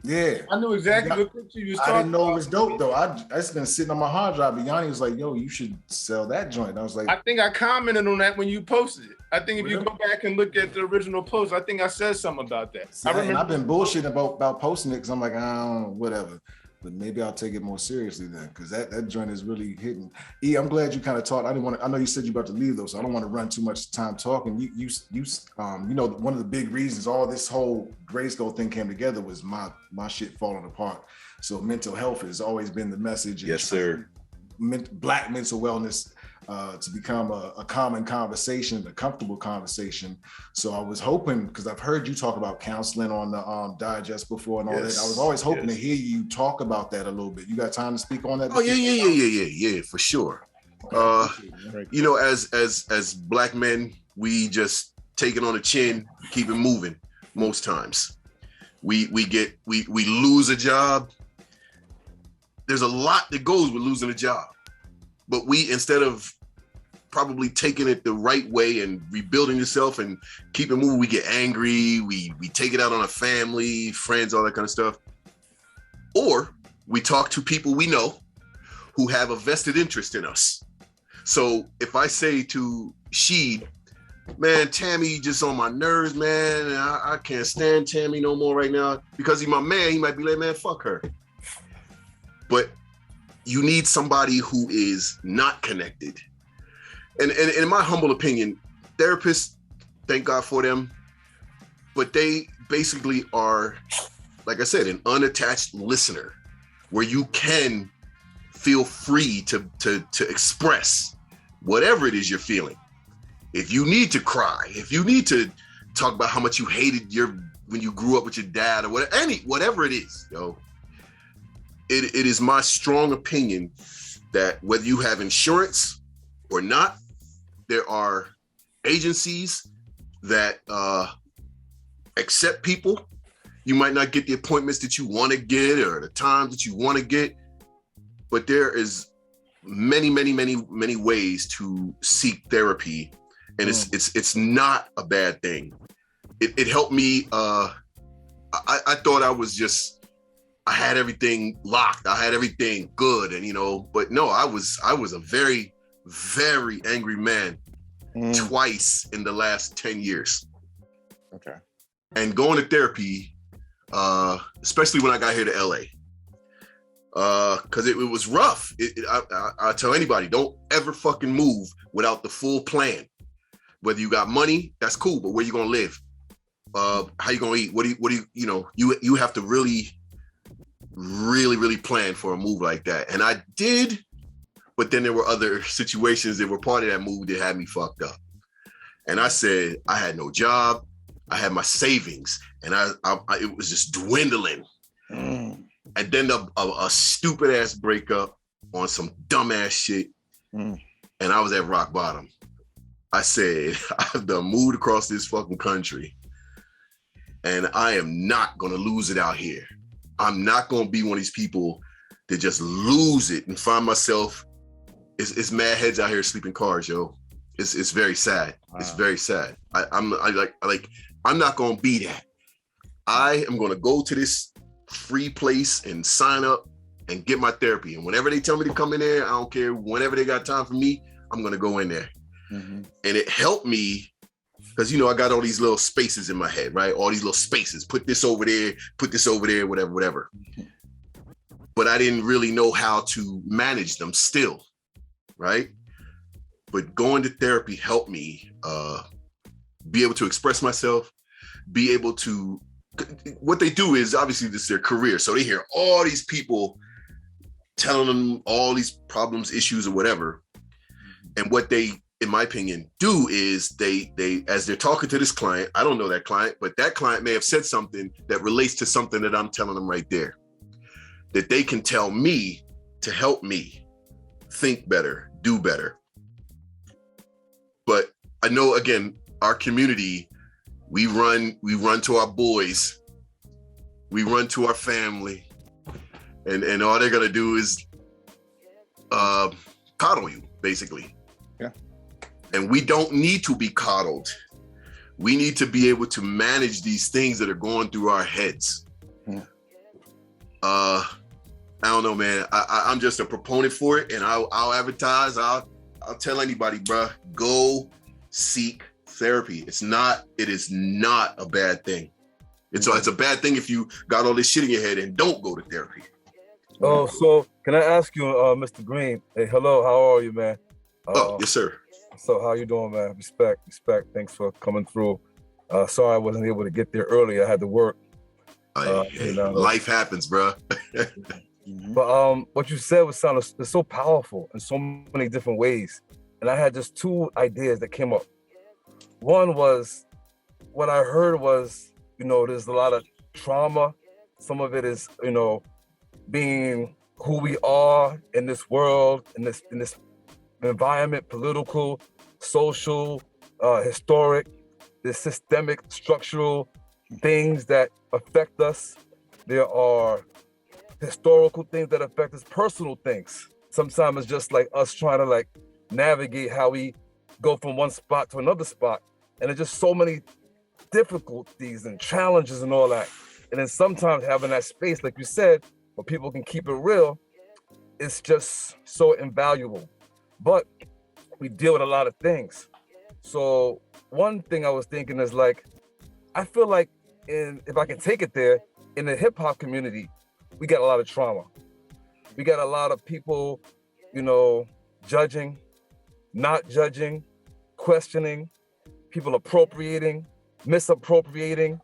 Yeah. I knew exactly what picture you was talking about. I didn't know it was dope though. It's been sitting on my hard drive, but Yanni was like, yo, you should sell that joint. And I was like, I think I commented on that when you posted it. I think if you go back and look at the original post, I think I said something about that. I remember. And I've been bullshitting about posting it because I'm like, I don't know, whatever. But maybe I'll take it more seriously then, because that joint is really hitting. E, I'm glad you kind of talked. I know you said you're about to leave though, so I don't want to run too much time talking. You know, one of the big reasons all this whole GRYSKLL thing came together was my shit falling apart. So mental health has always been the message. Yes, sir. Black mental wellness to become a common conversation, a comfortable conversation. So I was hoping, because I've heard you talk about counseling on the digest before and all that. I was always hoping to hear you talk about that a little bit. You got time to speak on that? Oh yeah, for sure. Okay. You know, as Black men, we just take it on the chin, keep it moving. Most times, we lose a job. There's a lot that goes with losing a job, but we, instead of probably taking it the right way and rebuilding yourself and keep it moving, we get angry, we take it out on our family, friends, all that kind of stuff. Or we talk to people we know who have a vested interest in us. So if I say to Sheed, man, Tammy just on my nerves, man, and I can't stand Tammy no more right now, because he's my man, he might be like, man, fuck her. But you need somebody who is not connected. And in my humble opinion, therapists, thank God for them, but they basically are, like I said, an unattached listener where you can feel free to express whatever it is you're feeling. If you need to cry, if you need to talk about how much you hated when you grew up with your dad, or whatever it is, it is my strong opinion that whether you have insurance or not, there are agencies that accept people. You might not get the appointments that you want to get or the times that you want to get, but there is many ways to seek therapy, and it's not a bad thing. It helped me I thought I had everything locked. I had everything good, and but no, I was a very, very angry man twice in the last 10 years. Okay. And going to therapy, especially when I got here to LA, because it was rough. I tell anybody, don't ever fucking move without the full plan. Whether you got money, that's cool, but where you gonna live? How you gonna eat? What do you have to really plan for a move like that. And I did, but then there were other situations that were part of that move that had me fucked up. And I said, I had no job. I had my savings, and I it was just dwindling. And then a stupid ass breakup on some dumbass shit. And I was at rock bottom. I said, I've done moved across this fucking country, and I am not gonna lose it out here. I'm not gonna be one of these people that just lose it and find myself. It's mad heads out here sleeping cars, yo. It's very sad. Wow. It's very sad. I'm not gonna be that. I am gonna go to this free place and sign up and get my therapy. And whenever they tell me to come in there, I don't care. Whenever they got time for me, I'm gonna go in there. And it helped me because I got all these little spaces in my head, right? All these little spaces. Put this over there, whatever. But I didn't really know how to manage them still, right? But going to therapy helped me be able to express myself, be able to. What they do is obviously this is their career, so they hear all these people telling them all these problems, issues, or whatever, and what they, in my opinion, do is they as they're talking to this client, I don't know that client, but that client may have said something that relates to something that I'm telling them right there, that they can tell me to help me think better, do better. But I know, again, our community, we run to our boys, we run to our family, and all they're gonna do is coddle you, basically. Yeah. And we don't need to be coddled. We need to be able to manage these things that are going through our heads. Yeah. I don't know, man. I'm just a proponent for it, and I'll advertise. I'll tell anybody, bruh, go seek therapy. It is not a bad thing. It's a bad thing if you got all this shit in your head and don't go to therapy. Oh, so can I ask you, Mr. Green? Hey, hello, how are you, man? Yes, sir. So how you doing, man? Respect. Thanks for coming through. Sorry I wasn't able to get there early. I had to work. Life happens, bro. But what you said was it's so powerful in so many different ways. And I had just two ideas that came up. One was, what I heard was, there's a lot of trauma. Some of it is, being who we are in this world, in this environment, political, social, historic, the systemic, structural things that affect us. There are historical things that affect us, personal things. Sometimes it's just like us trying to navigate how we go from one spot to another spot. And there's just so many difficulties and challenges and all that. And then sometimes having that space, like you said, where people can keep it real, it's just so invaluable. But we deal with a lot of things. So one thing I was thinking is I feel like if I can take it there, in the hip hop community, we got a lot of trauma. We got a lot of people, judging, not judging, questioning, people appropriating, misappropriating.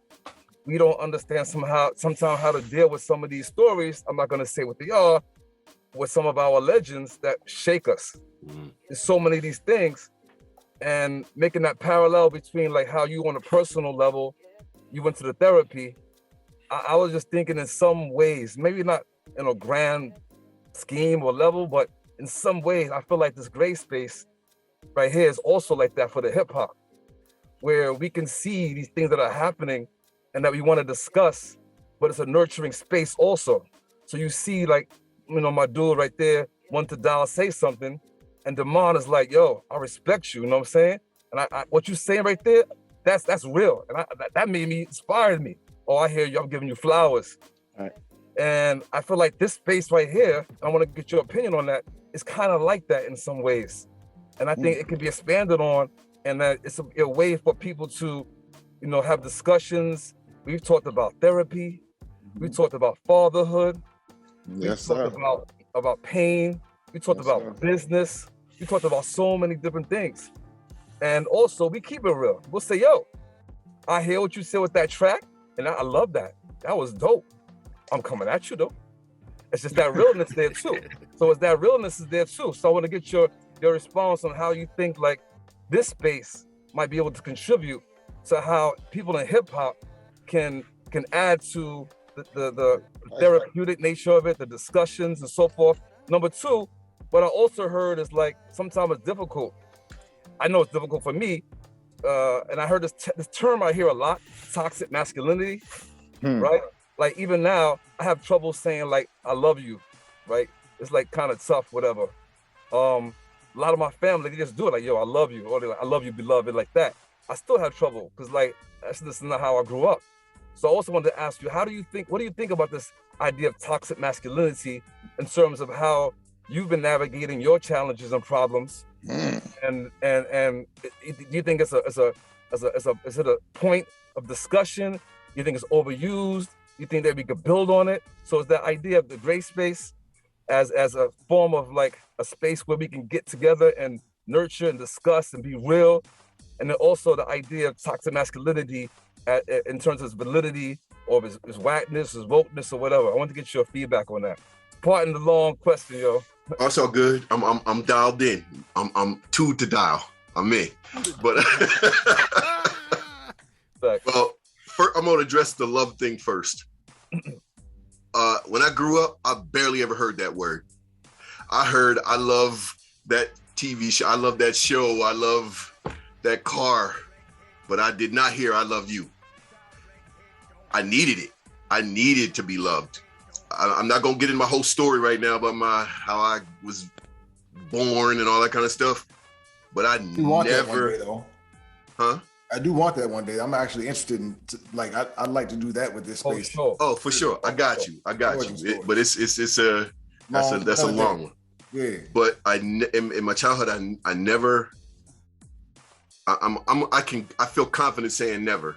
We don't understand sometimes how to deal with some of these stories. I'm not gonna say what they are, with some of our legends that shake us. There's so many of these things, and making that parallel between how you on a personal level, you went to the therapy. I was just thinking in some ways, maybe not in a grand scheme or level, but in some ways, I feel like this gray space right here is also like that for the hip hop, where we can see these things that are happening and that we want to discuss, but it's a nurturing space also. So you see my dude right there, want to dial, say something, and Damon is like, yo, I respect you, you know what I'm saying? And I what you saying right there, that's real. And that made me, inspired me. oh, I hear you, I'm giving you flowers. Right. And I feel like this space right here, I want to get your opinion on that, is kind of like that in some ways. And I think it can be expanded on, and that it's a way for people to, you know, have discussions. We've talked about therapy. We talked about fatherhood. Yes, we talked about pain. We talked about business. We talked about so many different things. And also, we keep it real. We'll say, yo, I hear what you said with that track, and I love that. That was dope. I'm coming at you, though. It's just that realness there, too. So it's that realness is there, too. So I want to get your response on how you think, like, this space might be able to contribute to how people in hip-hop can add to the therapeutic nature of it, the discussions and so forth. Number two, what I also heard is, like, sometimes it's difficult. I know it's difficult for me, and I heard this term I hear a lot, toxic masculinity, right? Like, even now, I have trouble saying, like, I love you, right? It's, like, kind of tough, whatever. A lot of my family, they just do it, like, yo, I love you, or they're like, I love you, beloved, like that. I still have trouble, because, like, that's just not how I grew up. So I also wanted to ask you, what do you think about this idea of toxic masculinity in terms of how you've been navigating your challenges and problems? And do you think is it a point of discussion? Do you think it's overused? Do you think that we could build on it? So is that idea of the gray space as a form of, like, a space where we can get together and nurture and discuss and be real? And then also the idea of toxic masculinity in terms of its validity or its whackness, its wokeness, or whatever. I want to get your feedback on that. Pardon the long question, yo. Also good. I'm dialed in. I'm two to dial. I'm in. But well, first, I'm gonna address the love thing first. When I grew up, I barely ever heard that word. I heard I love that TV show. I love that show. I love that car. But I did not hear I love you. I needed it. I needed to be loved. I'm not gonna get in my whole story right now about how I was born and all that kind of stuff. But I want that one day, though. Huh? I do want that one day. I'm actually interested in, I'd like to do that with this space. Sure. Oh, for sure. I got you. But it's a long one. Yeah. But in my childhood, I never. I feel confident saying never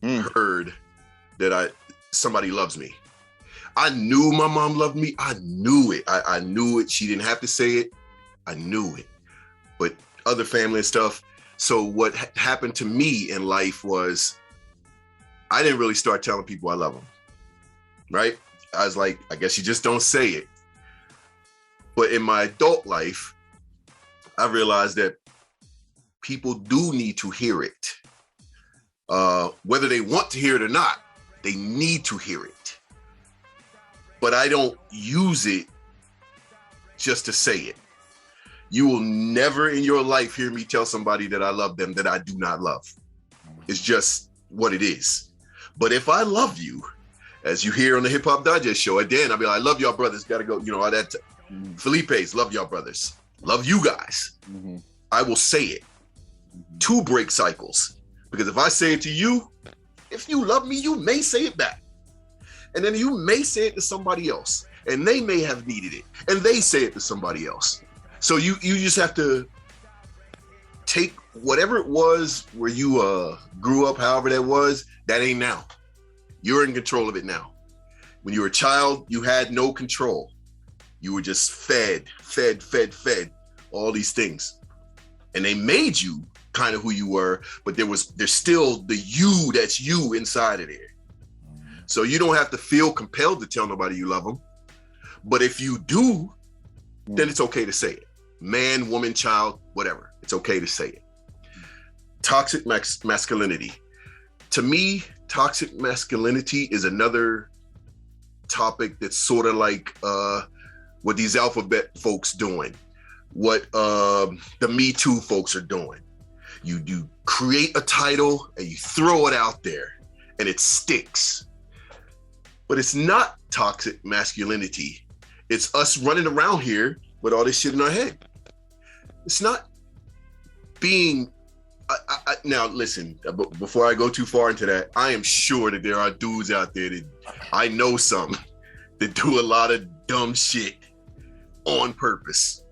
heard that somebody loves me. I knew my mom loved me. I knew it. I knew it. She didn't have to say it. I knew it. But other family and stuff. So what happened to me in life was I didn't really start telling people I love them. Right? I was like, I guess you just don't say it. But in my adult life, I realized that people do need to hear it. Whether they want to hear it or not, they need to hear it. But I don't use it just to say it. You will never in your life hear me tell somebody that I love them that I do not love. It's just what it is. But if I love you, as you hear on the Hip Hop Digest show, at the end, I'll be like, I love y'all brothers, gotta go, you know, all that. Felipe's, love y'all brothers, love you guys. I will say it to break cycles. Because if I say it to you, if you love me, you may say it back. And then you may say it to somebody else. And they may have needed it. And they say it to somebody else. So you just have to take whatever it was where you grew up, however that was, that ain't now. You're in control of it now. When you were a child, you had no control. You were just fed, all these things. And they made you kind of who you were, but there's still the you that's you inside of there. So you don't have to feel compelled to tell nobody you love them. But if you do, then it's okay to say it. Man, woman, child, whatever. It's okay to say it. Toxic masculinity. To me, toxic masculinity is another topic that's sort of like what these alphabet folks doing, what the Me Too folks are doing. You do create a title and you throw it out there and it sticks. But it's not toxic masculinity. It's us running around here with all this shit in our head. It's not being, Now listen, before I go too far into that, I am sure that there are dudes out there that I know some that do a lot of dumb shit on purpose,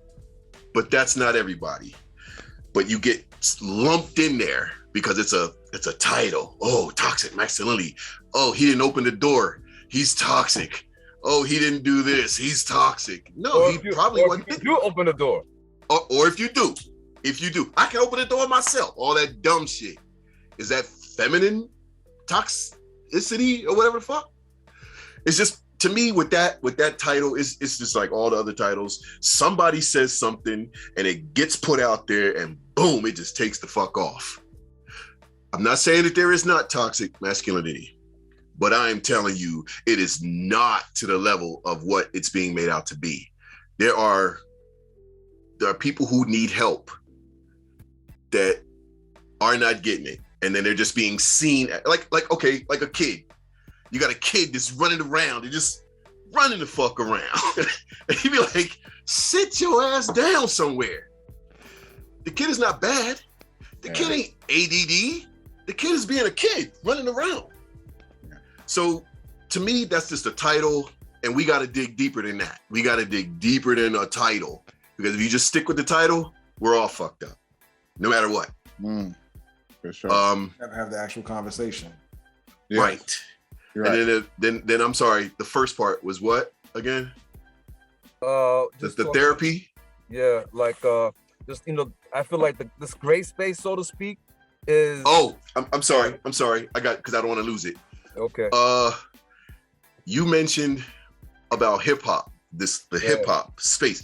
but that's not everybody. But you get lumped in there because it's a title. Oh, toxic masculinity. Oh, he didn't open the door. He's toxic. Oh, he didn't do this. He's toxic. No, he probably wasn't. If you open the door. Or if you do. If you do. I can open the door myself. All that dumb shit. Is that feminine toxicity or whatever the fuck? It's just, to me, with that title, it's just like all the other titles. Somebody says something and it gets put out there and boom, it just takes the fuck off. I'm not saying that there is not toxic masculinity, but I am telling you, it is not to the level of what it's being made out to be. There are people who need help that are not getting it. And then they're just being seen like a kid. You got a kid that's running around and just running the fuck around. And you be like, sit your ass down somewhere. The kid is not bad. The kid ain't ADD. The kid is being a kid running around. So to me, that's just a title. And we got to dig deeper than that. We got to dig deeper than a title. Because if you just stick with the title, we're all fucked up. No matter what. For sure. Never have the actual conversation. Yeah. Right. You're right. And then I'm sorry, the first part was what again? Just the therapy? Yeah, like just I feel like this gray space, so to speak, is I'm sorry. I don't want to lose it. Okay. You mentioned about hip hop, the hip hop space.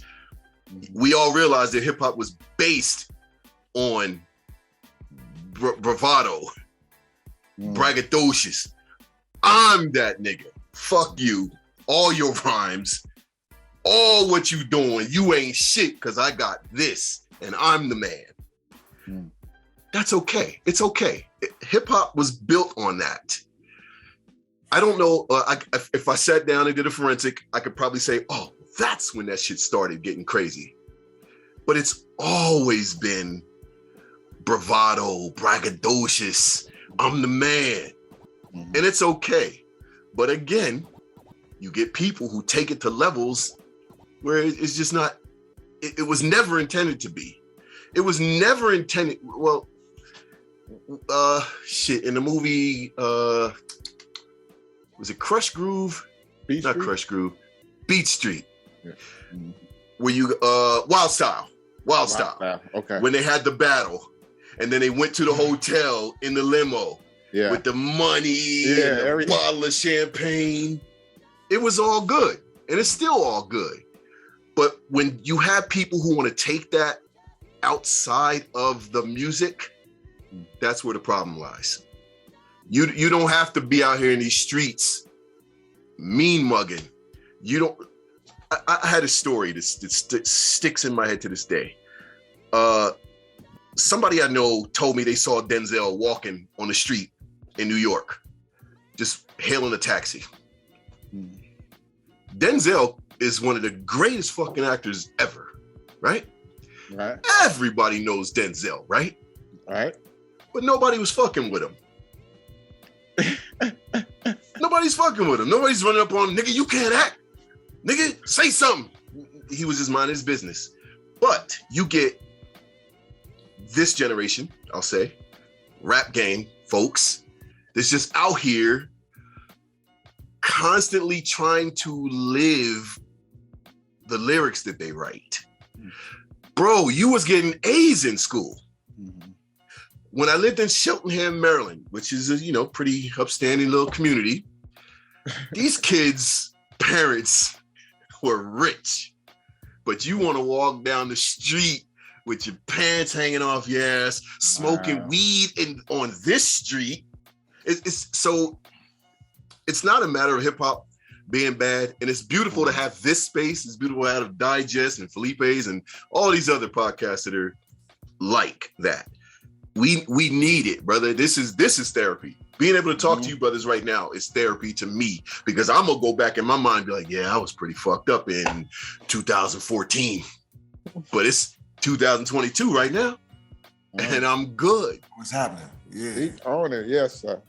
We all realized that hip hop was based on bravado, braggadocious. I'm that nigga. Fuck you. All your rhymes, all what you doing, you ain't shit because I got this and I'm the man. That's okay. It's okay. Hip hop was built on that. I don't know. If I sat down and did a forensic, I could probably say, oh, that's when that shit started getting crazy. But it's always been bravado, braggadocious. I'm the man. And it's okay. But again, you get people who take it to levels where it's just not, it was never intended to be. It was never intended, well, in the movie, was it Crush Groove? Not Crush Groove, Beat Street. Yeah. Where you, Wild Style. Okay. When they had the battle and then they went to the hotel in the limo. Yeah. With the money and the bottle of champagne. It was all good. And it's still all good. But when you have people who want to take that outside of the music, that's where the problem lies. You don't have to be out here in these streets mean mugging. You don't. I had a story that sticks in my head to this day. Somebody I know told me they saw Denzel walking on the street in New York, just hailing a taxi. Denzel is one of the greatest fucking actors ever, right? Right. Everybody knows Denzel, right? Right. But nobody was fucking with him. Nobody's fucking with him. Nobody's running up on him, nigga, you can't act. Nigga, say something. He was just minding his business. But you get this generation, I'll say, rap game folks, that's just out here constantly trying to live the lyrics that they write. Bro, you was getting A's in school. When I lived in Cheltenham, Maryland, which is a pretty upstanding little community, these kids' parents were rich, but you want to walk down the street with your pants hanging off your ass, smoking weed on this street. It's not a matter of hip hop being bad, and it's beautiful to have this space. It's beautiful to have Digest and Felipe's and all these other podcasts that are like that. We need it, brother. This is therapy. Being able to talk to you brothers right now is therapy to me, because I'm gonna go back in my mind and be like, yeah, I was pretty fucked up in 2014, but it's 2022 right now. and I'm good. What's happening? Yeah. He on it, yes, sir.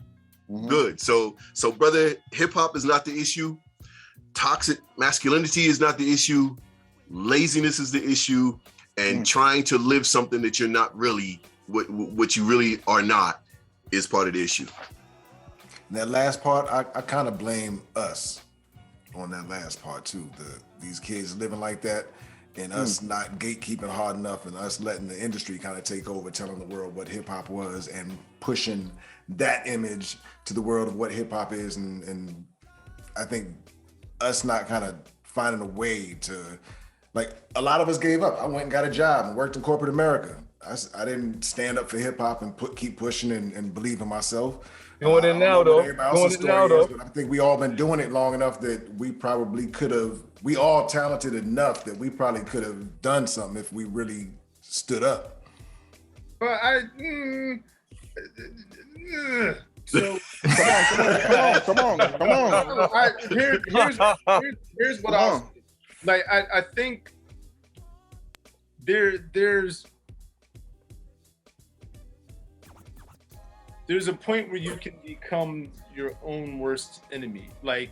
Good. So brother, hip hop is not the issue. Toxic masculinity is not the issue. Laziness is the issue, and trying to live something that you're not really, what you really are not, is part of the issue. And that last part, I kind of blame us on that last part too. These kids living like that, and us not gatekeeping hard enough, and us letting the industry kind of take over, telling the world what hip hop was, and pushing that image to the world of what hip hop is. And I think us not kind of finding a way to, like, a lot of us gave up. I went and got a job and worked in corporate America. I didn't stand up for hip hop and keep pushing and believe in myself. Going in now, though. But I think we all been doing it long enough that we probably could have. We all talented enough that we probably could have done something if we really stood up. But so come on. Here's what I was like. I think there's a point where you can become your own worst enemy. Like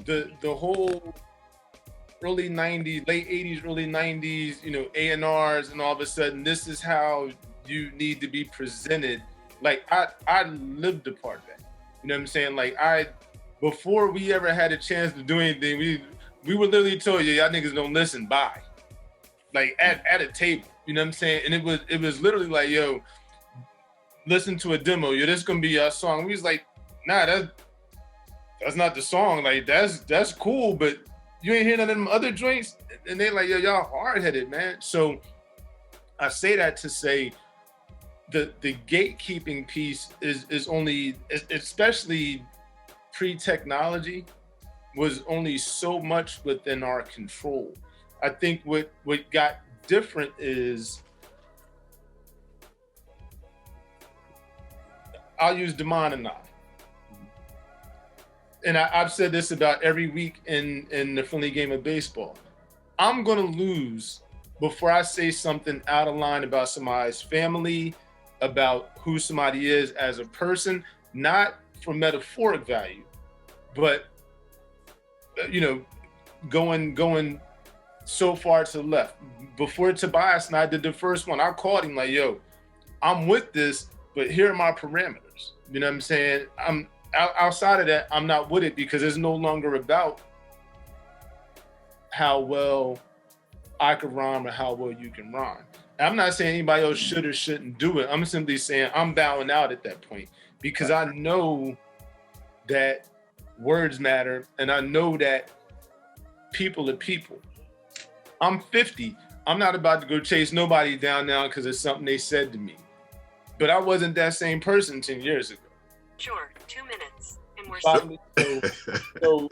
the whole early 90s, late 80s, early 90s, A&Rs, and all of a sudden this is how you need to be presented. Like I lived a part of that. You know what I'm saying? Like before we ever had a chance to do anything, we were literally told, y'all niggas don't listen, bye. Like at a table, you know what I'm saying? And it was literally like, yo, listen to a demo, this is gonna be our song. We was like, nah, that's not the song. Like that's cool, but you ain't hear none of them other joints. And they like, yo, y'all hard-headed, man. So I say that to say the gatekeeping piece is only, especially pre-technology, was only so much within our control. I think what got different is, I'll use Demononov. And I've said this about every week in the friendly game of baseball. I'm gonna lose before I say something out of line about somebody's family, about who somebody is as a person, not for metaphoric value, but going so far to the left. Before Tobias and I did the first one, I called him like, yo, I'm with this, but here are my parameters. You know what I'm saying? I'm outside of that, I'm not with it, because it's no longer about how well I can rhyme or how well you can rhyme. And I'm not saying anybody else should or shouldn't do it. I'm simply saying I'm bowing out at that point, because I know that words matter, and I know that people are people. I'm 50. I'm not about to go chase nobody down now because it's something they said to me. But I wasn't that same person 10 years ago. Sure, 2 minutes, and we're so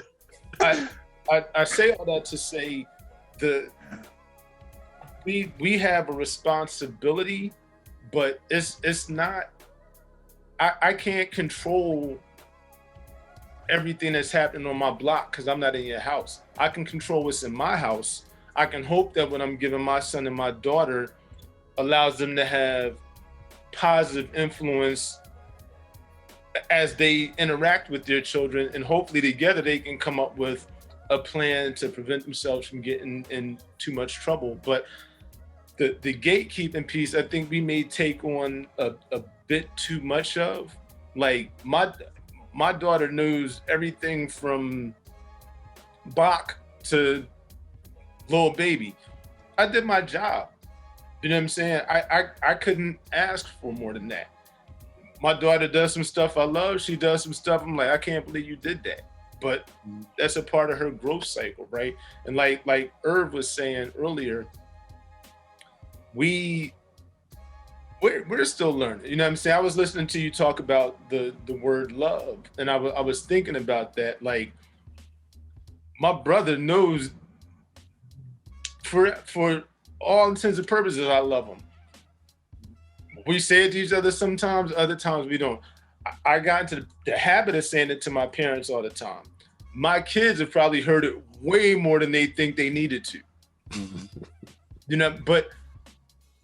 I say all that to say we have a responsibility, but it's not. I can't control everything that's happening on my block because I'm not in your house. I can control what's in my house. I can hope that what I'm giving my son and my daughter allows them to have positive influence as they interact with their children, and hopefully together they can come up with a plan to prevent themselves from getting in too much trouble. But the gatekeeping piece, I think we may take on a bit too much of. Like my daughter knows everything from Bach to Lil Baby. I did my job. You know what I'm saying? I couldn't ask for more than that. My daughter does some stuff I love. She does some stuff I'm like, I can't believe you did that. But that's a part of her growth cycle, right? And like Erv was saying earlier, we're still learning. You know what I'm saying? I was listening to you talk about the word love, and I was thinking about that. Like, my brother knows, for all intents and purposes, I love him. We say it to each other sometimes, other times we don't. I got into the habit of saying it to my parents all the time. My kids have probably heard it way more than they think they needed to. Mm-hmm. You know, but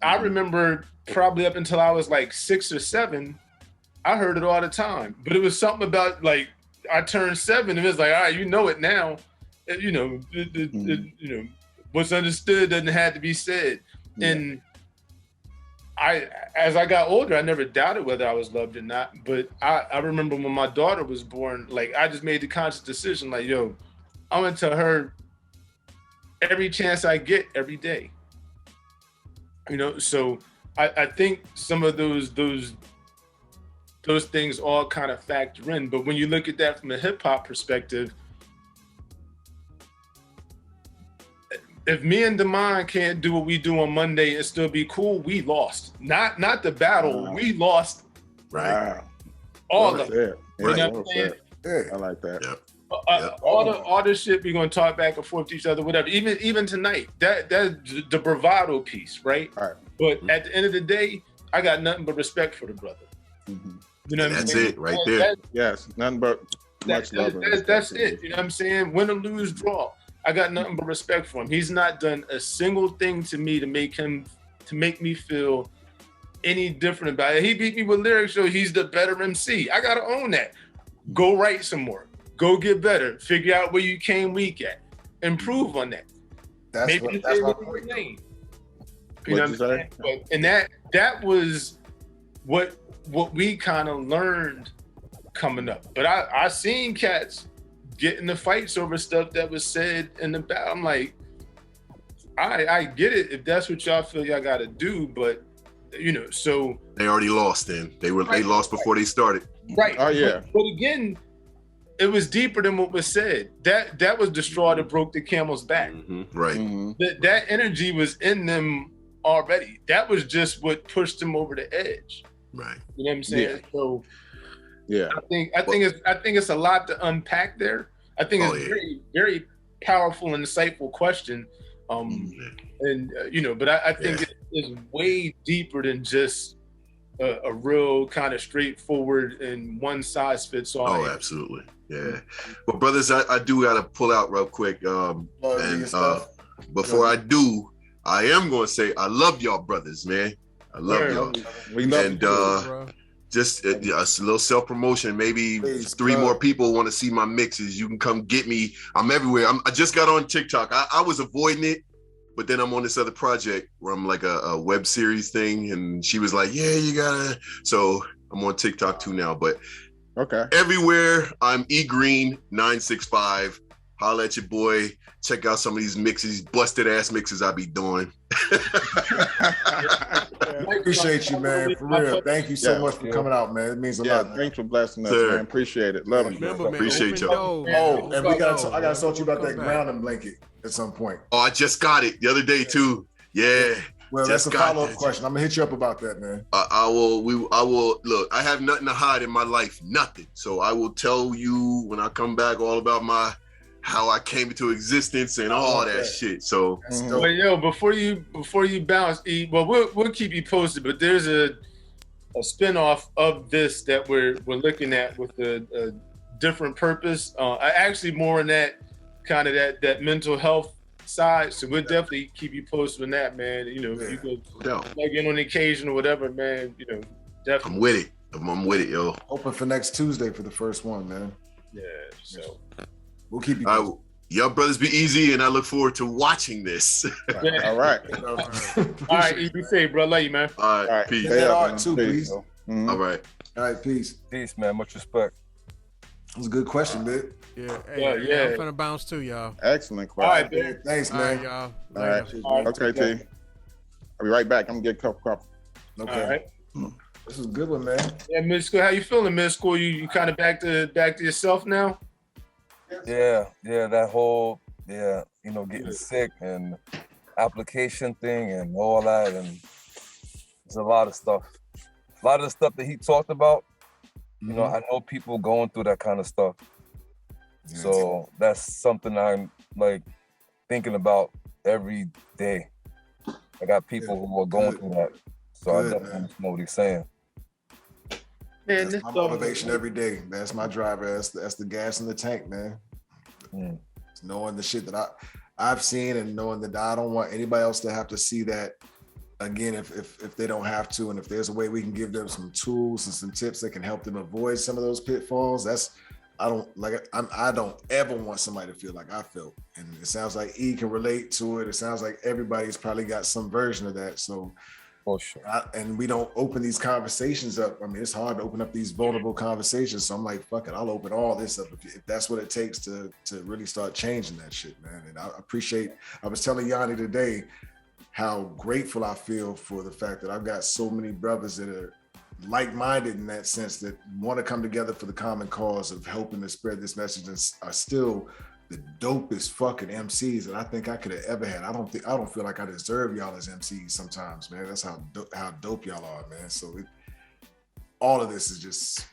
I remember probably up until I was like 6 or 7, I heard it all the time. But it was something about like I turned 7 and it was like, all right, you know it now. You know, you know, what's understood doesn't have to be said. And as I got older, I never doubted whether I was loved or not. But I remember when my daughter was born, like I just made the conscious decision, like, yo, I'm gonna tell her every chance I get every day. You know, so I think some of those things all kind of factor in. But when you look at that from a hip hop perspective, if me and Damon can't do what we do on Monday and still be cool, we lost. Not the battle, we lost. Right. All of it. Yeah. You know what I'm saying? I like that. Yep. All the shit we gonna talk back and forth to each other, whatever. Even tonight, that's the bravado piece, right? All right. But at the end of the day, I got nothing but respect for the brother. You know what I'm saying? That's it right there. Yes, nothing but much love. That's it. You know what I'm saying? Win or lose, draw. I got nothing but respect for him. He's not done a single thing to me to make me feel any different about it. He beat me with lyrics, so he's the better MC. I gotta own that. Go write some more. Go get better. Figure out where you came weak at. Improve on that. That's my point. You know what I'm saying? And that was what we kind of learned coming up. But I seen cats get in the fights over stuff that was said in the battle. I'm like, I get it if that's what y'all feel y'all gotta do, but you know, so they already lost then. They lost before they started. Right. Oh yeah. But again, it was deeper than what was said. That was the straw that broke the camel's back. Right. That energy was in them already. That was just what pushed them over the edge. Right. You know what I'm saying? Yeah. So yeah, I think it's a lot to unpack there. I think it's very, very powerful and insightful question. And you know, but I think it is way deeper than just a real kind of straightforward and one size fits all. Oh, absolutely. Yeah. Well, brothers, I do gotta pull out real quick. Before I do, I am gonna say I love y'all brothers, man. I love y'all. We love and you, just a little self-promotion. Maybe 3 more people want to see my mixes. You can come get me. I'm everywhere. I just got on TikTok. I was avoiding it, but then I'm on this other project where I'm like a web series thing, and she was like, yeah, you gotta. So I'm on TikTok too now, but everywhere I'm eGreen965. Holla at your boy. Check out some of these mixes, busted ass mixes I be doing. Appreciate you, man. For real. Thank you so much for coming out, man. It means a lot. Man. Thanks for blessing us, man. Appreciate it. Love you. Remember, man, appreciate y'all. Oh, and I gotta talk to you about that grounding blanket at some point. Oh, I just got it the other day too. Yeah. Well, that's a follow-up question. I'm gonna hit you up about that, man. I will look. I have nothing to hide in my life, nothing. So I will tell you when I come back all about how I came into existence and all that shit. So, but yo, before you bounce, well, we'll keep you posted. But there's a spinoff of this that we're looking at with a different purpose. I actually more in that kind of that mental health side. So we'll definitely keep you posted on that, man. You know, if you go plug in on occasion or whatever, man. You know, definitely. I'm with it. I'm with it, yo. Open for next Tuesday for the first one, man. Yeah. So. We'll keep you. Y'all brothers be easy, and I look forward to watching this. All right. All right, you be safe, bro. Love you, man. All right, peace. Get that art too, please. All right. All right, peace. Peace, man. Much respect. That was a good question, man. Yeah, I'm finna bounce too, y'all. Excellent question. All right, man. Thanks, man. All right, y'all. All right. Okay, T. I'll be right back. I'm gonna get a cup of coffee. Okay. All right. This is a good one, man. Yeah, MidSkoOl, how you feeling, MidSkoOl? You kind of back to yourself now? Yeah, that whole getting sick and application thing and all that, and there's a lot of stuff. A lot of the stuff that he talked about, you know, I know people going through that kind of stuff. So that's something I'm like thinking about every day. I got people who are going through that. So I definitely know what he's saying. Man, that's my motivation every day. That's my driver. That's the gas in the tank, man. It's knowing the shit that I've seen and knowing that I don't want anybody else to have to see that again, if they don't have to, and if there's a way we can give them some tools and some tips that can help them avoid some of those pitfalls, I don't ever want somebody to feel like I felt. And it sounds like E can relate to it. It sounds like everybody's probably got some version of that. So, for sure. And we don't open these conversations up. I mean, it's hard to open up these vulnerable conversations. So I'm like, fuck it, I'll open all this up if that's what it takes to really start changing that shit, man. And I was telling Yanni today how grateful I feel for the fact that I've got so many brothers that are like-minded in that sense, that want to come together for the common cause of helping to spread this message, and are still the dopest fucking MCs that I think I could have ever had. I don't feel like I deserve y'all as MCs sometimes, man. That's how dope y'all are, man. So all of this is just,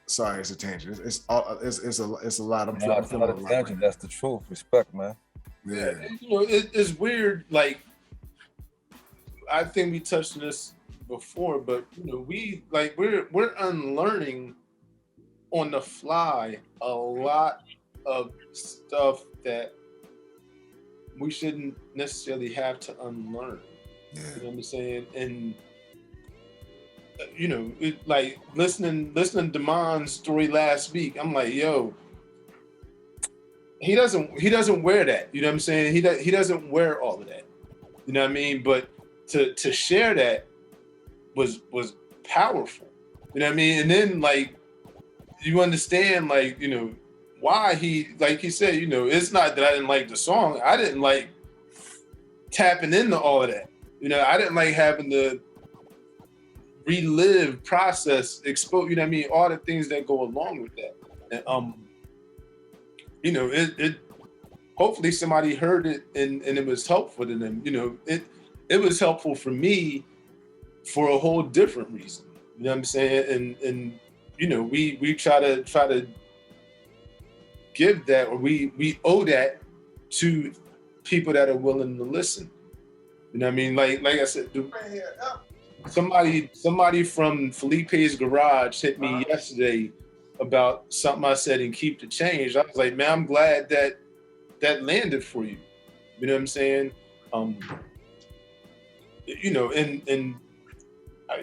sorry, it's a tangent. It's a lot. I'm feeling a lot right now. That's the truth. Respect, man. Yeah. You know, it's weird. Like, I think we touched on this before, but you know, we're unlearning on the fly a lot of stuff that we shouldn't necessarily have to unlearn. Yeah. You know what I'm saying? And you know, like listening to Damon's story last week, I'm like, yo, he doesn't wear that. You know what I'm saying? He doesn't wear all of that. You know what I mean? But to share that was powerful. You know what I mean? And then like you understand, like, you know, why he, like he said, you know, it's not that I didn't like the song. I didn't like tapping into all of that. You know, I didn't like having to relive, process, expose, you know what I mean? All the things that go along with that. And, you know, it hopefully somebody heard it and it was helpful to them. You know, it was helpful for me for a whole different reason. You know what I'm saying? And you know, we try to give that, or we owe that to people that are willing to listen. You know what I mean? Like I said, somebody from Felipe's garage hit me yesterday about something I said in Keep the Change. I was like, man, I'm glad that landed for you. You know what I'm saying? You know, and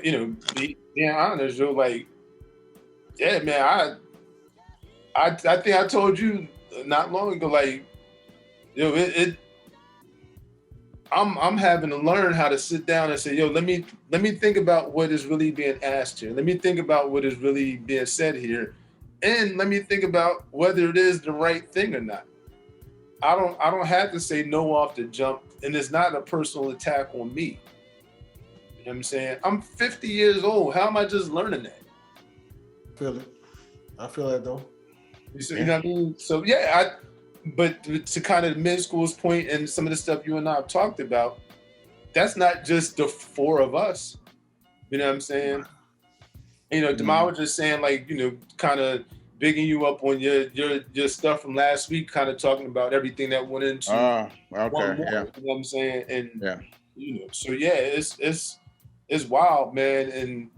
you know, being honest, you're like, yeah, man, I think I told you not long ago, like, yo, I'm having to learn how to sit down and say, yo, let me think about what is really being asked here. Let me think about what is really being said here. And let me think about whether it is the right thing or not. I don't have to say no off the jump, and it's not a personal attack on me. You know what I'm saying? I'm 50 years old. How am I just learning that? I feel that though. You know what I mean? So yeah, but to kind of MidSkoOl's point and some of the stuff you and I have talked about, that's not just the four of us. You know what I'm saying? You know, Damar was just saying, like, you know, kind of bigging you up on your stuff from last week, kind of talking about everything that went into one more, yeah. You know what I'm saying? And yeah, you know, so yeah, it's wild, man. And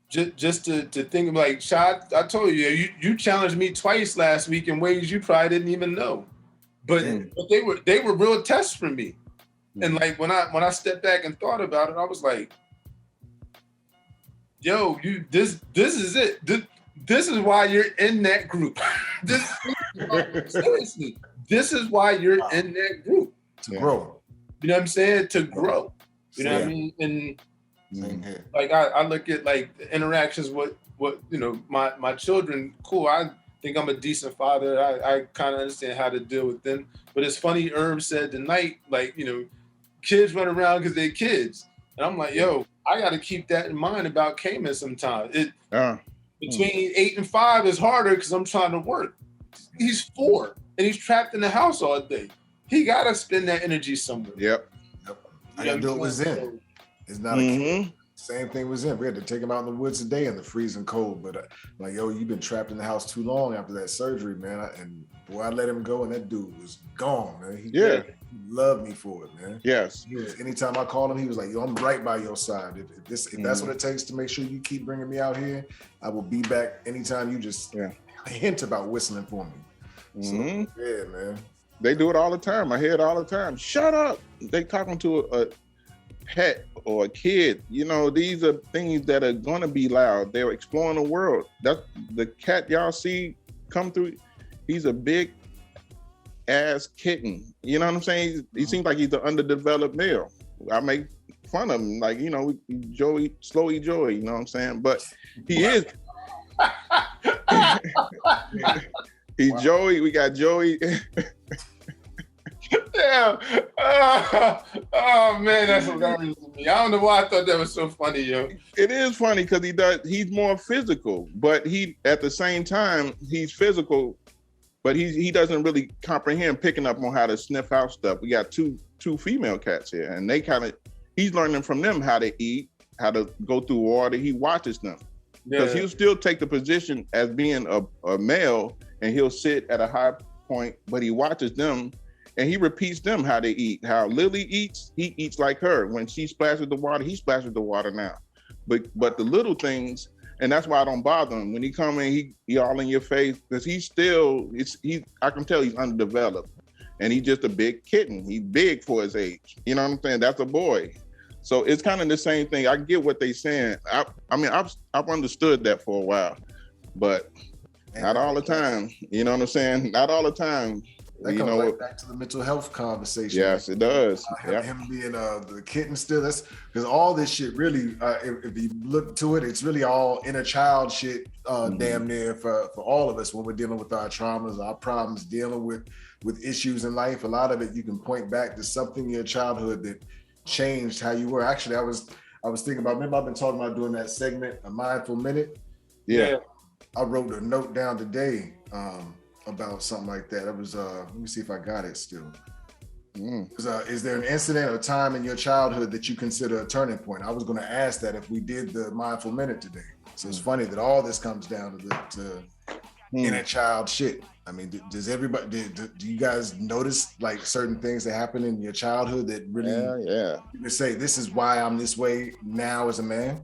just to think of, like, Shad, I told you challenged me twice last week in ways you probably didn't even know, but they were real tests for me. And like when I stepped back and thought about it, I was like, yo, this is it. This is why you're in that group. Seriously, this is why you're in that group. To grow. You know what I'm saying? To grow. You know what I mean? And like I look at like the interactions with you know, my children. Cool. I think I'm a decent father. I kind of understand how to deal with them. But it's funny, Erv said tonight, like, you know, kids run around because they're kids. And I'm like, yo, I got to keep that in mind about Cayman sometimes. Between 8 and 5 is harder because I'm trying to work. He's 4 and he's trapped in the house all day. He got to spend that energy somewhere. Yep. I got to do it with Zen. It's not a kid. Same thing with Zen. We had to take him out in the woods today in the freezing cold. But like, yo, you've been trapped in the house too long after that surgery, man. And boy, I let him go and that dude was gone, man. He loved me for it, man. Yes. Anytime I called him, he was like, yo, I'm right by your side. If that's what it takes to make sure you keep bringing me out here, I will be back anytime you just hint about whistling for me. So, yeah, man. They do it all the time. I hear it all the time. Shut up. They talking to a pet or a kid. You know, these are things that are gonna be loud. They're exploring the world. That's the cat y'all see come through. He's a big ass kitten. You know what I'm saying? He seems like he's an underdeveloped male. I make fun of him, like, you know, Joey, Slowy Joey, you know what I'm saying? But he is. He's Joey. We got Joey. Yeah. Oh man, that's hilarious to me. I don't know why I thought that was so funny, yo. It is funny because he's more physical, but he at the same time he's physical, but he doesn't really comprehend picking up on how to sniff out stuff. We got two female cats here, and he's learning from them how to eat, how to go through water. He watches them because he'll still take the position as being a male, and he'll sit at a high point, but he watches them. And he repeats them how they eat. How Lily eats, he eats like her. When she splashes the water, he splashes the water now. But the little things, and that's why I don't bother him. When he come in, he all in your face because I can tell he's underdeveloped, and he's just a big kitten. He's big for his age. You know what I'm saying? That's a boy. So it's kind of the same thing. I get what they're saying. I mean, I've understood that for a while, but not all the time. You know what I'm saying? Not all the time. That comes right back to the mental health conversation. Yes, it does. Him being the kitten still. That's because all this shit really, if you look to it, it's really all inner child shit, damn near for all of us when we're dealing with our traumas, our problems, dealing with issues in life. A lot of it you can point back to something in your childhood that changed how you were. Actually, I was thinking about. Remember, I've been talking about doing that segment, A Mindful Minute. Yeah. I wrote a note down today. About something like that. It was let me see if I got it still. Is there an incident or time in your childhood that you consider a turning point? I was going to ask that if we did the Mindful Minute today. So it's funny that all this comes down to inner child shit. I mean, does everybody, do you guys notice like certain things that happen in your childhood that really you can say, this is why I'm this way now as a man?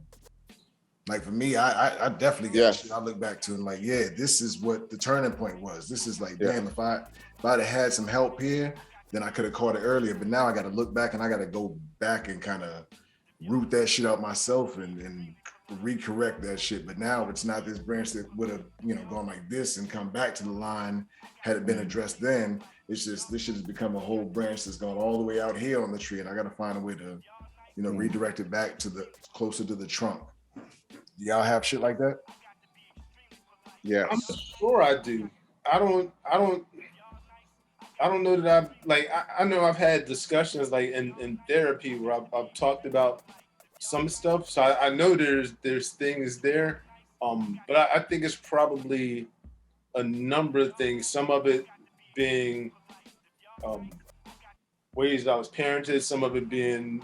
Like for me, I definitely get shit I look back to and like, this is what the turning point was. This is like, damn, if I'd have had some help here, then I could have caught it earlier. But now I got to look back and I got to go back and kind of root that shit out myself and recorrect that shit. But now it's not this branch that would have, gone like this and come back to the line had it been addressed then. It's just, this shit has become a whole branch that's gone all the way out here on the tree. And I got to find a way to, redirect it back to closer to the trunk. Do y'all have shit like that? Yeah, I'm sure I do. I don't know that I know I've had discussions like in therapy where I've talked about some stuff. So I know there's things there. But I think it's probably a number of things. Some of it being ways that I was parented, some of it being,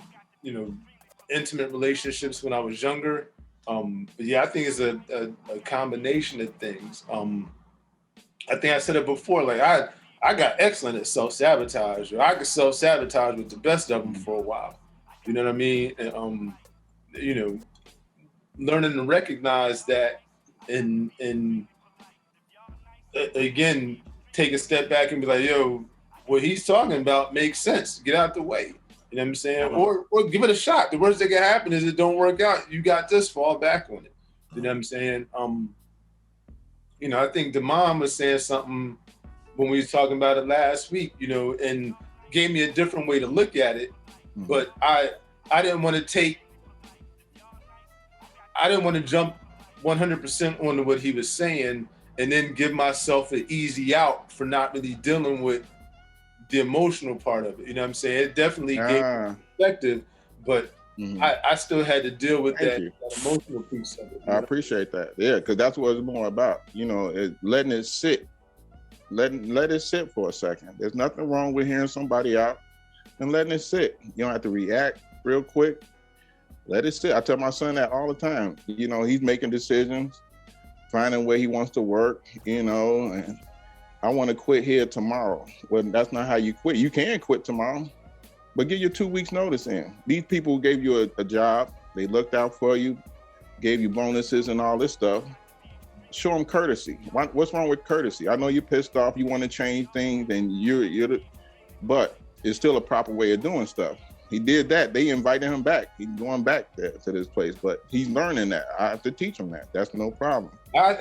intimate relationships when I was younger. But yeah, I think it's a combination of things. I think I said it before, like I got excellent at self-sabotage. I could self-sabotage with the best of them for a while. You know what I mean? And, learning to recognize that and again, take a step back and be like, yo, what he's talking about makes sense. Get out the way. You know what I'm saying? Or give it a shot. The worst that can happen is it don't work out. You got this, fall back on it. You know what I'm saying? I think the mom was saying something when we was talking about it last week, and gave me a different way to look at it. But I didn't want to jump 100% onto what he was saying and then give myself an easy out for not really dealing with the emotional part of it. You know what I'm saying? It definitely gave me perspective, but I still had to deal with that emotional piece of it. I appreciate that. Yeah, because that's what it's more about. Letting it sit. Let it sit for a second. There's nothing wrong with hearing somebody out and letting it sit. You don't have to react real quick. Let it sit. I tell my son that all the time. He's making decisions, finding where he wants to work, and I want to quit here tomorrow. Well, that's not how you quit. You can quit tomorrow, but give your 2 weeks notice in. These people gave you a job. They looked out for you, gave you bonuses and all this stuff. show them courtesy. What's wrong with courtesy? I know you're pissed off. You want to change things, and but it's still a proper way of doing stuff. He did that. They invited him back. He's going back there to this place, but he's learning that. I have to teach him that. That's no problem. I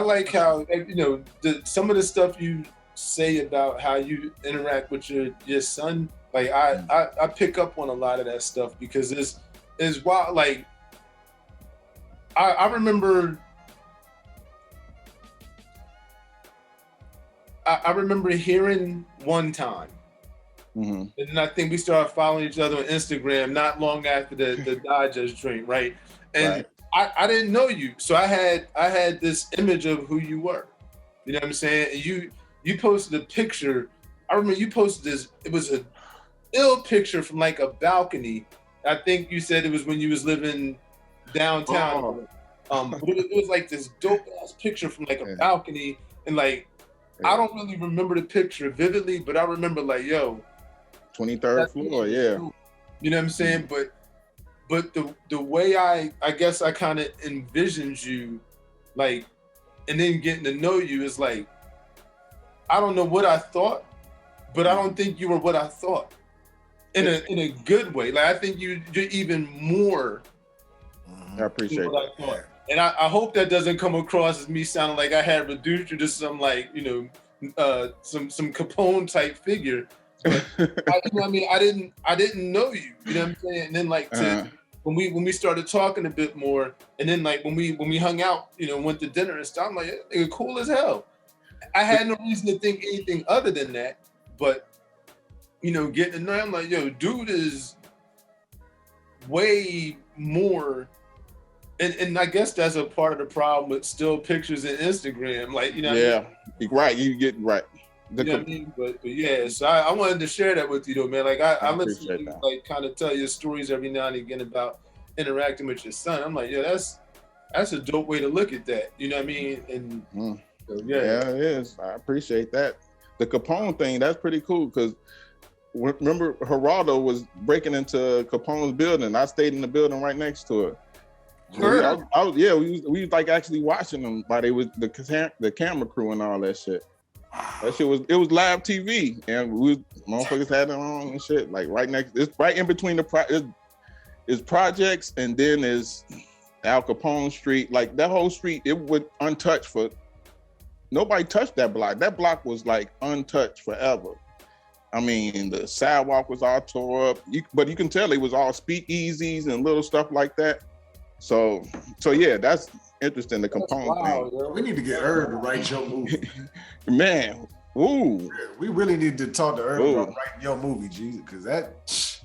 like how, you know, some of the stuff you say about how you interact with your son. Like I pick up on a lot of that stuff because it's wild. Like I remember. I remember hearing one time. Mm-hmm. And then I think we started following each other on Instagram not long after the Dodgers drink, right? And I didn't know you, so I had this image of who you were. You know what I'm saying? And you posted a picture. I remember you posted this. It was a ill picture from like a balcony. I think you said it was when you was living downtown. But it was like this dope ass picture from like a balcony, and like I don't really remember the picture vividly, but I remember like, yo. 23rd floor, yeah. You know what I'm saying? But the way I guess I kind of envisioned you, like, and then getting to know you is like, I don't know what I thought, but I don't think you were what I thought. In a good way. Like I think you're even more. I appreciate what I thought. And I hope that doesn't come across as me sounding like I had reduced you to some like, you know, some Capone type figure. But you know what I mean? I didn't know you. You know what I'm saying? And then like when we started talking a bit more, and then like when we hung out, you know, went to dinner and stuff, I'm like, that nigga cool as hell. I had no reason to think anything other than that, but you know, getting to know him, like, yo, dude is way more. And I guess that's a part of the problem with still pictures in Instagram, like, you know. Yeah, I mean? Right. You get right. You know what I mean? But yeah, so I wanted to share that with you though, man. Like I listen to you like kind of tell your stories every now and again about interacting with your son. I'm like, yeah, that's a dope way to look at that. You know what I mean? And so, yeah, it is. I appreciate that. The Capone thing, that's pretty cool because remember Geraldo was breaking into Capone's building. I stayed in the building right next to it. So we was like actually watching them while they was the camera crew and all that shit. That shit was live TV, and motherfuckers had it on and shit. Like right next, it's right in between is projects, and then is Al Capone Street. Like that whole street, it was untouched for nobody touched that block. That block was like untouched forever. I mean, the sidewalk was all tore up, but you can tell it was all speakeasies and little stuff like that. So yeah, that's interesting. The Capone thing. Yo. We need to get Erv to write your movie. Man, ooh. We really need to talk to Erv about writing your movie, Jesus, because that.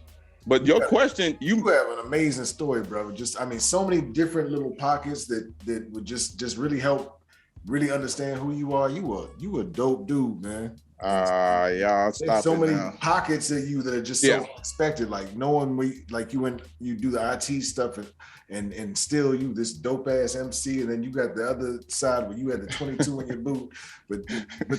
But your question, you have an amazing story, brother. Just, I mean, so many different little pockets that would just really help, really understand who you are. You a dope dude, man. Y'all stop. So many now. Pockets of you that are just so unexpected. Like knowing when you do the IT stuff and still you this dope ass MC, and then you got the other side where you had the 22 in your boot, but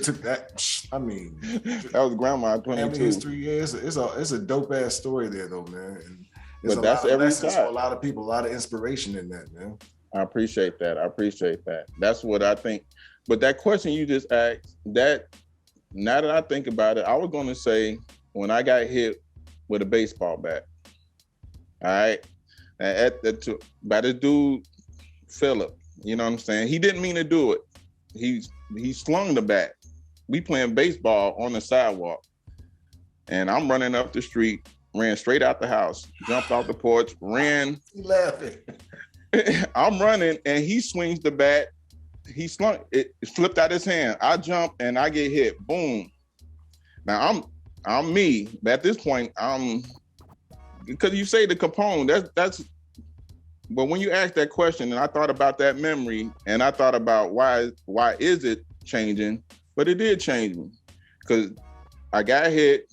took that. I mean, that was grandma 22. It's 3 years. It's a dope ass story there though, man. And but that's every side. For a lot of people, a lot of inspiration in that, man. I appreciate that. That's what I think. But that question you just asked, that now that I think about it, I was going to say when I got hit with a baseball bat. All right. By this dude, Philip, you know what I'm saying? He didn't mean to do it. He slung the bat. We playing baseball on the sidewalk. And I'm running up the street, ran straight out the house, jumped off the porch, ran. He laughing. I'm running and he swings the bat. He slung it, slipped out his hand. I jump and I get hit. Boom. Now I'm me. But at this point, because you say the Capone, that's but when you ask that question, and I thought about that memory, and I thought about why is it changing? But it did change me. Because I got hit,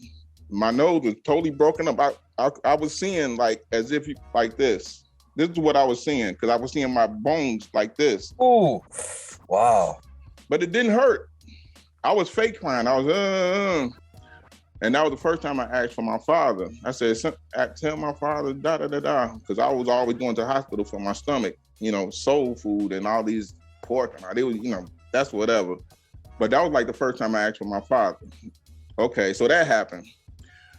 my nose was totally broken up. I was seeing like as if like this. This is what I was seeing, because I was seeing my bones like this. Ooh, wow. But it didn't hurt. I was fake crying. I was, and that was the first time I asked for my father. I said, tell my father, because I was always going to the hospital for my stomach, you know, soul food and all these pork or not. It was, you know, that's whatever. But that was like the first time I asked for my father. Okay, so that happened.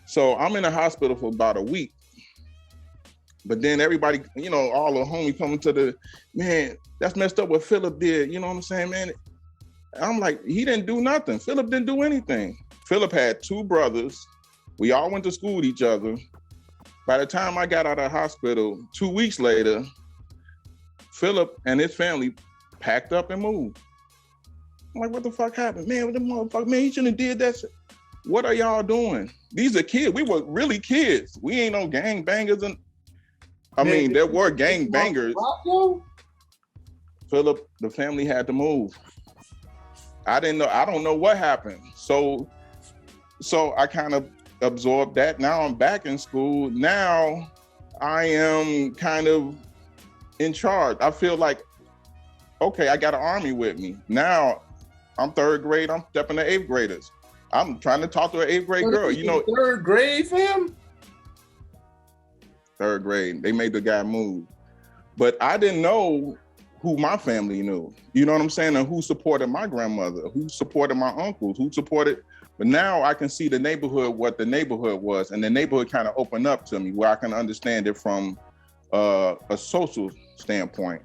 So I'm in the hospital for about a week. But then everybody, you know, all the homies coming to the, man, that's messed up what Philip did. You know what I'm saying, man? I'm like, he didn't do nothing. Philip didn't do anything. Philip had 2 brothers. We all went to school with each other. By the time I got out of the hospital, 2 weeks later, Philip and his family packed up and moved. I'm like, what the fuck happened? Man, what the motherfucker, man, he shouldn't have did that shit. What are y'all doing? These are kids. We were really kids. We ain't no gang bangers. And I mean, there were gang bangers. Philip, the family had to move. I didn't know. I don't know what happened. So I kind of absorbed that. Now I'm back in school. Now I am kind of in charge. I feel like, okay, I got an army with me. Now I'm 3rd grade. I'm stepping to 8th graders. I'm trying to talk to an 8th grade girl. You know, 3rd grade, fam? 3rd grade. They made the guy move. But I didn't know who my family knew. You know what I'm saying? And who supported my grandmother, who supported my uncles, who supported. But now I can see the neighborhood, what the neighborhood was. And the neighborhood kind of opened up to me where I can understand it from a social standpoint.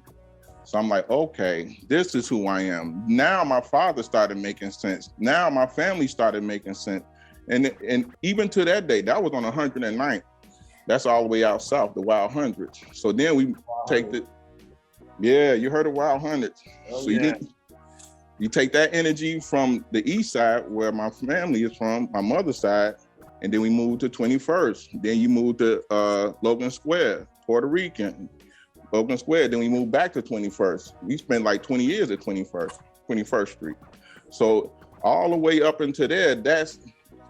So I'm like, okay, this is who I am. Now my father started making sense. Now my family started making sense. And even to that day, that was on 109th. That's all the way out south, the Wild Hundreds. So then we take the, yeah, you heard of Wild Hundreds. So you take that energy from the east side where my family is from, my mother's side, and then we moved to 21st. Then you move to Logan Square, Puerto Rican. Logan Square, then we moved back to 21st. We spent like 20 years at 21st Street. So all the way up into there,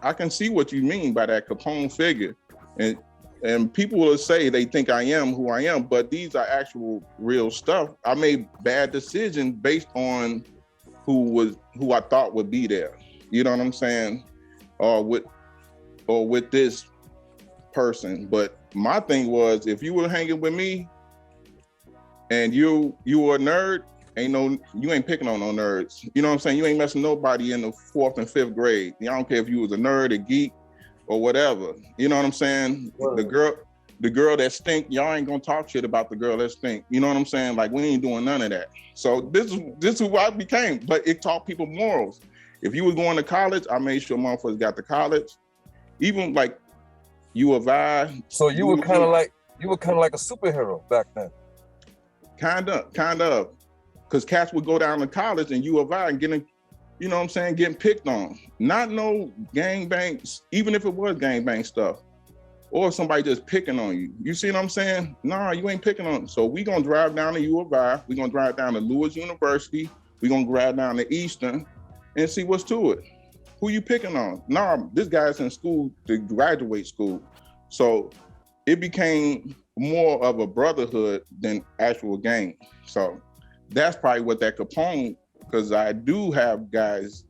I can see what you mean by that Capone figure. And people will say they think I am who I am, but these are actual real stuff. I made bad decisions based on who I thought would be there. You know what I'm saying? Or with this person. But my thing was, if you were hanging with me, and you were a nerd, you ain't picking on no nerds. You know what I'm saying? You ain't messing nobody in the 4th and 5th grade. I don't care if you was a nerd, a geek, or whatever. You know what I'm saying? Word. The girl that stink, y'all ain't gonna talk shit about the girl that stink. You know what I'm saying? Like, we ain't doing none of that. So this is who I became. But it taught people morals. If you was going to college, I made sure motherfuckers got to college. Even like U of I. So you were kind of like a superhero back then. Kind of, because cats would go down to college and U of I and getting, you know what I'm saying, getting picked on. Not no gangbangs, even if it was gangbang stuff, or somebody just picking on you. You see what I'm saying? Nah, you ain't picking on. So we gonna drive down to U of I, we gonna drive down to Lewis University, we gonna drive down to Eastern and see what's to it. Who you picking on? Nah, this guy's in school to graduate school. So it became more of a brotherhood than actual gang. So that's probably what that Capone, because I do have guys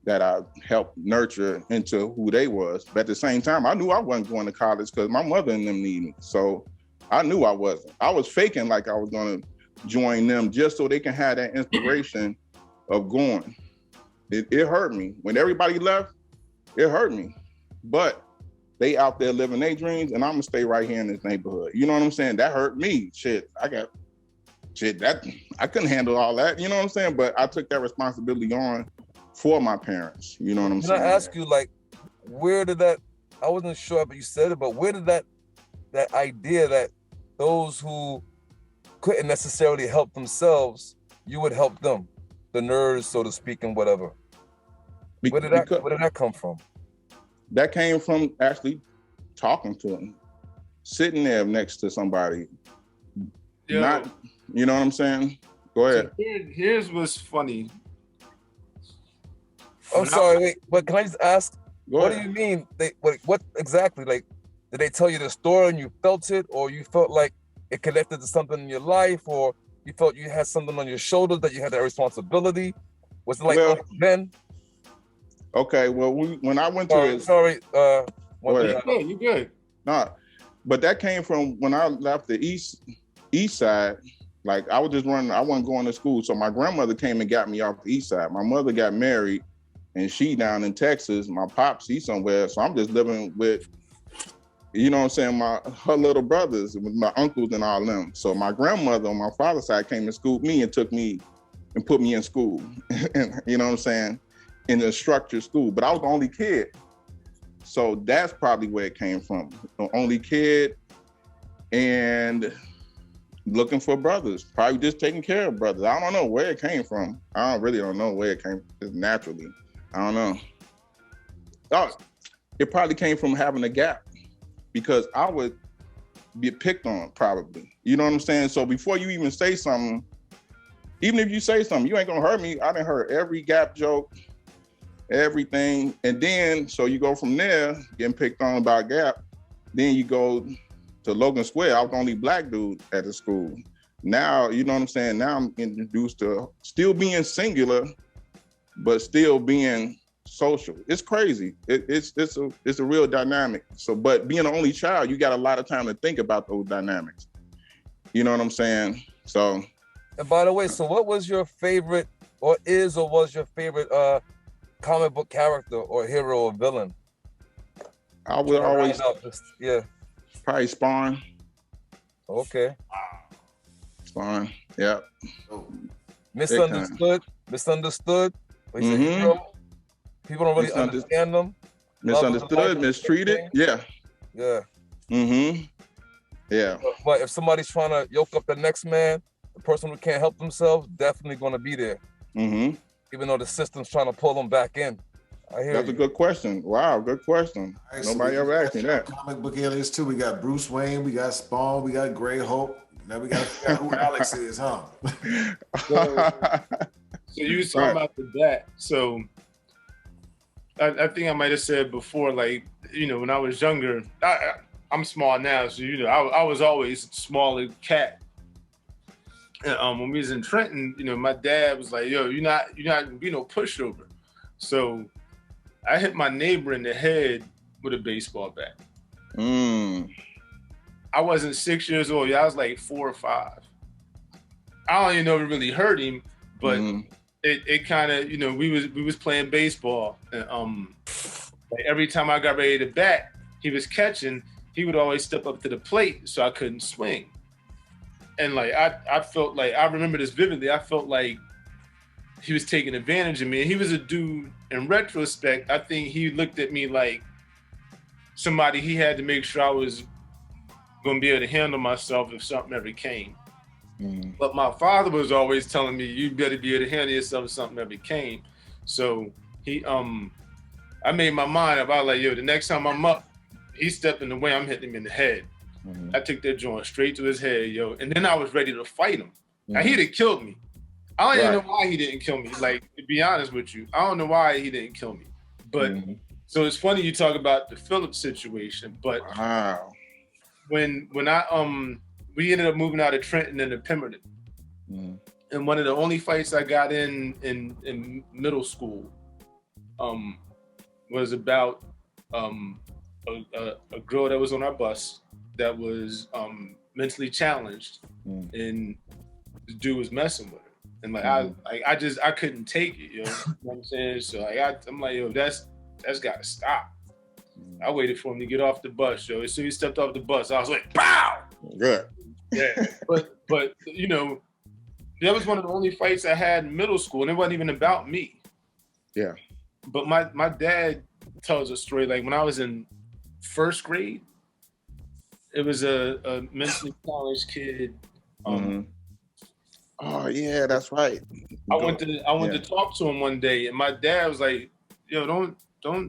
that I helped nurture into who they was. But at the same time, I knew I wasn't going to college because my mother and them need me. So I knew I wasn't. I was faking like I was going to join them just so they can have that inspiration of going. It hurt me. When everybody left, it hurt me. But they out there living their dreams, and I'm gonna stay right here in this neighborhood. You know what I'm saying? That hurt me. I couldn't handle all that. You know what I'm saying? But I took that responsibility on for my parents. You know what I'm saying? Can I ask you, like, where did that? I wasn't sure, but you said it. But where did that idea that those who couldn't necessarily help themselves, you would help them, the nerds, so to speak, and whatever? Where did that come from? That came from actually talking to him, sitting there next to somebody. Not, you know what I'm saying? Go ahead. So here's what's funny. I'm sorry, wait, but can I just ask, what do you mean? What exactly? Like, did they tell you the story and you felt it, or you felt like it connected to something in your life, or you felt you had something on your shoulders that you had that responsibility? Was it like then? Okay, well, when I went to his... Sorry, you good. Nah, but that came from when I left the east side Like I was just running, I wasn't going to school. So my grandmother came and got me off the east side. My mother got married and she down in Texas. My pops, he's somewhere. So I'm just living with, you know what I'm saying, her little brothers, with my uncles and all them. So my grandmother on my father's side came and schooled me and took me and put me in school. And, you know what I'm saying, in a structured school. But I was the only kid. So that's probably where it came from. The only kid and looking for brothers, probably just taking care of brothers. I don't know where it came from. I really don't know where it came from naturally. I don't know. Oh, it probably came from having a gap because I would get picked on probably. You know what I'm saying? So before you even say something, even if you say something, you ain't gonna hurt me. I done heard every gap joke, everything. And then, so you go from there, getting picked on about gap, then you go to Logan Square. I was the only black dude at the school. Now, you know what I'm saying? Now I'm introduced to still being singular, but still being social. It's crazy. It's a real dynamic. So, but being an only child, you got a lot of time to think about those dynamics. You know what I'm saying? So. And by the way, so what was your favorite, or was your favorite comic book character or hero or villain? I would always, probably Spawn. Okay. Spawn, yeah. Misunderstood. He's a hero. People don't really understand them. Misunderstood, mistreated. Yeah. Yeah. Mm-hmm. Yeah. But if somebody's trying to yoke up the next man, the person who can't help themselves, definitely going to be there. Mm-hmm. Even though the system's trying to pull them back in. That's a good question. Wow, good question. Right, nobody ever asked me that. Comic book aliens too. We got Bruce Wayne, we got Spawn, we got Grey Hope. Now we got to figure out who Alex is, huh? So you was talking about the bat. So I think I might have said before, like, you know, when I was younger, I'm small now, so you know, I was always a smaller cat. And, when we was in Trenton, you know, my dad was like, "Yo, you're not gonna be no pushover." So I hit my neighbor in the head with a baseball bat. I wasn't 6 years old. I was like 4 or 5. I don't even know if it really hurt him, but it kind of, you know, we was playing baseball, and like every time I got ready to bat, he was catching. He would always step up to the plate, so I couldn't swing. And like I felt like, I remember this vividly. I felt like he was taking advantage of me. And he was a dude, in retrospect, I think he looked at me like somebody he had to make sure I was gonna be able to handle myself if something ever came. But my father was always telling me, you better be able to handle yourself if something ever came. So he, I made my mind up. I was like, yo, the next time I'm up, he stepped in the way, I'm hitting him in the head. I took that joint straight to his head, yo. And then I was ready to fight him. Now he'd have killed me. I don't even know why he didn't kill me. Like, to be honest with you, I don't know why he didn't kill me. But so it's funny you talk about the Phillips situation. But when I we ended up moving out of Trenton into Pemberton. And one of the only fights I got in middle school was about a girl that was on our bus that was mentally challenged, and the dude was messing with her. And like I couldn't take it, you know what I'm saying? So like I'm like, yo, that's gotta stop. I waited for him to get off the bus, yo. As soon as he stepped off the bus, I was like, pow! Good. Yeah. But you know, that was one of the only fights I had in middle school, and it wasn't even about me. Yeah. But my dad tells a story, like when I was in first grade, it was a mentally challenged kid. Oh yeah, that's right. I went to talk to him one day, and my dad was like, "Yo, don't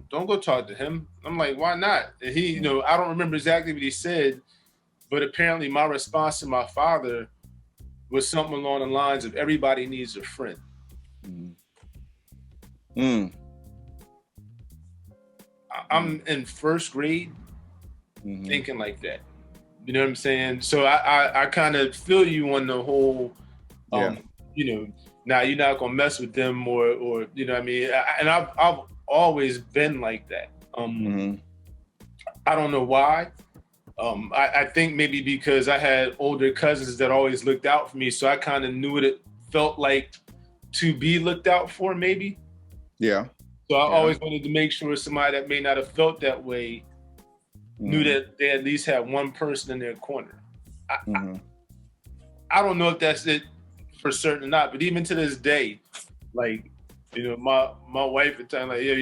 go talk to him." I'm like, "Why not?" And he, you know, I don't remember exactly what he said, but apparently my response to my father was something along the lines of, "Everybody needs a friend." I'm in first grade thinking like that. You know what I'm saying? So I kind of feel you on the whole, you know, now you're not gonna mess with them or you know what I mean? And I've always been like that. I don't know why, I think maybe because I had older cousins that always looked out for me, so I kind of knew what it felt like to be looked out for, maybe. Yeah. So I always wanted to make sure somebody that may not have felt that way knew that they at least had one person in their corner. I don't know if that's it for certain or not, but even to this day, like, you know, my wife at times, like, yo,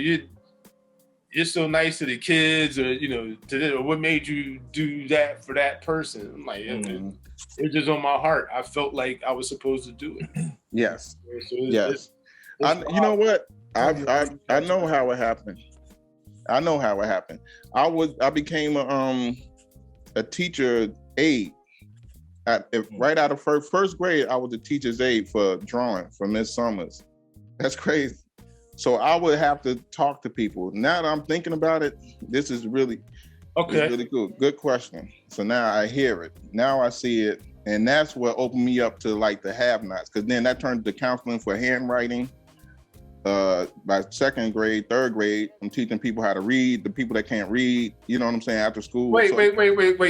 you're so nice to the kids, or, you know, or what made you do that for that person? I'm like, it's just on my heart. I felt like I was supposed to do it. Yes. So yes. You know what? I know how it happened. I know how it happened. I became a teacher aide. Right out of first grade, I was a teacher's aide for drawing for Miss Summers. That's crazy. So I would have to talk to people. Now that I'm thinking about it, this is really really cool. Good question. So now I hear it. Now I see it. And that's what opened me up to like the have-nots. Because then that turned to counseling for handwriting. By second grade, third grade, I'm teaching people how to read, the people that can't read, you know what I'm saying, after school. Wait,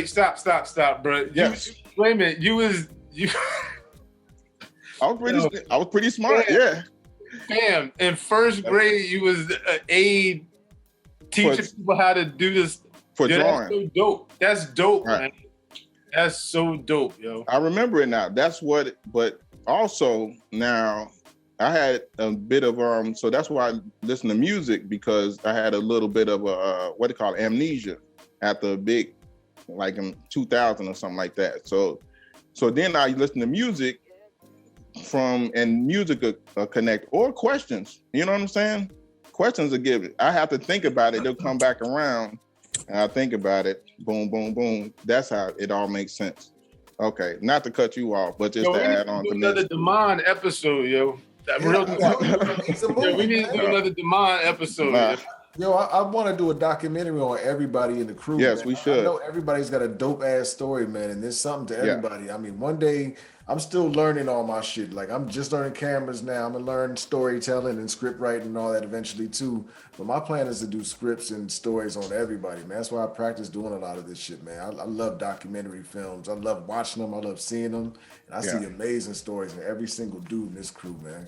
stop, bro. Yes. Wait a minute, I was pretty smart, yeah. Damn, in first grade, you was an aide teaching people how to do this. For drawing. That's so dope. That's dope, man. That's so dope, yo. I remember it now. That's what, but also now, I had a bit of so that's why I listen to music, because I had a little bit of what they call amnesia after a big, like in 2000 or something like that. So then I listen to music and music connect, or questions. You know what I'm saying? Questions are given. I have to think about it. They'll come back around, and I think about it. Boom, boom, boom. That's how it all makes sense. Okay, not to cut you off, but just to add on to another Demond episode, yo. We need to do another Demond episode. Yo, I want to do a documentary on everybody in the crew. Yes, man. we should. I know everybody's got a dope ass story, man, and there's something to everybody. I mean, one day I'm still learning all my shit. Like, I'm just learning cameras now. I'm gonna learn storytelling and script writing and all that eventually too. But my plan is to do scripts and stories on everybody, man. That's why I practice doing a lot of this shit, man. I love documentary films. I love watching them. I love seeing them. And I see amazing stories in every single dude in this crew, man.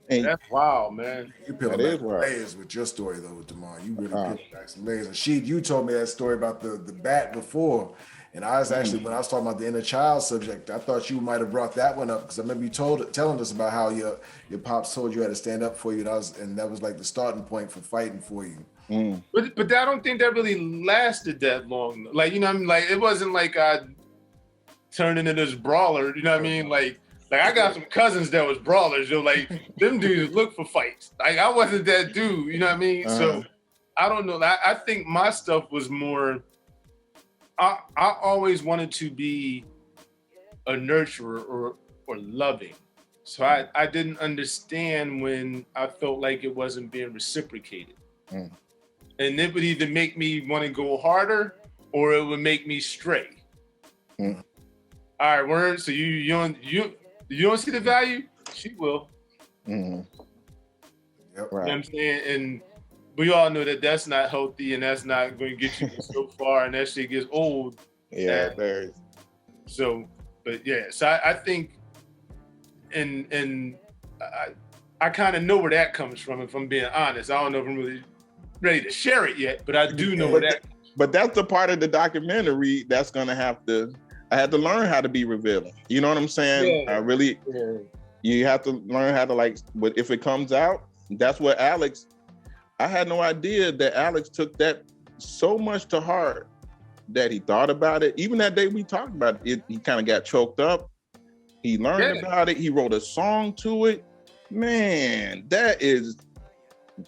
And that's wild, man. You peel back layers with your story though, with Demond. You really peel back some layers. And you told me that story about the bat before. And I was actually, when I was talking about the inner child subject, I thought you might have brought that one up, because I remember you telling us about how your pops told you how to stand up for you, and that was like the starting point for fighting for you. But I don't think that really lasted that long. Like, you know what I mean? Like, it wasn't like I turned into this brawler, you know what I mean? Like I got some cousins that was brawlers, yo. Like, them dudes look for fights. Like, I wasn't that dude, you know what I mean? So I don't know. I think my stuff was more, I always wanted to be a nurturer or loving. So I didn't understand when I felt like it wasn't being reciprocated. And it would either make me want to go harder, or it would make me stray. All right, word. So you don't see the value? She will. Yep. You know what I'm saying? And we all know that that's not healthy, and that's not going to get you so far, and that shit gets old. Yeah, very. So, but yeah, so I think, and I kind of know where that comes from, if I'm being honest. I don't know if I'm really ready to share it yet, but I do know where that. But that's the part of the documentary that's gonna I had to learn how to be revealing. You know what I'm saying? Yeah. You have to learn how to, like, but if it comes out, that's what Alex. I had no idea that Alex took that so much to heart that he thought about it. Even that day we talked about it, he kind of got choked up. He learned about it. He wrote a song to it. Man, that is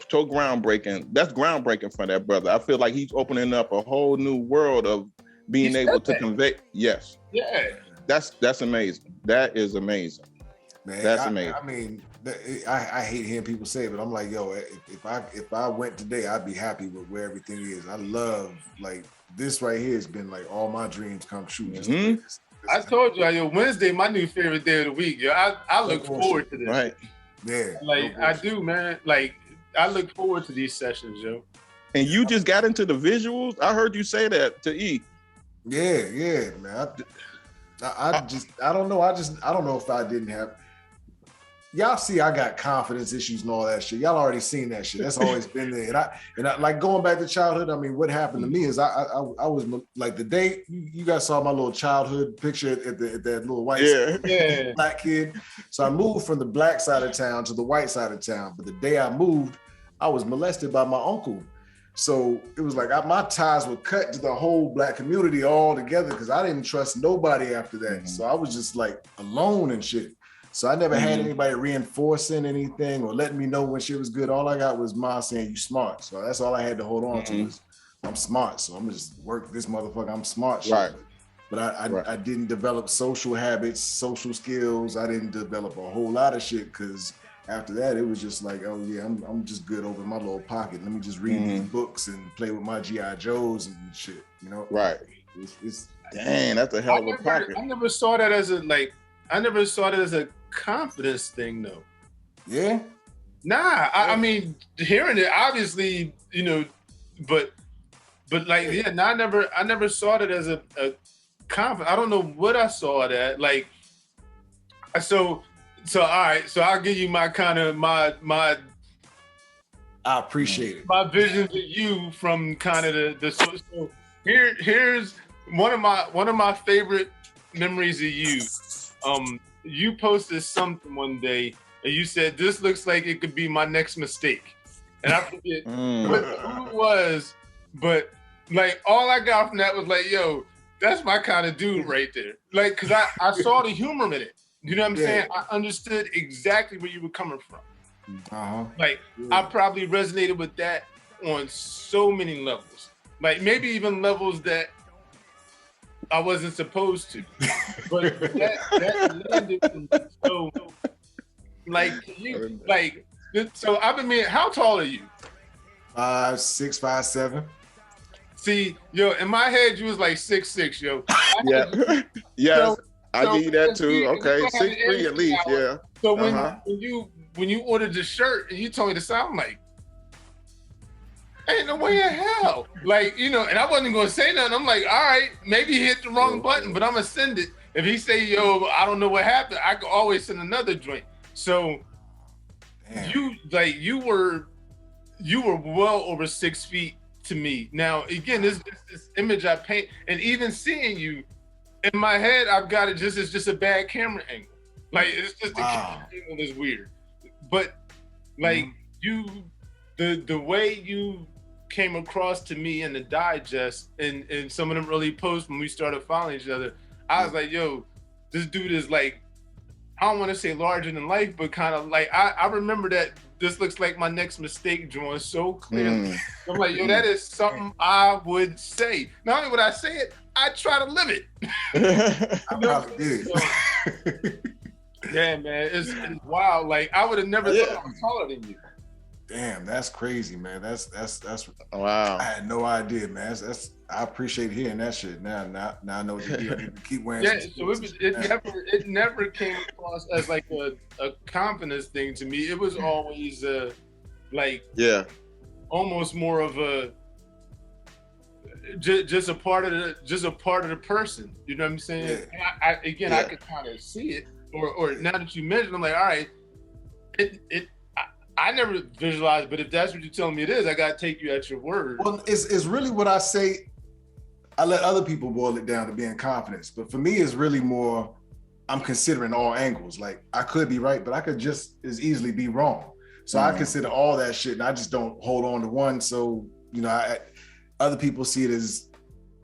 so groundbreaking. That's groundbreaking for that brother. I feel like he's opening up a whole new world of being able to convey. Yes. Yeah. That's amazing. That is amazing. Man, that's amazing. I mean, I hate hearing people say it, but I'm like, yo, if I went today, I'd be happy with where everything is. I love, like, this right here has been like all my dreams come true. I told you, yo, Wednesday, my new favorite day of the week. Yo, I look forward to this. Right. Yeah. Like, I do, man. Like, I look forward to these sessions, yo. And you just got into the visuals? I heard you say that to E. Yeah, man. I don't know. I don't know if I didn't have. Y'all see, I got confidence issues and all that shit. Y'all already seen that shit. That's always been there. And I like going back to childhood. I mean, what happened to me is I was like the day you guys saw my little childhood picture at that little white black kid. So I moved from the black side of town to the white side of town. But the day I moved, I was molested by my uncle. So it was like my ties were cut to the whole black community all together because I didn't trust nobody after that. So I was just like alone and shit. So I never had anybody reinforcing anything or letting me know when shit was good. All I got was mom saying you smart. So that's all I had to hold on to was I'm smart. So I'm just work this motherfucker. I'm smart. Shit. Right. But I didn't develop social habits, social skills. I didn't develop a whole lot of shit because after that it was just like, oh yeah, I'm just good over my little pocket. Let me just read these books and play with my GI Joes and shit. You know. Right. It's dang, that's a hell of a pocket. I never saw that as a confidence thing though. Yeah. Nah, I mean, hearing it, obviously, you know, but like, yeah, no, I never saw it as a confidence. I don't know what I saw that like. So all right, so I'll give you my kind of my. I appreciate it. My vision to you from kind of the so here's one of my favorite memories of you. You posted something one day and you said, this looks like it could be my next mistake. And I forget who it was, but like all I got from that was like, yo, that's my kind of dude right there. Like, cause I saw the humor in it. You know what I'm saying? I understood exactly where you were coming from. Like, I probably resonated with that on so many levels. Like maybe even levels that I wasn't supposed to, but that landed me. So, like, so I've been meaning, how tall are you? 5'6", 5'7". See, yo, in my head, you was like 6'6", yo. Yes, I give you that too. Okay, 6'3" at least, yeah. So when you ordered the shirt and you told me to sound, I'm like, ain't no way in hell. Like, you know, and I wasn't going to say nothing. I'm like, all right, maybe he hit the wrong button, but I'm going to send it. If he say, yo, I don't know what happened, I could always send another joint. So you were well over 6 feet to me. Now, again, this image I paint, and even seeing you in my head, I've got it it's just a bad camera angle. Like, it's just the camera angle is weird. But like the way you came across to me in the digest and some of them early posts when we started following each other, I was like, yo, this dude is like, I don't want to say larger than life, but kind of like, I remember that this looks like my next mistake drawing so clearly. I'm like, yo, that is something I would say. Not only would I say it, I try to live it. I probably did. So, yeah, man, it's wild. Like, I would have never thought I was taller than you. Damn, that's crazy, man. That's wow. I had no idea, man. That's I appreciate hearing that shit. Now I know what to do. I need to keep wearing. Yeah, so it never came across as like a confidence thing to me. It was always almost more of a just a part of the person. You know what I'm saying? Yeah. I could kind of see it. Or now that you mentioned, I'm like, all right, I never visualized, but if that's what you're telling me it is, I gotta take you at your word. Well, it's really what I say. I let other people boil it down to being confidence, but for me, it's really more. I'm considering all angles. Like I could be right, but I could just as easily be wrong. So I consider all that shit, and I just don't hold on to one. So you know, other people see it as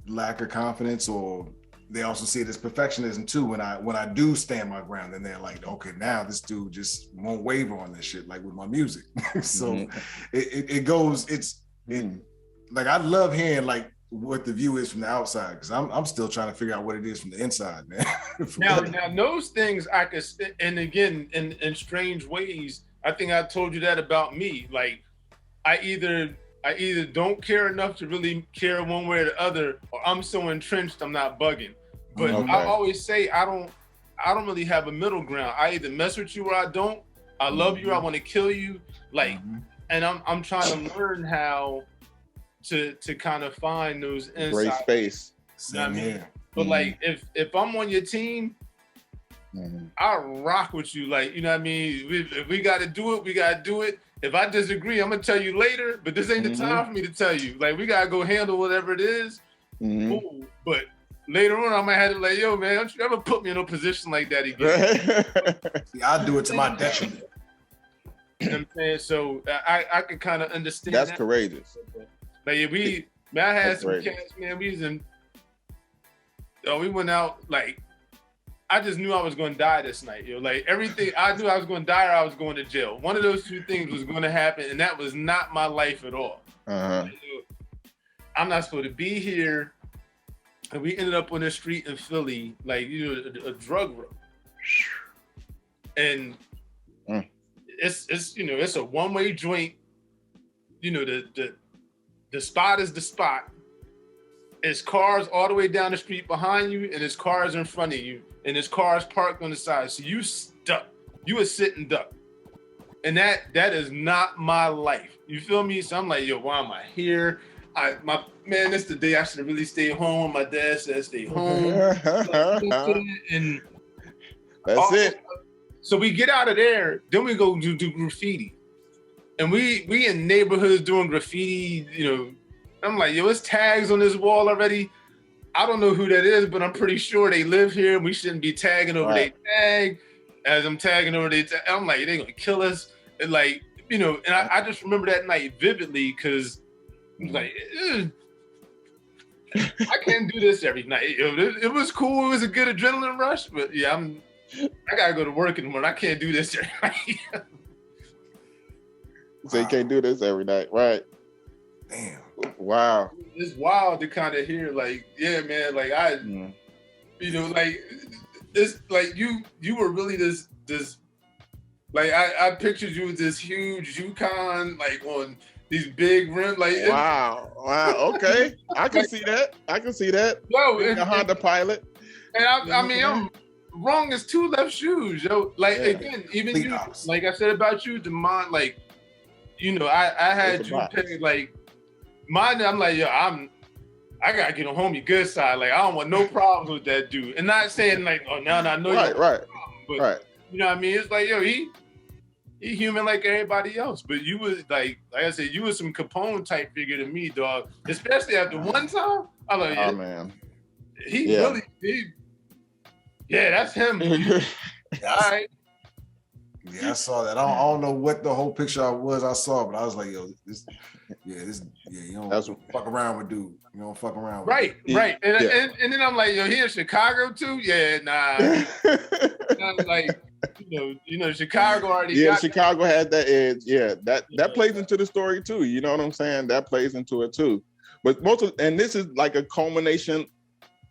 lack of confidence, or they also see it as perfectionism too. When I do stand my ground, then they're like, okay, now this dude just won't waver on this shit, like with my music. So it goes. Like I love hearing like what the view is from the outside, because I'm still trying to figure out what it is from the inside, man. now those things I could, and again in strange ways, I think I told you that about me. Like I either don't care enough to really care one way or the other, or I'm so entrenched I'm not bugging. But I always say I don't really have a middle ground. I either mess with you or I don't. I love you, I want to kill you. Like, and I'm trying to learn how to kind of find those insights. Great space. You know what I mean? But like if I'm on your team, I rock with you. Like, you know what I mean? If we got to do it, we got to do it. If I disagree, I'm gonna tell you later. But this ain't the time for me to tell you. Like, we gotta go handle whatever it is. Cool. But later on, I might have to like, yo, man, don't you ever put me in a position like that again? See, I do it to my detriment. You know what I'm saying? So I can kind of understand. That's courageous. Like, I had some cats, man. We went out, like, I just knew I was going to die this night, yo. Like, everything, I knew I was going to die or I was going to jail. One of those two things was going to happen, and that was not my life at all. Like, I'm not supposed to be here. And we ended up on the street in Philly, like, you know, a drug road. And it's you know, it's a one-way joint. You know, the spot is the spot. It's cars all the way down the street behind you, and it's cars in front of you, and there's cars parked on the side. So you stuck. You a sitting duck. And that is not my life. You feel me? So I'm like, yo, why am I here? Man, this the day I should have really stayed home. My dad said stay home. And that's it. So we get out of there, then we go do graffiti. And we in neighborhoods doing graffiti, you know. I'm like, yo, it's tags on this wall already. I don't know who that is, but I'm pretty sure they live here. We shouldn't be tagging over their tag. As I'm tagging over their tag, I'm like, they're gonna kill us. And like, you know, and I just remember that night vividly because like, I can't do this every night. It was cool. It was a good adrenaline rush, but yeah, I gotta go to work in the morning. I can't do this every night. So you can't do this every night, right? Damn. Wow. It's wild to kind of hear, like, yeah, man, like you know, like it's like you were really this like I pictured you with this huge Yukon, like on these big rims, like wow, okay, I can see that. Yo, a Honda Pilot, and I mean, I'm wrong as two left shoes, yo. Like again, even you, like I said about you, Demond, like, you know, I had you pick like mine. I'm like, yo, I gotta get on homie good side. Like, I don't want no problems with that dude. And not saying like, oh, now I know right. You know what I mean? It's like, yo, he human like everybody else. But you was like I said, you was some Capone type figure to me, dog. Especially after one time. I was like, yeah, man. He really did. Yeah, that's him. All right. Yeah, I saw that. I don't know what the whole picture I saw, but I was like, yo, you don't fuck around with dude. You don't fuck around with right. And then I'm like, yo, he in Chicago too? Yeah, nah. Like, you know, Chicago already got Chicago had that edge. Yeah, that plays into the story too. You know what I'm saying? That plays into it too. But and this is like a culmination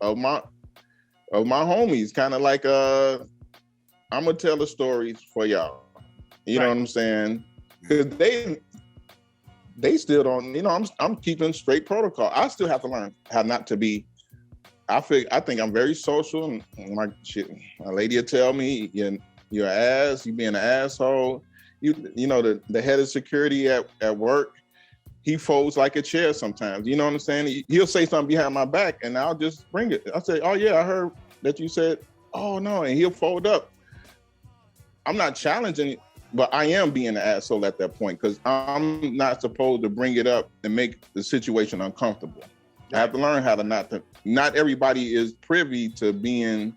of my homies, kind of like I'm gonna tell the stories for y'all. You know what I'm saying? Because they still don't. You know, I'm keeping straight protocol. I still have to learn how not to be. I think I'm very social, and my lady will tell me you're an ass. You being an asshole. You know the head of security at work. He folds like a chair sometimes. You know what I'm saying? He'll say something behind my back, and I'll just bring it. I'll say, "Oh yeah, I heard that you said." Oh no, and he'll fold up. I'm not challenging, but I am being an asshole at that point because I'm not supposed to bring it up and make the situation uncomfortable. I have to learn how to not everybody is privy to being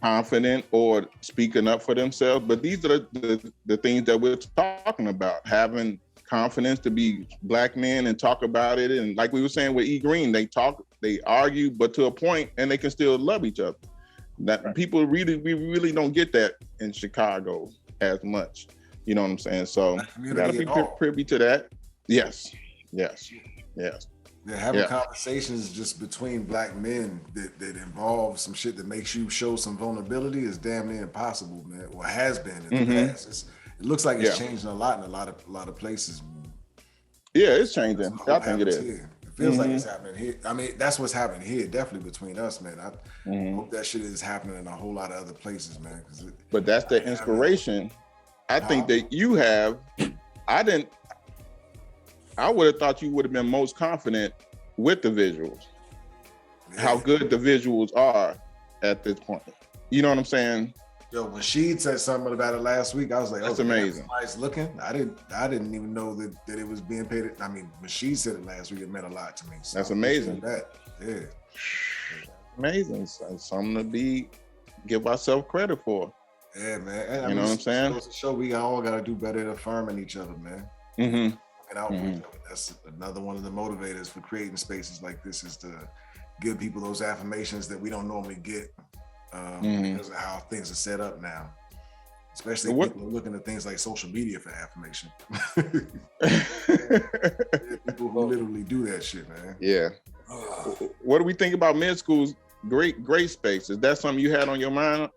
confident or speaking up for themselves, but these are the things that we're talking about, having confidence to be Black men and talk about it. And like we were saying with E. Green, they argue, but to a point, and they can still love each other. That people we really don't get that in Chicago as much. You know what I'm saying? So you gotta be privy to that. Yes. Yeah, having conversations just between Black men that involve some shit that makes you show some vulnerability is damn near impossible, man. Or has been in the past. It looks like it's changing a lot in a lot of places. Yeah, it's changing. I think it is. Here. It feels like it's happening here. I mean, that's what's happening here, definitely between us, man. I hope that shit is happening in a whole lot of other places, man. But that's the inspiration I think that you have. I would have thought you would have been most confident with the visuals. How good the visuals are at this point. You know what I'm saying? Yo, when she said something about it last week, I was like, that's amazing. Nice looking. I didn't even know that it was being paid. I mean, when she said it last week, it meant a lot to me. So that's amazing. Yeah. Amazing. Something to give ourselves credit for. Yeah, man. You know what I'm saying? Show we all got to do better at affirming each other, man. Mm-hmm. And out for each other. That's another one of the motivators for creating spaces like this, is to give people those affirmations that we don't normally get because of how things are set up now. Especially if people are looking at things like social media for affirmation. People who literally do that shit, man. Yeah. What do we think about MidSkoOl's great space? Is that something you had on your mind?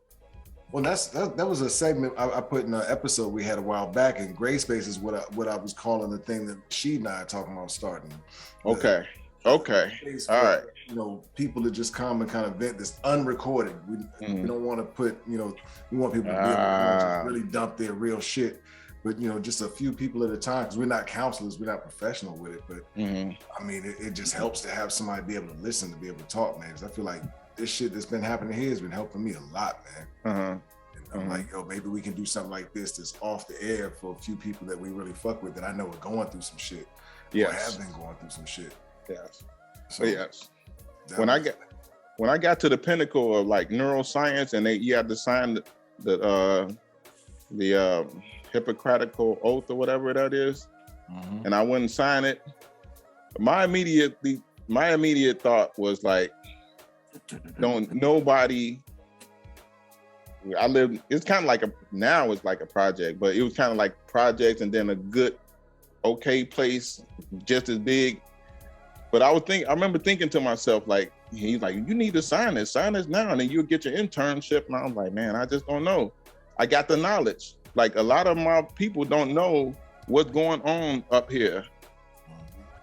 Well, that was a segment I put in an episode we had a while back, and gray space is what I was calling the thing that she and I are talking about starting. Okay. All right. You know, people to just come and kind of vent this unrecorded. We don't want to put, we want people to be able to just really dump their real shit. But, just a few people at a time, because we're not counselors, we're not professional with it. But I mean, it just helps to have somebody be able to listen, to be able to talk, man. Because I feel like this shit that's been happening here has been helping me a lot, man. And I'm like, yo, maybe we can do something like this that's off the air for a few people that we really fuck with, that I know are going through some shit. Or have been going through some shit. Yes. So yes. When I got to the pinnacle of like neuroscience, and you had to sign the Hippocratical oath or whatever that is, and I wouldn't sign it. My immediate thought was like, I live. It's kind of like now it's like a project, but it was kind of like projects, and then a good, okay place just as big. But I remember thinking to myself, like, he's like, you need to sign this now, and then you'll get your internship. And I was like, man, I just don't know. I got the knowledge. Like, a lot of my people don't know what's going on up here.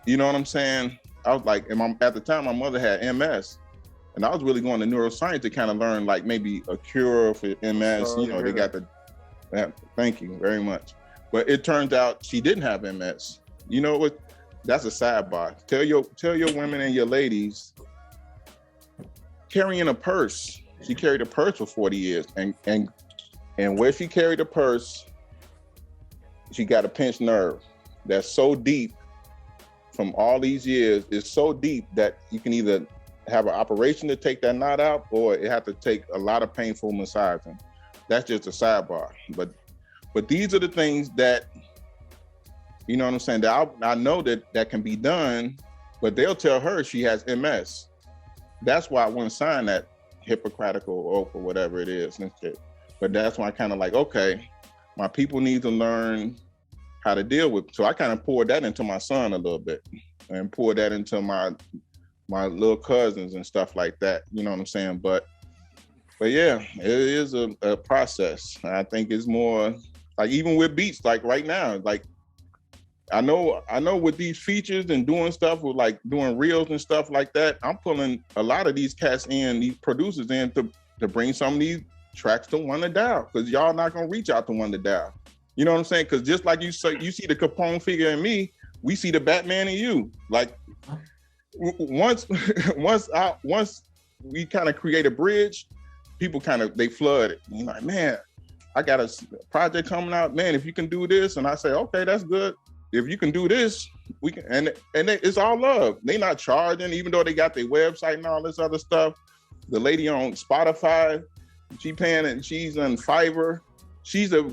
You know what I'm saying? I was like, at the time, my mother had MS, and I was really going to neuroscience to kind of learn, like, maybe a cure for MS. They got thank you very much. But it turns out she didn't have MS. You know what? That's a sidebar. Tell your women and your ladies, carrying a purse. She carried a purse for 40 years, and where she carried a purse, she got a pinched nerve that's so deep from all these years. It's so deep that you can either have an operation to take that knot out, or it have to take a lot of painful massaging. That's just a sidebar. But these are the things that, you know what I'm saying, that I know that can be done, but they'll tell her she has MS. That's why I wouldn't sign that Hippocratical oath or whatever it is and shit. But that's why I kind of like, okay, my people need to learn how to deal with. So I kind of poured that into my son a little bit, and poured that into my little cousins and stuff like that. You know what I'm saying? But yeah, it is a process. I think it's more like, even with beats, like right now, like I know with these features and doing stuff with like doing reels and stuff like that, I'm pulling a lot of these cats in, these producers in to bring some of these tracks to One to Dial, because y'all not gonna reach out to One to Dial. You know what I'm saying? Because just like you say, you see the Capone figure in me, we see the Batman in you. Like once we kind of create a bridge, people they flood it. You're like, man, I got a project coming out, man. If you can do this, and I say, okay, that's good. If you can do this, we can, and it's all love. They not charging, even though they got their website and all this other stuff. The lady on Spotify, she paying, and she's on Fiverr. She's a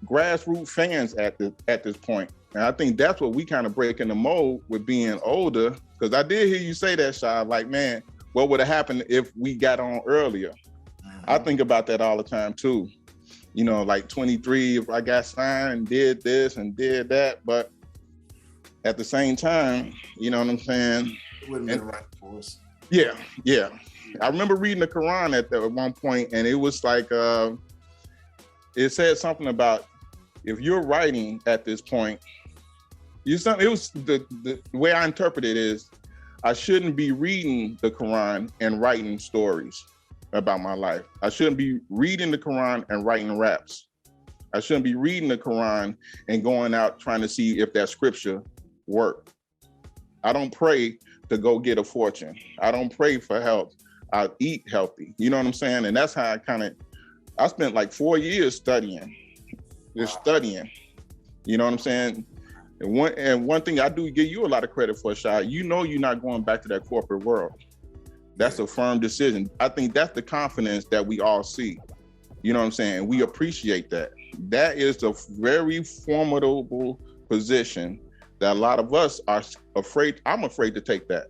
grassroots fans at this point. And I think that's what we kind of break in the mold with being older. Because I did hear you say that, Shy, like, man, what would have happened if we got on earlier? I think about that all the time too. You know, like 23, if I got signed and did this and did that, but at the same time, you know what I'm saying? It wouldn't have been right for us. Yeah. I remember reading the Quran at one point, and it was like, it said something about, if you're writing at this point, it was the way I interpret it is, I shouldn't be reading the Quran and writing stories about my life. I shouldn't be reading the Quran and writing raps. I shouldn't be reading the Quran and going out trying to see if that scripture work. I don't pray to go get a fortune. I don't pray for health. I eat healthy. You know what I'm saying? And that's how I spent like 4 years studying. Studying. You know what I'm saying? And one thing I do give you a lot of credit for, Shy, you know you're not going back to that corporate world. That's a firm decision. I think that's the confidence that we all see. You know what I'm saying? We appreciate that. That is a very formidable position that a lot of us are afraid. I'm afraid to take that.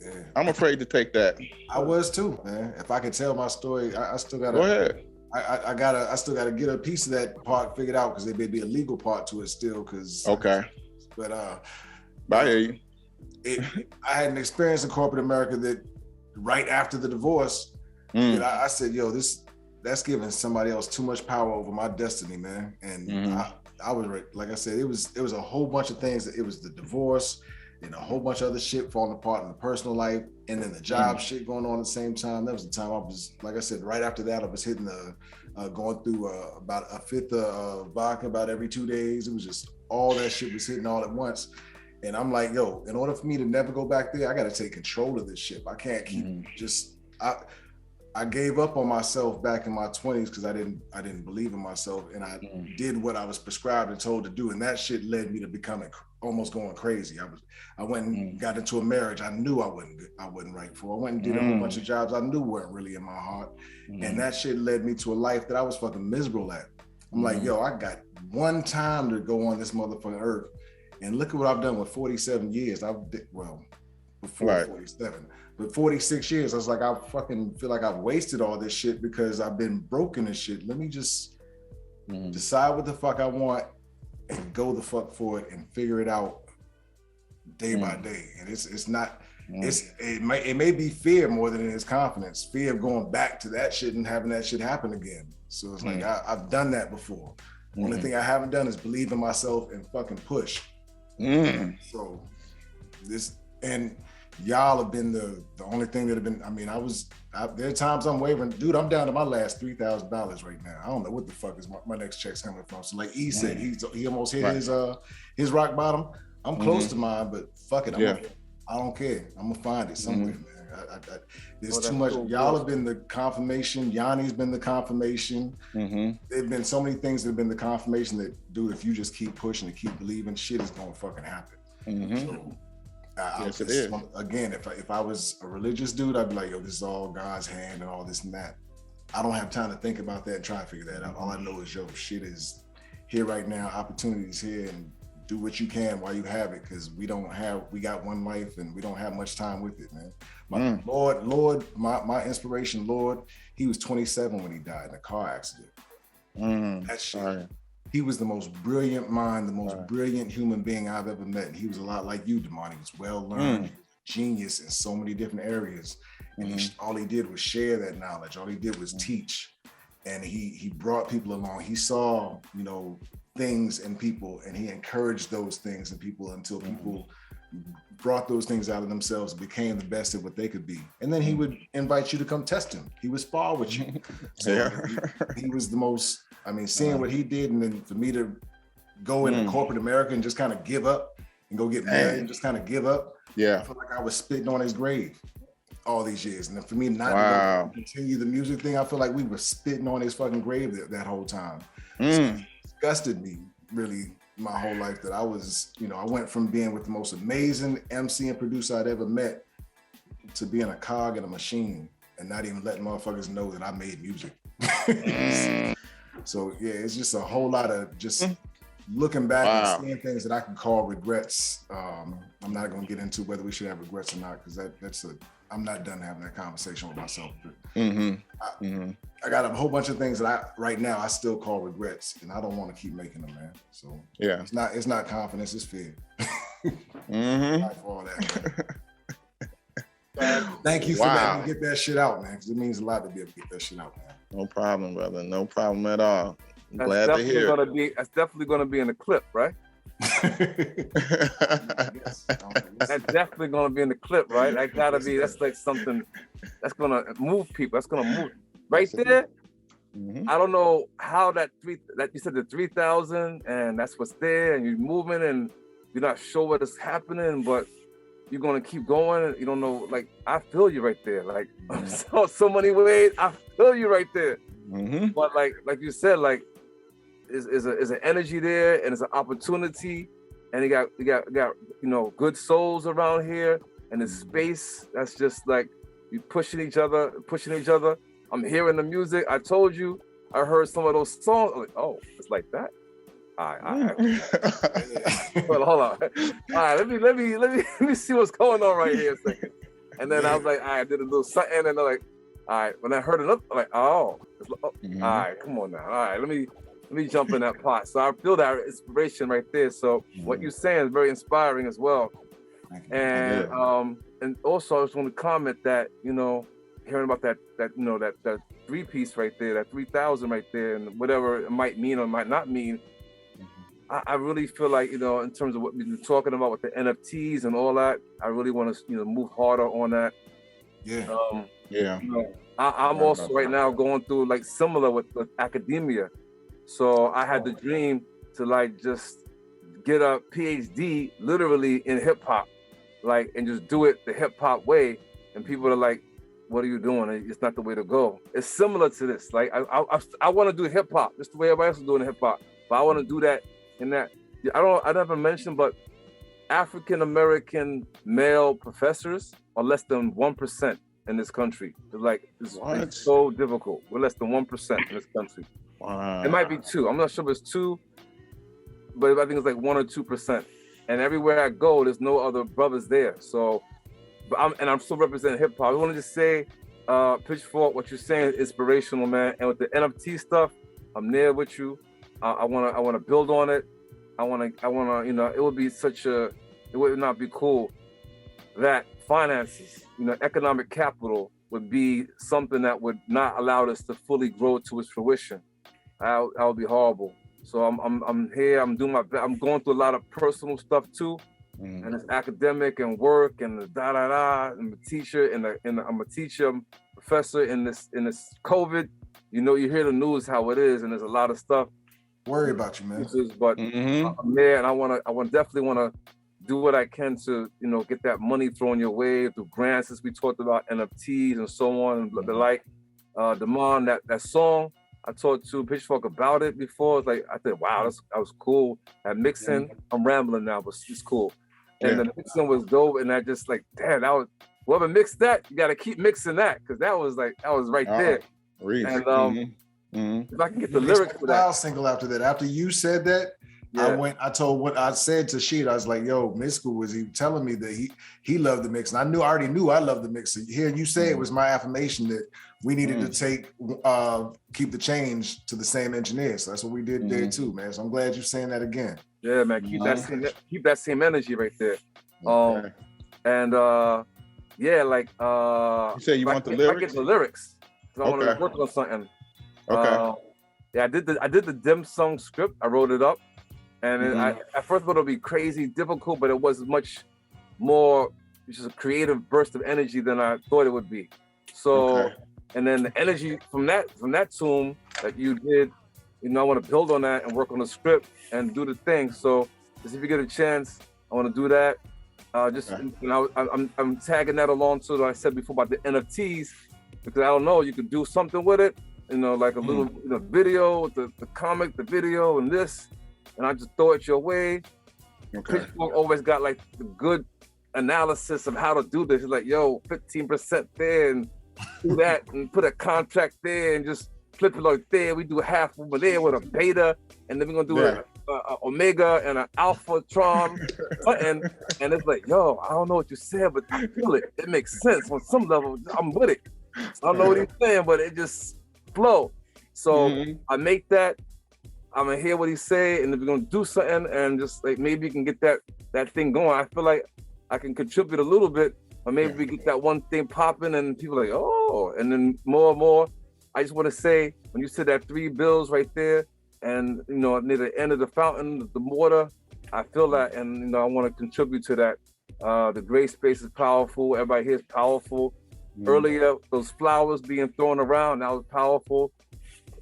Yeah. I'm afraid to take that. I was too, man. If I could tell my story, I still gotta. Go ahead. I still gotta get a piece of that part figured out because there may be a legal part to it still. Okay. But I hear you. I had an experience in corporate America that right after the divorce, I said, yo, that's giving somebody else too much power over my destiny, man. And I was right. Like I said, it was a whole bunch of things. It was the divorce and a whole bunch of other shit falling apart in the personal life, and then the job shit going on at the same time. That was the time I was, like I said, right after that, I was hitting going through about a fifth of vodka about every 2 days. It was just all that shit was hitting all at once. And I'm like, yo, in order for me to never go back there, I got to take control of this shit. I can't keep I gave up on myself back in my 20s because I didn't believe in myself, and I did what I was prescribed and told to do, and that shit led me to becoming almost going crazy. I went and got into a marriage I knew I wasn't right for. I went and did a whole bunch of jobs I knew weren't really in my heart, and that shit led me to a life that I was fucking miserable at. I'm like, yo, I got one time to go on this motherfucking earth, and look at what I've done with 47 years. Before 47. But 46 years, I was like, I fucking feel like I've wasted all this shit because I've been broken and shit. Let me just decide what the fuck I want and go the fuck for it and figure it out day by day. And it's not, it may be fear more than it is confidence. Fear of going back to that shit and having that shit happen again. So it's like, I've done that before. The only thing I haven't done is believe in myself and fucking push. So and y'all have been the only thing that have been, there are times I'm wavering. Dude, I'm down to my last $3,000 right now. I don't know what the fuck is my next check's coming from. So like E said, he almost hit his rock bottom. I'm close to mine, but fuck it. I don't care. I'm gonna find it somewhere, man. There's too much. Y'all have been the confirmation. Yanni's been the confirmation. There've been so many things that have been the confirmation that, dude, if you just keep pushing and keep believing, shit is gonna fucking happen. So, yes, it is. Again, if I was a religious dude, I'd be like, yo, this is all God's hand and all this and that. I don't have time to think about that and try to figure that out. All I know is, yo, shit is here right now, opportunities here, and do what you can while you have it, because we got one life and we don't have much time with it, man. My Lord, my inspiration, Lord, he was 27 when he died in a car accident. That shit. He was the most brilliant mind, the most brilliant human being I've ever met. And he was a lot like you, Damon. He was well learned, genius in so many different areas. And all he did was share that knowledge. All he did was teach. And he brought people along. He saw, things in people, and he encouraged those things in people until people brought those things out of themselves and became the best at what they could be. And then he would invite you to come test him. He would spar with you. So he was the most, seeing what he did, and then for me to go into corporate America and just kind of give up and go get married and just kind of give up. I felt like I was spitting on his grave all these years. And then for me not to continue the music thing, I feel like we were spitting on his fucking grave that whole time. So it disgusted me really my whole life that I was, I went from being with the most amazing MC and producer I'd ever met to being a cog in a machine and not even letting motherfuckers know that I made music. So yeah, it's just a whole lot of just looking back and seeing things that I can call regrets. I'm not going to get into whether we should have regrets or not, because I'm not done having that conversation with myself. But I got a whole bunch of things that right now I still call regrets, and I don't want to keep making them, man. So it's not confidence, it's fear. Not for all that. Thank you for letting me get that shit out, man, because it means a lot to be able to get that shit out, man. No problem, brother. No problem at all. Glad to hear. That's definitely going to be in the clip, right? That's definitely going to be in the clip, right? That's like something that's going to move people. That's going to move right there. I don't know how that you said the 3,000 and that's what's there, and you're moving, and you're not sure what is happening, but you're gonna keep going. You don't know, like I feel you right there. Like so many ways, I feel you right there. But like you said, like is an energy there, and it's an opportunity, and you got good souls around here, and the space that's just like you pushing each other. I'm hearing the music. I told you, I heard some of those songs. I'm like, oh, it's like that. All right. Well, hold on. All right, let me see what's going on right here a second. And then I was like, all right, I did a little something, and they're like, all right. When I heard it up, I'm like, all right, come on now. All right, let me jump in that pot. So I feel that inspiration right there. So what you're saying is very inspiring as well. And also I just want to comment that, hearing about that 3-piece right there, that 3,000 right there, and whatever it might mean or might not mean. I really feel like, in terms of what we've been talking about with the NFTs and all that, I really want to, move harder on that. Yeah. I'm also right now going through like similar with academia. So I had the dream to like just get a PhD literally in hip hop, like, and just do it the hip hop way. And people are like, what are you doing? It's not the way to go. It's similar to this. Like I want to do hip hip-hop. Just the way everybody else is doing hip-hop. But I want to do that in that. I never mentioned, but African-American male professors are less than 1% in this country. It's so difficult. We're less than 1% in this country. Wow. It might be 2. I'm not sure if it's 2, but I think it's like 1 or 2%. And everywhere I go, there's no other brothers there. So, I'm still representing hip hop. I want to just say, Pitchfork, what you're saying is inspirational, man. And with the NFT stuff, I'm there with you. I want to build on it. I want to, it would be it would not be cool that finances, economic capital would be something that would not allow us to fully grow to its fruition. That would be horrible. So I'm here. I'm doing my best. I'm going through a lot of personal stuff too, and it's academic and work and I'm a teacher I'm a teacher, I'm a professor in this COVID. You hear the news how it is, and there's a lot of stuff. Worry about you, man. But I'm there, and I definitely want to do what I can to get that money thrown your way through grants, as we talked about NFTs and so on and the like. Demand that song. I talked to Pitchfork about it before. It's like I said, wow, that was cool. That mixing, I'm rambling now, but it's cool. And the mixing was dope, and I just like, damn, that was whoever mixed that, you gotta keep mixing that, because that was right there. And if I can get the lyrics for that single after that. After you said that, I told what I said to Sheet. I was like, yo, MidSkoOl was he telling me that he loved the mix. And I already knew I loved the mix. So hearing you say it was my affirmation that we needed to keep the change to the same engineer. So that's what we did there too, man. So I'm glad you're saying that again. Yeah, man. Keep that same energy right there. And like you say you want the lyrics? I get the lyrics. So I want to work on something. I did the dim sum script. I wrote it up, and at first thought it'll be crazy difficult, but it was much more just a creative burst of energy than I thought it would be. So, and then the energy from that tune that you did, I want to build on that and work on the script and do the thing. So, just if you get a chance, I want to do that. I'm tagging that along to what I said before about the NFTs, because I don't know, you could do something with it. Like a little video with the comic, the video, and this, and I just throw it your way. Pitchfork always got like the good analysis of how to do this. It's like, yo, 15% there, and do that, and put a contract there, and just flip it like there. We do half over there with a beta, and then we're gonna do a omega and an alpha tron button. And it's like, yo, I don't know what you said, but I feel it. It makes sense on some level. I'm with it. I don't know what he's saying, but it just flow. So I make that. I'm gonna hear what he say, and then we're gonna do something, and just like maybe you can get that thing going. I feel like I can contribute a little bit, or maybe we get that one thing popping, and people are like, oh, and then more and more. I just want to say, when you said that 3 bills right there, and near the end of the fountain, the water, I feel that, and I want to contribute to that. The gray space is powerful. Everybody here is powerful. Earlier, those flowers being thrown around, that was powerful.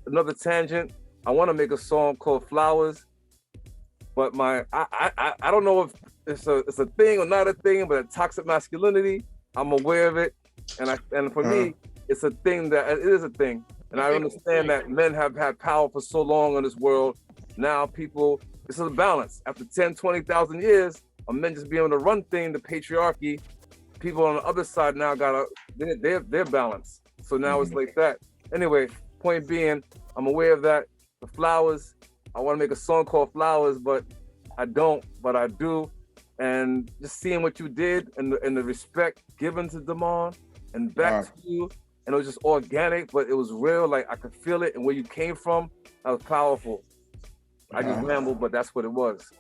Another tangent, I want to make a song called Flowers But I don't know if it's a thing or not a thing, but a toxic masculinity, I'm aware of it, and for me, it's a thing that it is a thing, and I understand that men have had power for so long in this world. Now people, this is a balance. After 10, 20,000 years of men just being able to run things, the patriarchy, people on the other side now got their balance. So now it's like that. Anyway, point being, I'm aware of that. The flowers, I want to make a song called Flowers, but I don't, but I do. And just seeing what you did and the respect given to Damon and back to you, and it was just organic, but it was real. Like I could feel it, and where you came from, that was powerful. I just rambled, but that's what it was.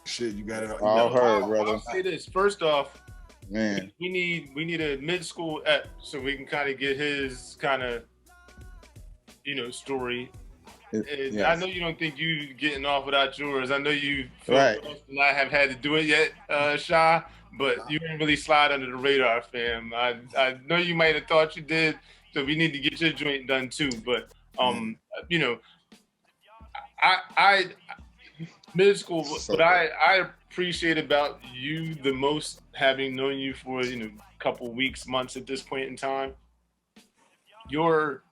Shit, you got it all heard, brother. I'll say this first off, man. We need a MidSkoOl ep so we can kind of get his kind of story. Yes. I know you don't think you getting off without yours. I know you feel and I have had to do it yet, Sha, but you didn't really slide under the radar, fam. I know you might have thought you did, so we need to get your joint done too. But I MidSkoOl, what I appreciate about you the most, having known you for a couple weeks, months at this point in time, you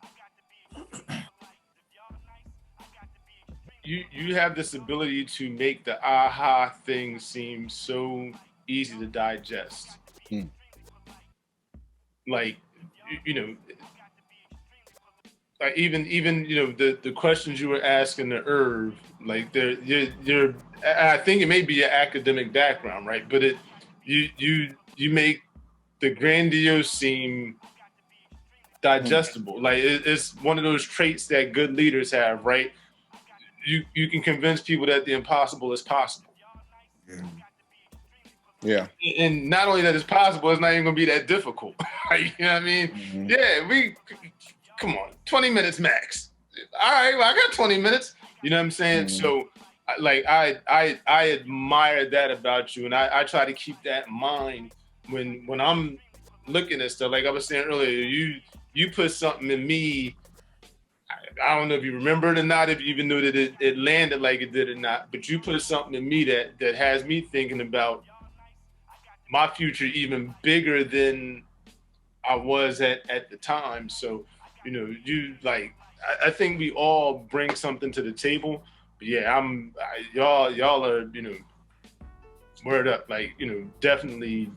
have this ability to make the aha thing seem so easy to digest. Like, like even the questions you were asking the Erv, like you're I think it may be your academic background, right? But you make the grandiose seem digestible. Like it's one of those traits that good leaders have, right? You can convince people that the impossible is possible. Yeah. And not only that it's possible, it's not even gonna be that difficult. You know what I mean? Yeah, come on, 20 minutes max. All right, well, I got 20 minutes. You know what I'm saying? So like I admire that about you, and I try to keep that in mind when I'm looking at stuff. Like I was saying earlier, you put something in me. I don't know if you remember it or not, if you even knew that it landed like it did or not, but you put something in me that has me thinking about my future even bigger than I was at the time. So, I think we all bring something to the table. But yeah, y'all are, word up, like, definitely,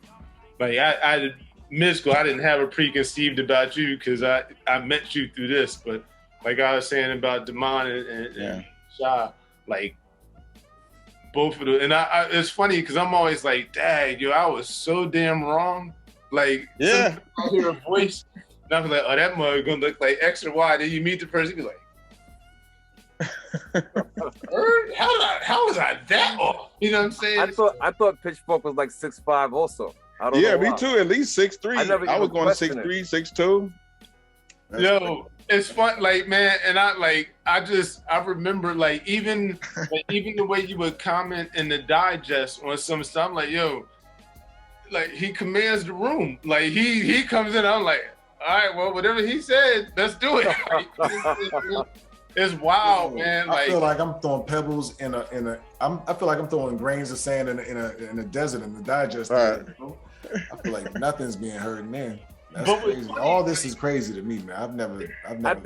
like I MidSkoOl, I didn't have a preconceived about you because I met you through this, but like I was saying about Damon and Sha, like both of them. And I it's funny because I'm always like, dang, I was so damn wrong. Like, I hear a voice, and I'm like, oh, that mug gonna look like X or Y. Then you meet the person, you be like, how was I that off? You know what I'm saying? I thought Pitchfork was like 6'5" also. I don't know me too. At least 6'3". I was going 6'3", 6'2". Yo, it's fun, like, man, and I remember like even the way you would comment in the digest on some stuff. I'm like, yo, like he commands the room. Like he comes in, I'm like, all right, well, whatever he said, let's do it. It's wild, man. Like, I feel like I'm throwing pebbles I feel like I'm throwing grains of sand in a desert in the digest. Right. I feel like nothing's being heard in there. That's crazy. All this is crazy to me, man. I've never.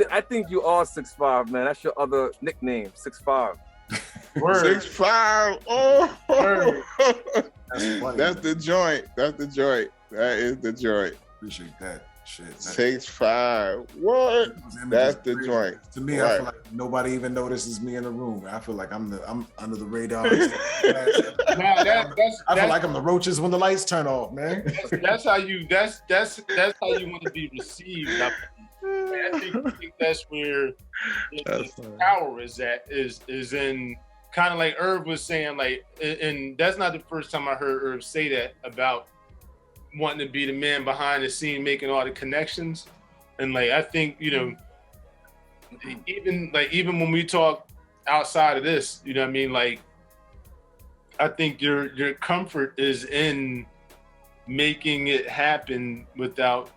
I think you are 6'5", man. That's your other nickname, 6'5". 6'5". Oh, that's funny, that's the joint. That's the joint. That is the joint. Appreciate that shit. 6'5". What? That's the joint. To me, I feel like nobody even notices me in the room. I feel like I'm under the radar. I feel like I'm the roaches when the lights turn off, man. That's how you want to be received. I think that's where the power is in kind of like Erv was saying, like, and that's not the first time I heard Erv say that about wanting to be the man behind the scene, making all the connections. And like, I think, even when we talk outside of this, you know what I mean? Like, I think your comfort is in making it happen without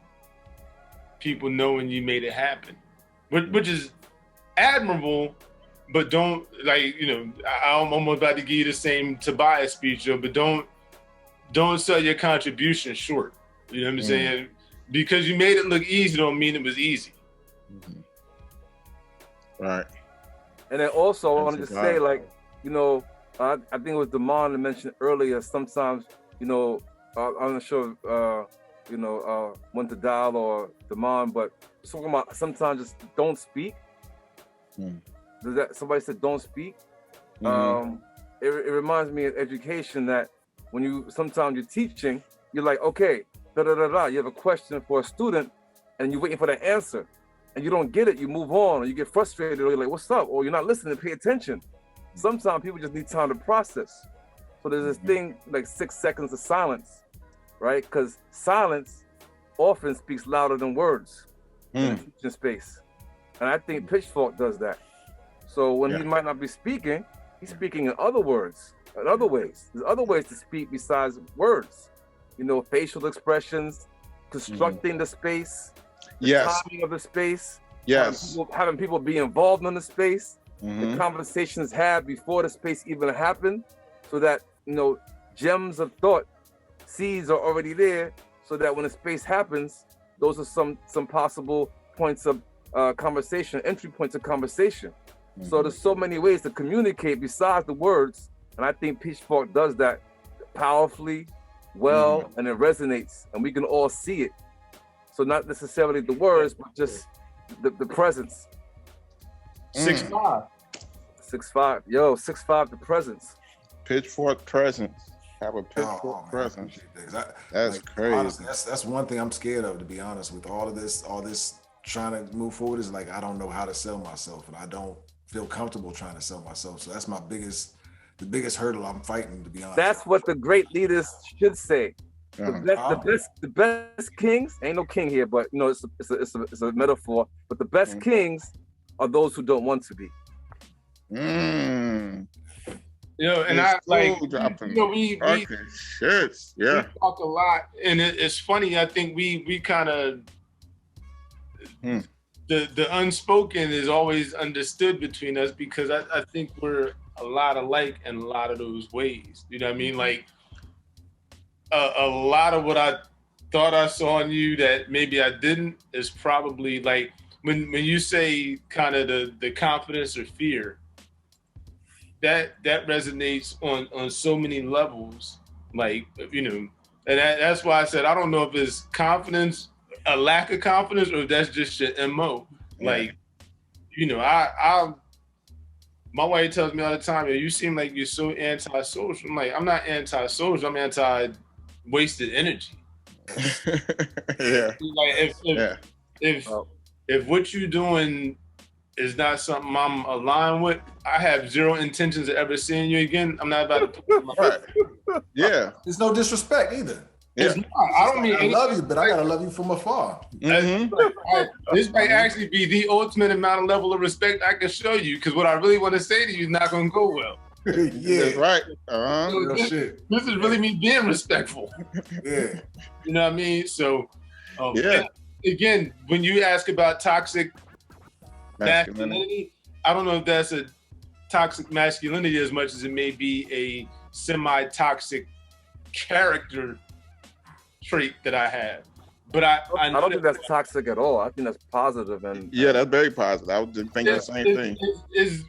people knowing you made it happen, which is admirable, but don't I'm almost about to give you the same Tobias speech, but don't sell your contribution short. You know what I'm saying? Because you made it look easy don't mean it was easy. Right. And then also I wanted to say, like, I think it was Damon that mentioned earlier, sometimes, I'm not sure when to dial or Damon, but talking about sometimes just don't speak. Somebody said don't speak. It reminds me of education that when sometimes you're teaching, you're like, okay, you have a question for a student and you're waiting for the answer and you don't get it, you move on, or you get frustrated, or you're like, what's up? Or you're not listening, pay attention. Sometimes people just need time to process. So there's this thing like 6 seconds of silence, right? Because silence often speaks louder than words in the teaching space. And I think Pitchfork does that. So when he might not be speaking, he's speaking in other words, in other ways. There's other ways to speak besides words. Facial expressions, constructing the space, the timing of the space, having people be involved in the space, the conversations had before the space even happened, so that gems of thought, seeds are already there, so that when the space happens, those are some possible points of conversation, entry points of conversation. So there's so many ways to communicate besides the words, and I think Pitchfork does that powerfully, well, and it resonates, and we can all see it. So not necessarily the words, but just the presence. 6'5". 6'5". Yo, 6'5", the presence. Pitchfork Presence. Have a Pitchfork Presence. That's crazy. Honestly, that's one thing I'm scared of, to be honest. With all this trying to move forward, is like I don't know how to sell myself, and I don't feel comfortable trying to sell myself. So that's the biggest hurdle I'm fighting, to be honest. That's what the great leaders should say. The best kings, ain't no king here, but it's a metaphor. But the best kings are those who don't want to be. And I like, we talk a lot, and it's funny. I think we kind of the unspoken is always understood between us, because I think we're a lot alike in a lot of those ways. You know what I mean? Like a lot of what I thought I saw in you that maybe I didn't is probably like when you say kind of the confidence or fear, that resonates on so many levels. Like, and that's why I said I don't know if it's confidence, a lack of confidence, or if that's just your MO. Like, my wife tells me all the time, you seem like you're so anti-social. I'm like, I'm not anti-social, I'm anti-wasted energy. Like if what you're doing is not something I'm aligned with, I have zero intentions of ever seeing you again. I'm not about to put my There's no disrespect either. It's not. I don't mean I love you, but I gotta love you from afar. This might actually be the ultimate amount of level of respect I can show you, because what I really want to say to you is not going to go well. That's right. This is really me being respectful. Yeah. You know what I mean? So, again, when you ask about toxic masculinity, I don't know if that's a toxic masculinity as much as it may be a semi-toxic character trait that I have. But I don't think that's toxic at all. I think that's positive. And that's very positive. I was just thinking the same thing. Is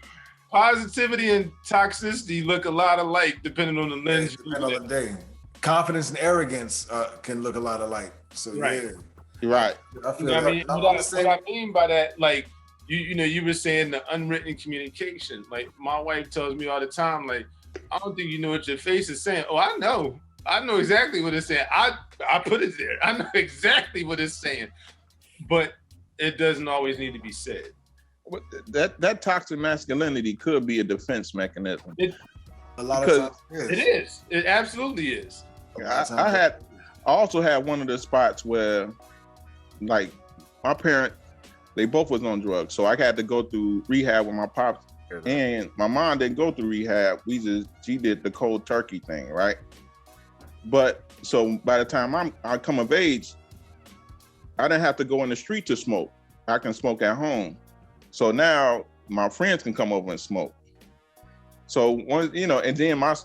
positivity and toxicity look a lot alike depending on the lens. Depending on the day. Confidence and arrogance can look a lot alike. So right. I feel what I mean by that, like you were saying the unwritten communication. Like my wife tells me all the time, like, I don't think you know what your face is saying. Oh, I know exactly what it's saying. I put it there. I know exactly what it's saying, but it doesn't always need to be said. That toxic masculinity could be a defense mechanism. A lot of times it is. It absolutely is. I also had one of the spots where, like, my parent, they both was on drugs, so I had to go through rehab with my pops, and my mom didn't go through rehab. She did the cold turkey thing, right? But so by the time I come of age, I didn't have to go in the street to smoke. I can smoke at home. So now my friends can come over and smoke. So one, you know, and then my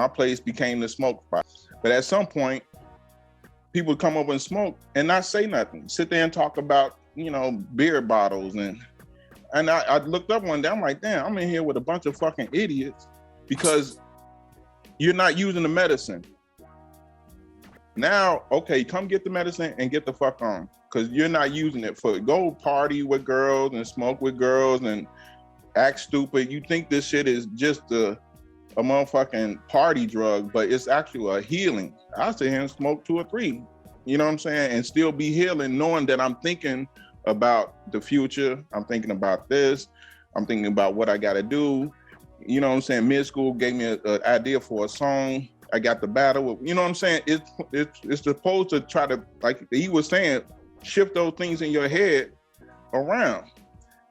place became the smoke spot. But at some point, people would come over and smoke and not say nothing. Sit there and talk about, you know, beer bottles and I looked up one day, I'm like, damn, I'm in here with a bunch of fucking idiots because you're not using the medicine. Now, okay, come get the medicine and get the fuck on, because you're not using it for go party with girls and smoke with girls and act stupid. You think this shit is just a motherfucking party drug, but it's actually a healing. I sit here and smoke 2 or 3, you know what I'm saying, and still be healing, knowing that I'm thinking about the future. I'm thinking about this. I'm thinking about what I got to do. You know what I'm saying? MidSkoOl gave me an idea for a song. I got the battle. You know what I'm saying? It's supposed to try to, like he was saying, shift those things in your head around.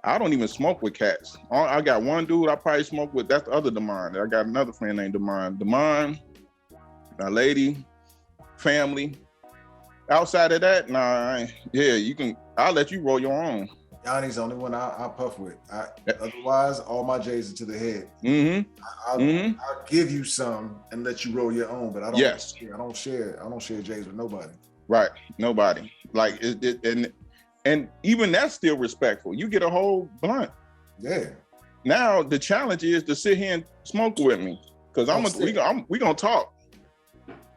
I don't even smoke with cats. I got one dude I probably smoke with. That's the other Damon. I got another friend named Damon. Damon, my lady, family. Outside of that, nah, you can. I'll let you roll your own. Yanni's the only one I puff with. Otherwise, all my J's are to the head. I'll give you some and let you roll your own, but I don't. Yes. I don't share J's with nobody. Right, nobody. Like and even that's still respectful. You get a whole blunt. Yeah. Now the challenge is to sit here and smoke with me, because we gonna talk.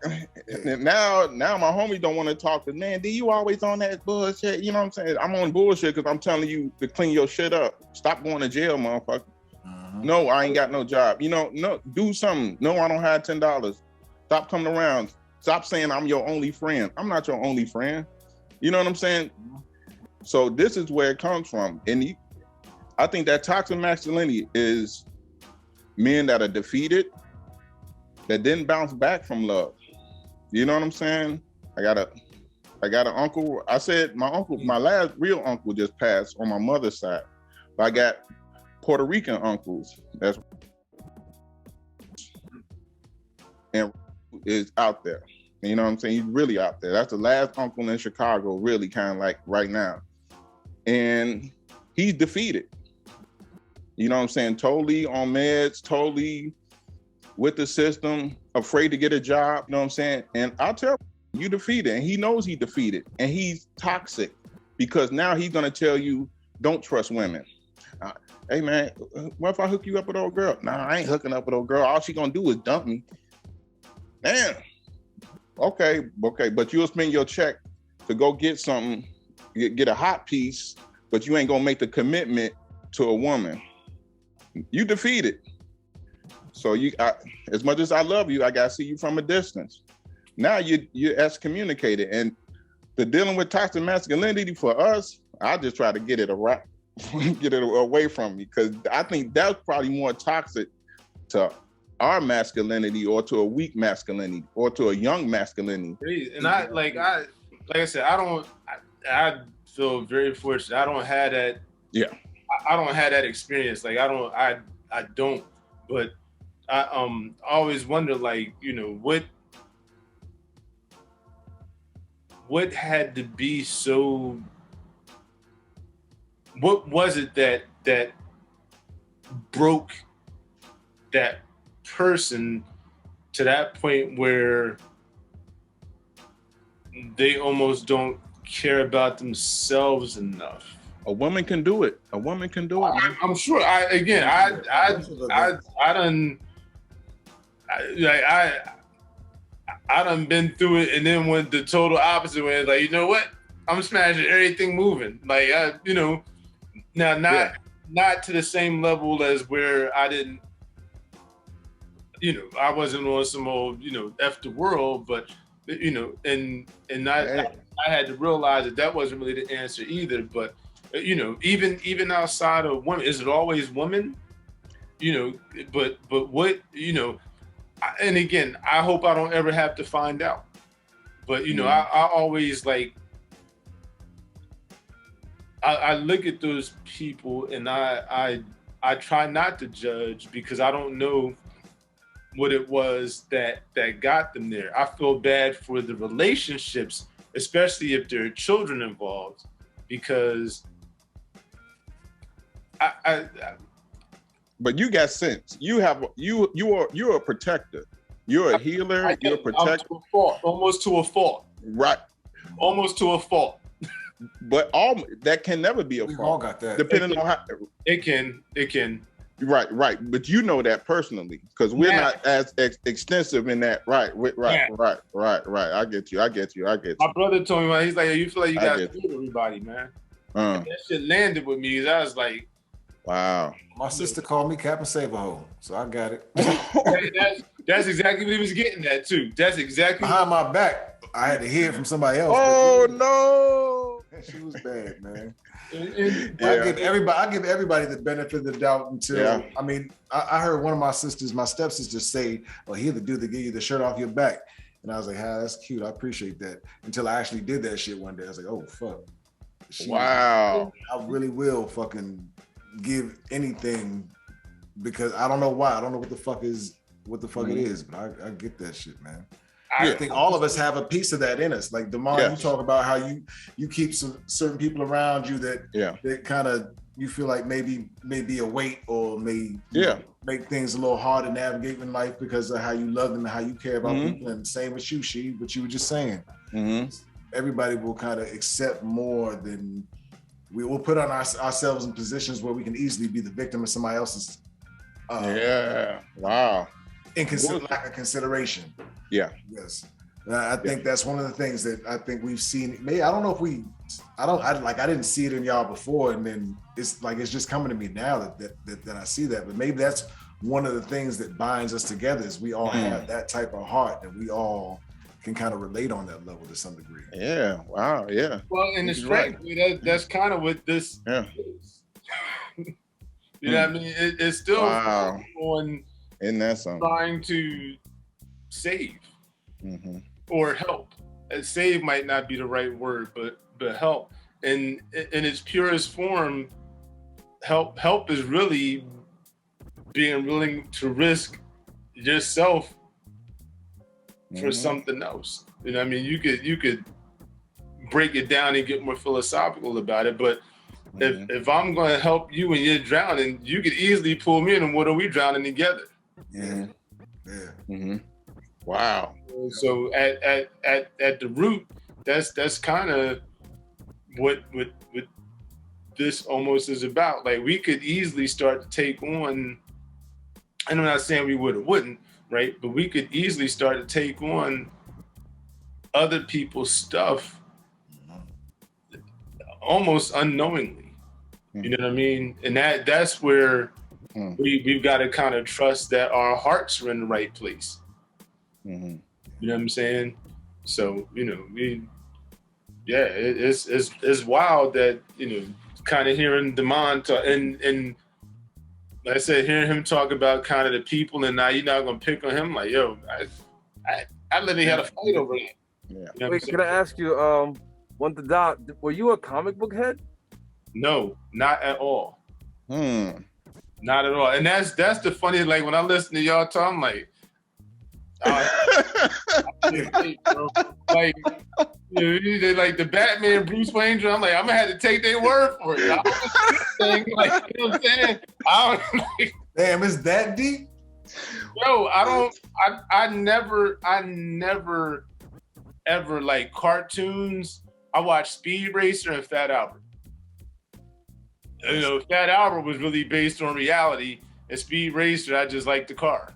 And now my homies don't want to talk. Cause man, D, you always on that bullshit. You know what I'm saying? I'm on bullshit because I'm telling you to clean your shit up. Stop going to jail, motherfucker. No, I ain't got no job. You know, no, do something. No, I don't have $10. Stop coming around. Stop saying I'm your only friend. I'm not your only friend. You know what I'm saying? So this is where it comes from. And I think that toxic masculinity is men that are defeated, that didn't bounce back from love. You know what I'm saying? I got an uncle. I said my uncle, my last real uncle just passed on my mother's side. But I got Puerto Rican uncles that's and is out there. You know what I'm saying? He's really out there. That's the last uncle in Chicago, really kind of like right now. And he's defeated. You know what I'm saying? Totally on meds, totally with the system, afraid to get a job, you know what I'm saying? And I'll tell you defeated, and he knows he's defeated, and he's toxic because now he's gonna tell you, don't trust women. Hey man, what if I hook you up with an old girl? Nah, I ain't hooking up with an old girl. All she gonna do is dump me. Damn. Okay, but you'll spend your check to go get something, get a hot piece, but you ain't gonna make the commitment to a woman. You defeated. So as much as I love you, I gotta see you from a distance. Now you're excommunicated, and the dealing with toxic masculinity for us, I just try to get it away from me, because I think that's probably more toxic to our masculinity, or to a weak masculinity, or to a young masculinity. And like I said, I feel very fortunate. I don't have that. Yeah. I don't have that experience. Like I don't. But I always wonder, like, you know, what had to be so. What was it that broke that person to that point where they almost don't care about themselves enough? A woman can do it. A woman can do it. Man. I'm sure. I done been through it, and then went the total opposite way. Like, you know what? I'm smashing everything moving. Like, you know, now not to the same level as where I didn't, you know, I wasn't on some old, you know, F the world, but, you know, and I had to realize that wasn't really the answer either. But, you know, even outside of women, is it always women? You know, but what, you know, and again, I hope I don't ever have to find out. But, you know, I always like, I look at those people and I try not to judge, because I don't know what it was that got them there. I feel bad for the relationships, especially if there are children involved, because But you got sense. You're a protector. You're a healer. You're a protector. Almost to a fault. Right. Almost to a fault. But that can never be a fault. We all got that. Depending on how. It can. Right. But you know that personally, because we're not as extensive in that. Right. I get you. My brother told me, he's like, you feel like you got to do everybody, man. That shit landed with me. I was like, wow. My sister called me Cap and Save a Hoe, so I got it. That's exactly what he was getting at too. That's exactly behind my back. I had to hear it from somebody else. Oh no, she was bad, man. Yeah. I give everybody the benefit of the doubt until I mean, I heard one of my stepsisters say, "Well, he'll do to give you the shirt off your back," and I was like, "Ah, that's cute. I appreciate that." Until I actually did that shit one day, I was like, "Oh fuck." Wow. I really will fucking give anything because I don't know why. I don't know what the fuck it is, but I get that shit, man. I think all of us have a piece of that in us. Like Damon, you talk about how you keep some certain people around you that kind of you feel like maybe be a weight or may make things a little hard to navigate in life because of how you love them and how you care about people. And same with you, what you were just saying. Everybody will kind of accept more than we will put on ourselves in positions where we can easily be the victim of somebody else's. Wow. Lack of consideration. Yeah. Yes. I think that's one of the things that I think we've seen. Maybe I don't know if I didn't see it in y'all before, and then it's just coming to me now that I see that. But maybe that's one of the things that binds us together is we all have that type of heart that we all can kind of relate on that level to some degree. Yeah. Wow. Yeah. Well, in the strength, that's kind of what this is. You know what I mean? It's still on. And that's something. Trying to save or help. Save might not be the right word, but help. And in its purest form, help is really being willing to risk yourself for something else. You know what I mean? You could break it down and get more philosophical about it, but if I'm going to help you and you're drowning, you could easily pull me in, and what are we drowning together? Wow. So at the root, that's kind of what this almost is about. Like we could easily start to take on, and I'm not saying we would or wouldn't, right? But we could easily start to take on other people's stuff almost unknowingly. You know what I mean? And that's where we've got to kind of trust that our hearts are in the right place. You know what I'm saying? So, you know, it's wild that, you know, kind of hearing Damon talk and like I said, hearing him talk about kind of the people, and now you're not gonna pick on him. Like, yo, I literally had a fight over that. You know wait, can I ask you, were you a comic book head? No, not at all. Not at all. And that's the funny, like when I listen to y'all talk, I'm like, like, you know, like the Batman Bruce Wayne, I'm like, I'm gonna have to take their word for it. Like, you know what I'm saying? Damn, is that deep? Yo, I never ever like cartoons. I watched Speed Racer and Fat Albert. You know, Fat Albert was really based on reality, and Speed Racer, I just liked the car.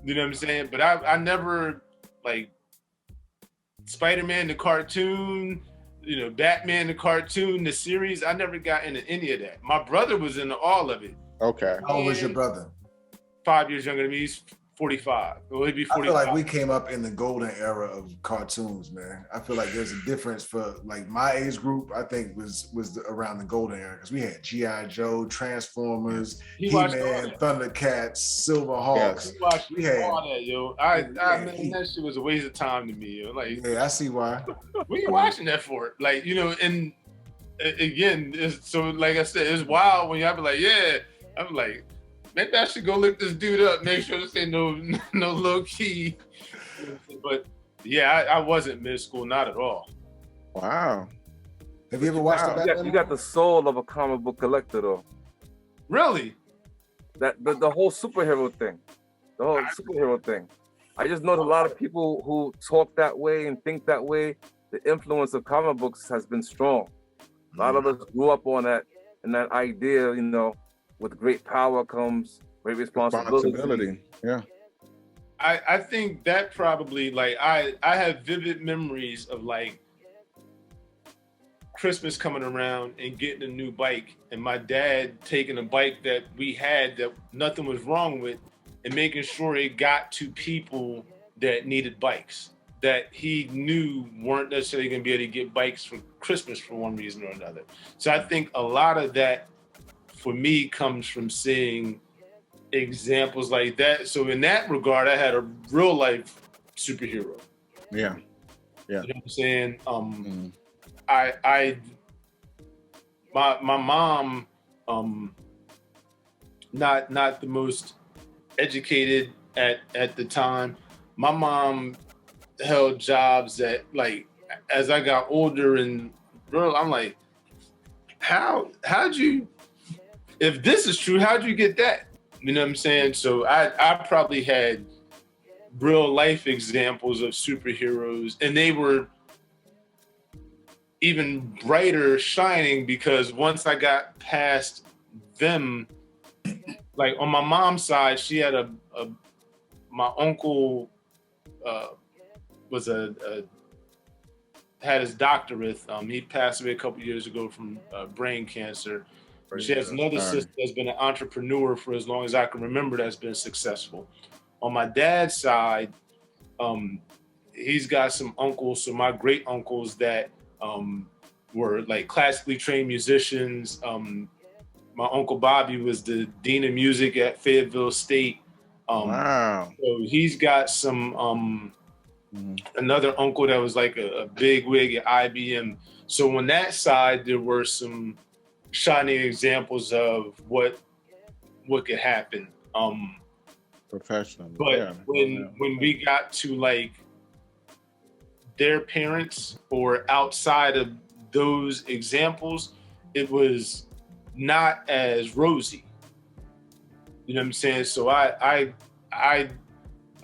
You know what I'm saying? But I never, like, Spider-Man the cartoon, you know, Batman the cartoon, the series, I never got into any of that. My brother was into all of it. Okay. How old was your brother? 5 years younger than me. He's 45. Well, he'd be 45. I feel like we came up in the golden era of cartoons, man. I feel like there's a difference for like my age group. I think was around the golden era because we had G.I. Joe, Transformers, He-Man, Thundercats, Silverhawks. Yes. We had all that, yo. Man, that shit was a waste of time to me, yo. Like, yeah, I see why. We ain't watching that for it, like, you know. And again, so like I said, it's wild when y'all be like, yeah. I'm like, maybe I should go look this dude up, make sure this ain't no low key. But yeah, I wasn't MidSkoOl, not at all. Wow. Have you ever watched You got the soul of a comic book collector, though. Really? That the whole superhero thing. The whole superhero thing. I just know that a lot of people who talk that way and think that way, the influence of comic books has been strong. A lot of us grew up on that and that idea, you know, with great power comes great responsibility. Yeah. I think that probably, like, I have vivid memories of like Christmas coming around and getting a new bike, and my dad taking a bike that we had that nothing was wrong with and making sure it got to people that needed bikes that he knew weren't necessarily going to be able to get bikes for Christmas for one reason or another. So I think a lot of that for me comes from seeing examples like that. So in that regard, I had a real life superhero. Yeah. Yeah. You know what I'm saying? My mom, not the most educated at the time. My mom held jobs that, like, as I got older and real, I'm like, how'd you, if this is true, how'd you get that? You know what I'm saying? So I probably had real life examples of superheroes, and they were even brighter shining because once I got past them, like on my mom's side, she had my uncle had his doctorate. He passed away a couple years ago from brain cancer. She has another sister that's been an entrepreneur for as long as I can remember that's been successful. On my dad's side, he's got some uncles, so my great uncles that were like classically trained musicians. My Uncle Bobby was the Dean of Music at Fayetteville State. Wow. So he's got some, another uncle that was like a big wig at IBM. So on that side, there were some shining examples of what could happen. Professional. But yeah. when we got to like their parents or outside of those examples, it was not as rosy. You know what I'm saying? So I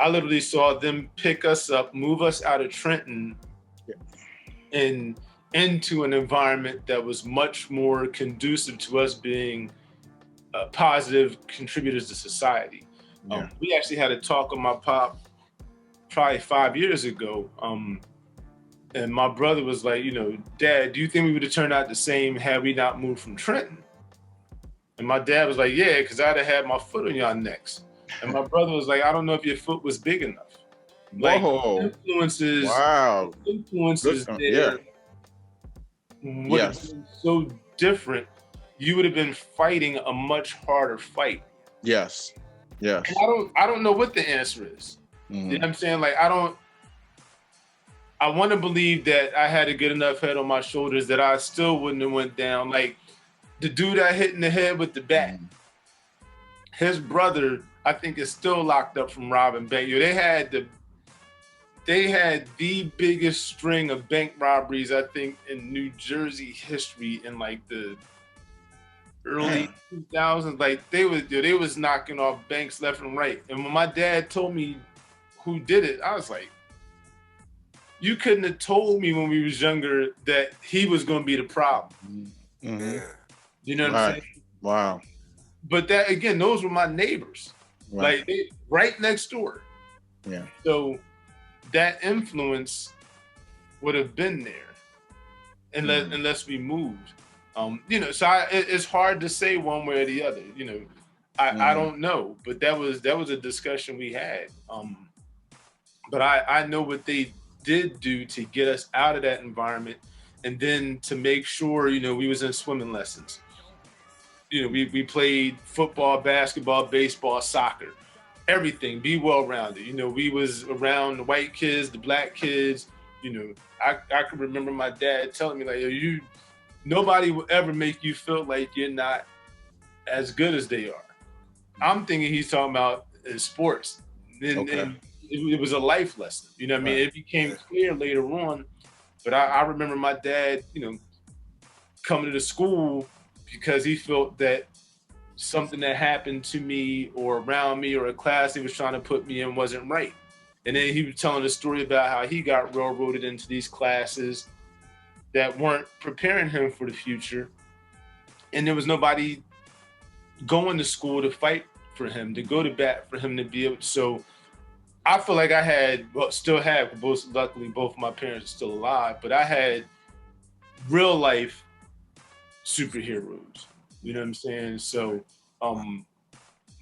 literally saw them pick us up, move us out of Trenton, and into an environment that was much more conducive to us being positive contributors to society. Yeah. We actually had a talk with my pop probably 5 years ago. And my brother was like, you know, Dad, do you think we would have turned out the same had we not moved from Trenton? And my dad was like, yeah, because I'd have had my foot on y'all necks. And my brother was like, I don't know if your foot was big enough. Like, influences, wow. Influences Good, there would have been so different. You would have been fighting a much harder fight. Yes. Yes. And I don't know what the answer is. You know what I'm saying? Like, I want to believe that I had a good enough head on my shoulders that I still wouldn't have went down. Like the dude I hit in the head with the bat, his brother, I think, is still locked up from robbing bank. They had the biggest string of bank robberies, I think, in New Jersey history in like the early 2000s. Like they was knocking off banks left and right. And when my dad told me who did it, I was like, you couldn't have told me when we was younger that he was going to be the problem. You know what I'm saying? Wow. But that, again, those were my neighbors. Right. Like right next door. Yeah. So that influence would have been there unless we moved. You know, so it's hard to say one way or the other. You know, I don't know, but that was a discussion we had. But I know what they did do to get us out of that environment, and then to make sure, you know, we was in swimming lessons. You know, we played football, basketball, baseball, soccer, everything, be well-rounded. You know, we was around the white kids, the black kids. You know, I can remember my dad telling me, like, nobody will ever make you feel like you're not as good as they are. I'm thinking he's talking about sports. And it was a life lesson. You know what I mean? It became clear later on. But I remember my dad, you know, coming to the school because he felt that something that happened to me or around me or a class he was trying to put me in wasn't right. And then he was telling a story about how he got railroaded into these classes that weren't preparing him for the future. And there was nobody going to school to fight for him, to go to bat for him to be able to. So I feel like I had, well, still have, luckily both my parents are still alive, but I had real life superheroes. You know what I'm saying? So,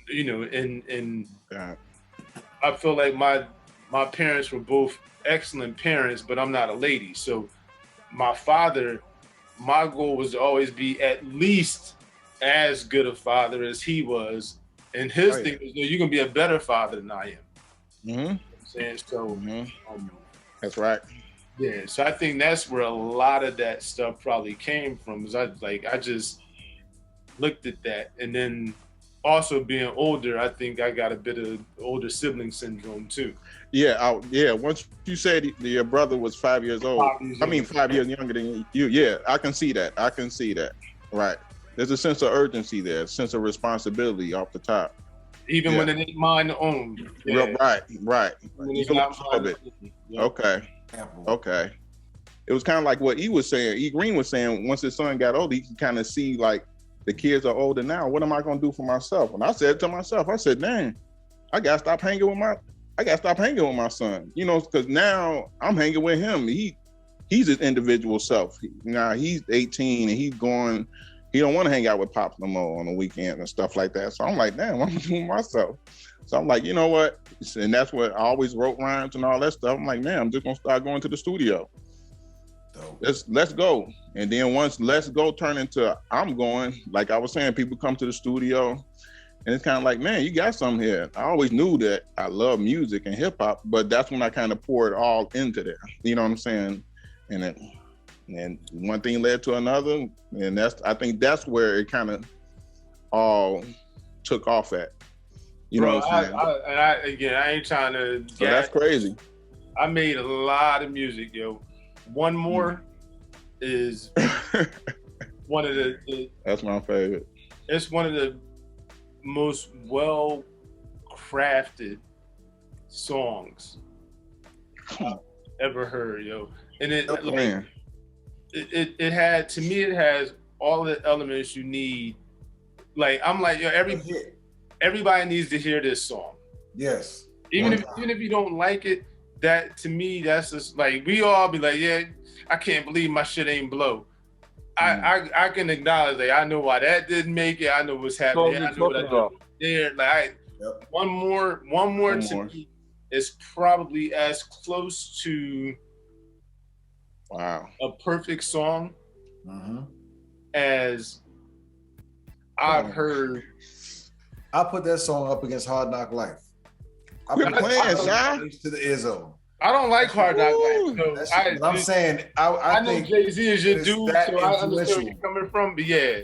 you know, and I feel like my parents were both excellent parents, but I'm not a lady. So my father, my goal was to always be at least as good a father as he was. And his thing was, you're going to be a better father than I am. You know what I'm saying? So, that's right. Yeah, so I think that's where a lot of that stuff probably came from. Is I just looked at that, and then also being older, I think I got a bit of older sibling syndrome too. Yeah, yeah. Once you said your brother was 5 years old, 5 years younger than you. Yeah, I can see that. I can see that. Right. There's a sense of urgency there, a sense of responsibility off the top. Even when it ain't mine to own. Yeah. Right. You can absorb it. Yeah. Okay. It was kind of like what E was saying. E Green was saying, once his son got older, he can kind of see like the kids are older now. What am I gonna do for myself? And I said to myself, I said, dang, I gotta stop hanging with my son. You know, because now I'm hanging with him. He's his individual self. Now he's 18 and he don't want to hang out with Pops no more on the weekend and stuff like that. So I'm like, damn, I'm doing myself. So I'm like, you know what? And that's what I always wrote rhymes and all that stuff. I'm like, man, I'm just gonna start going to the studio. Let's go. And then once let's go turn into I'm going, like I was saying, people come to the studio and it's kind of like, man, you got something here. I always knew that I love music and hip hop, but that's when I kind of poured all into there. You know what I'm saying? And one thing led to another, and I think that's where it kind of all took off at. You know what I'm saying? I ain't trying to. So that's crazy. I made a lot of music, yo. One More is one of the. That's my favorite. It's one of the most well crafted songs I've ever heard, yo. And it had, to me, it has all the elements you need. Like, I'm like, yo, everybody needs to hear this song. Yes. Even if you don't like it, that to me, that's just like, we all be like, yeah, I can't believe my shit ain't blow. I can acknowledge that. I know why that didn't make it. I know what's happening. I know what I do there. Like, one more to me is probably as close to a perfect song as I've heard. I put that song up against Hard Knock Life. Quit playing, son. To the Izzo. I don't like Hard Knock Life. So I'm saying, I know think Jay-Z is your dude, so I understand where you're coming from. But yeah.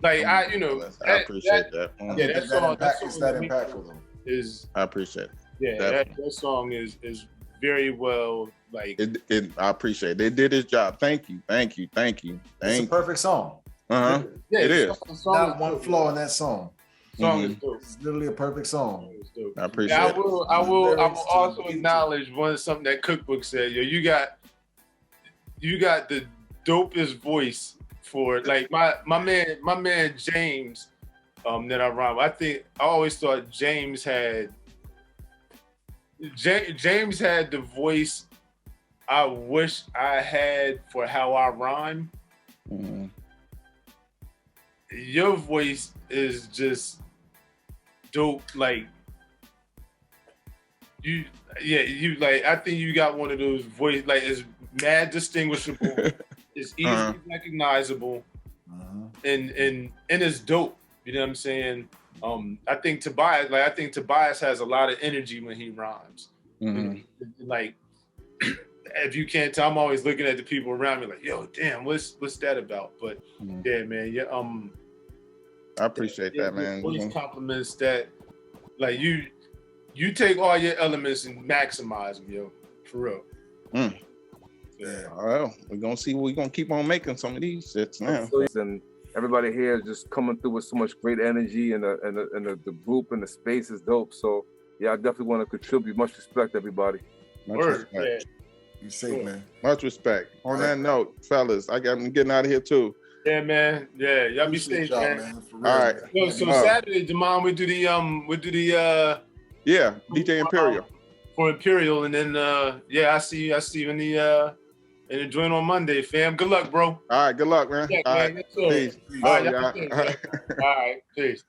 Like I appreciate that. Yeah, that song is that impactful though. I appreciate it. Yeah, that song is very well like. I appreciate it. They did his job. Thank you. It's a perfect song. Yeah, it is. Not one flaw in that song. It's literally a perfect song. I appreciate it. I will also acknowledge something that Cookbook said. Yo, you got the dopest voice for it. Like my man James, that I rhyme with. I always thought James had the voice I wish I had for how I rhyme. Your voice is just dope. Like you like, I think you got one of those voice, like, it's mad distinguishable. It's easily recognizable, and it's dope. You know what I'm saying? I think Tobias has a lot of energy when he rhymes. Like, if you can't tell, I'm always looking at the people around me like, yo, damn, what's that about? But yeah, man, I appreciate that, man. Voice compliments that, like, you take all your elements and maximize them, yo, for real. Yeah. Well, we're gonna see. We're gonna keep on making some of these shits now. And everybody here is just coming through with so much great energy, and the group and the space is dope. So yeah, I definitely want to contribute. Much respect, everybody. Much respect. You safe, man. Much respect. On that note, fellas, I'm getting out of here too. Yeah, man. Yeah, y'all be safe, man. For real, All right. Yo, so Saturday, Jamal, we do the yeah, DJ Imperial for Imperial, and then I see you in the joint on Monday, fam. Good luck, bro. All right, good luck, man. Yeah, All man. right, Peace. All right, y'all. All right, peace.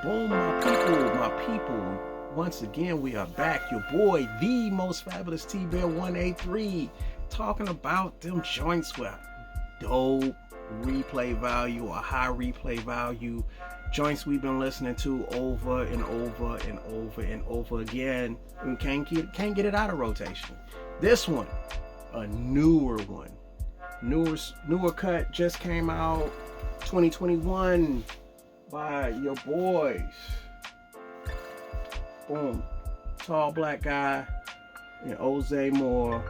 Boom, my people. Once again, we are back. Your boy, the most fabulous T-Bear 183, talking about them joints with dope replay value or high replay value. Joints we've been listening to over and over and over and over again. We can't get it out of rotation. This one, a newer one. Newer cut just came out 2021 by your boys. Boom. Tall black guy and Ozay Moore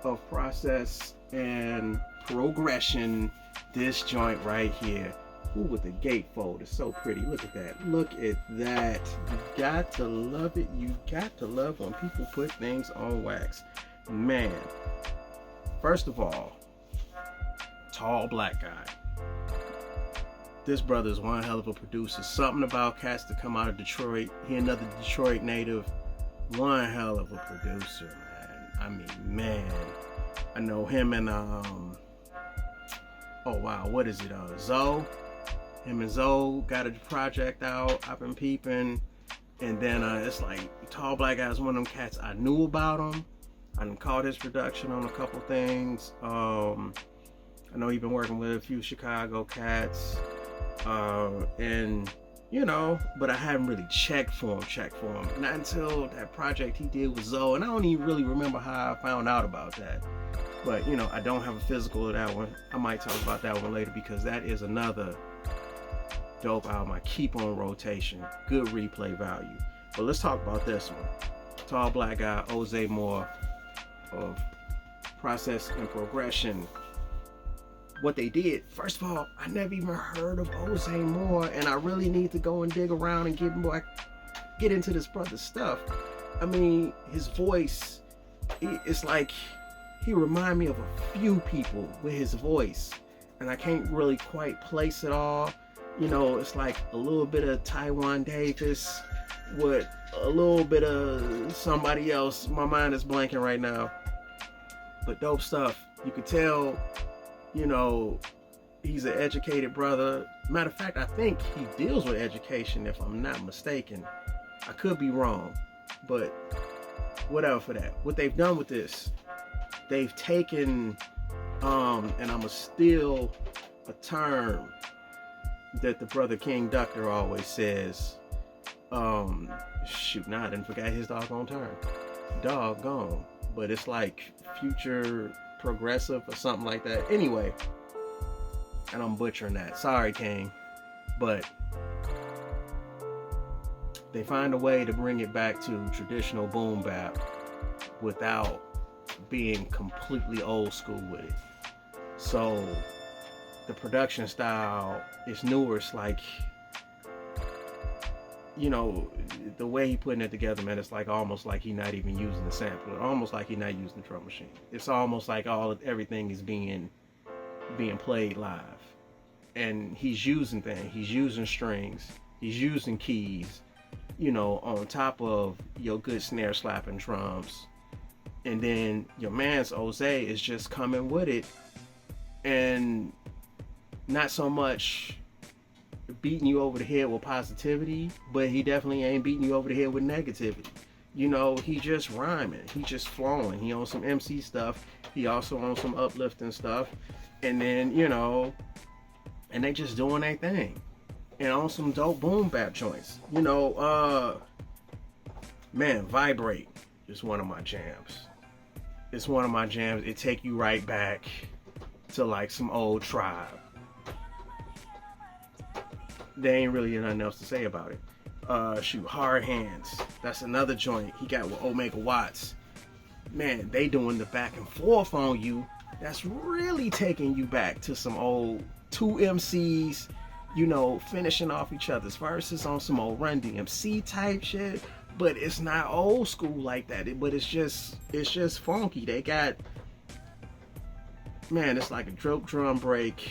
of Process and Progression. This joint right here. Ooh, with the gatefold. It's so pretty. Look at that. Look at that. You got to love it. You got to love when people put things on wax. Man. First of all, tall black guy. This brother's one hell of a producer. Something about cats to come out of Detroit. He another Detroit native. One hell of a producer, man. I mean, man. I know him and oh wow, what is it? Zoe. Him and Zoe got a project out. I've been peeping. And then it's like Tall Black Guy's one of them cats I knew about him. I done caught his production on a couple things. I know he's been working with a few Chicago cats. And you know, but I hadn't really checked for him. Not until that project he did with Zoe, and I don't even really remember how I found out about that. But you know, I don't have a physical of that one. I might talk about that one later because that is another dope album I keep on rotation. Good replay value. But let's talk about this one. Tall black guy, Ozay Moore of Process and Progression. What they did, first of all, I never even heard of Ozay Moore, and I really need to go and dig around and get into this brother's stuff. I mean, his voice, it's like he reminds me of a few people with his voice, and I can't really quite place it all. You know, it's like a little bit of Taiwan Davis with a little bit of somebody else. My mind is blanking right now, but dope stuff. You could tell, you know, he's an educated brother. Matter of fact, I think he deals with education, if I'm not mistaken. I could be wrong, but whatever for that. What they've done with this, they've taken, and I'ma steal a term that the brother King Doctor always says. Shoot, now I didn't forget his doggone term. Doggone. But it's like future progressive or something like that. Anyway, and I'm butchering that. Sorry, King. But they find a way to bring it back to traditional boom bap without being completely old school with it. So the production style is newer. It's like, you know, the way he putting it together, man, it's like almost like he's not even using the sampler, almost like he's not using the drum machine. It's almost like everything is being played live, and he's using things. He's using strings. He's using keys. You know, on top of your good snare slapping drums, and then your man's Ozay is just coming with it, and not so much beating you over the head with positivity, but he definitely ain't beating you over the head with negativity. You know, he just rhyming, he just flowing. He on some MC stuff, he also on some uplifting stuff, and then, you know, and they just doing their thing, and on some dope boom bap joints. You know, man, Vibrate is one of my jams. It's one of my jams. It take you right back to like some old Tribe. There ain't really nothing else to say about it. Hard Hands. That's another joint he got with Omega Watts. Man, they doing the back and forth on you. That's really taking you back to some old 2 MCs, you know, finishing off each other's verses on some old Run DMC type shit. But it's not old school like that. But it's just funky. They got, man, it's like a dope drum break,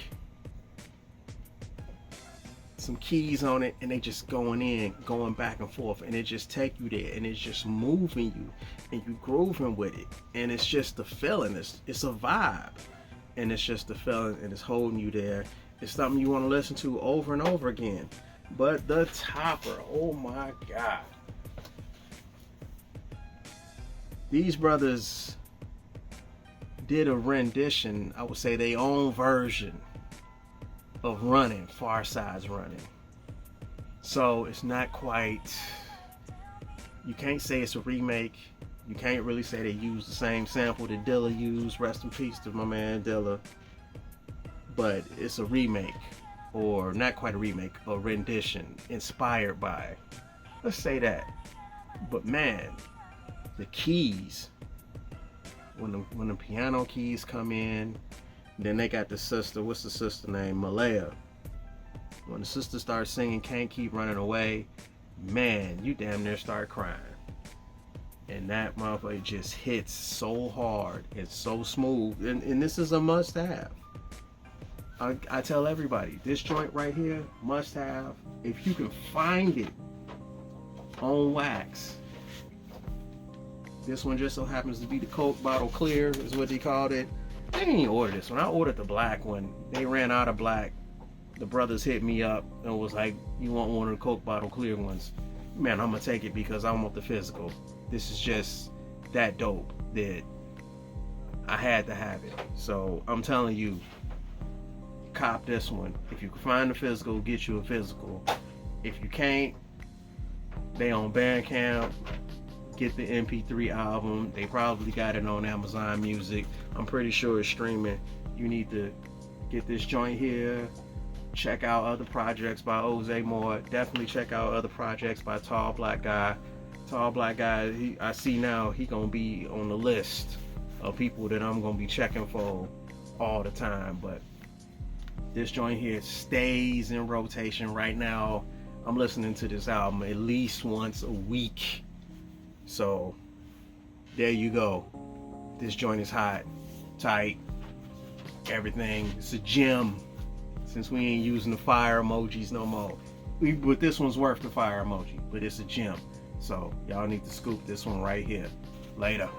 some keys on it, and they just going back and forth, and it just take you there, and it's just moving you, and you grooving with it, and it's just the feeling. It's a vibe, and it's just the feeling, and it's holding you there. It's something you want to listen to over and over again. But the topper, oh my God, these brothers did a rendition, I would say their own version of Running, Far Side's Running. So it's not quite, you can't say it's a remake. You can't really say they used the same sample that Dilla used. Rest in peace to my man Dilla. But it's a remake, or not quite a remake, a rendition inspired by, let's say that. But man, the keys, when the piano keys come in, then they got the sister, what's the sister name? Malaya. When the sister starts singing Can't Keep Running Away, man, you damn near start crying. And that motherfucker just hits so hard and so smooth. And this is a must have. I tell everybody, this joint right here, must have. If you can find it on wax. This one just so happens to be the Coke bottle clear, is what they called it. I didn't even order this one. I ordered the black one. They ran out of black. The brothers hit me up and was like, you want one of the Coke bottle clear ones? Man, I'm gonna take it because I want the physical. This is just that dope that I had to have it. So I'm telling you, cop this one. If you can find the physical, get you a physical. If you can't, they on Bandcamp. Get the MP3 album. They probably got it on Amazon Music. I'm pretty sure it's streaming. You need to get this joint here. Check out other projects by Ozay more. Definitely check out other projects by Tall Black Guy. Tall Black Guy, I see now he gonna be on the list of people that I'm gonna be checking for all the time. But this joint here stays in rotation right now. I'm listening to this album at least once a week. So there you go. This joint is hot, tight, everything. It's a gem. Since we ain't using the fire emojis no more, but this one's worth the fire emoji. But it's a gem. So y'all need to scoop this one right here. Later.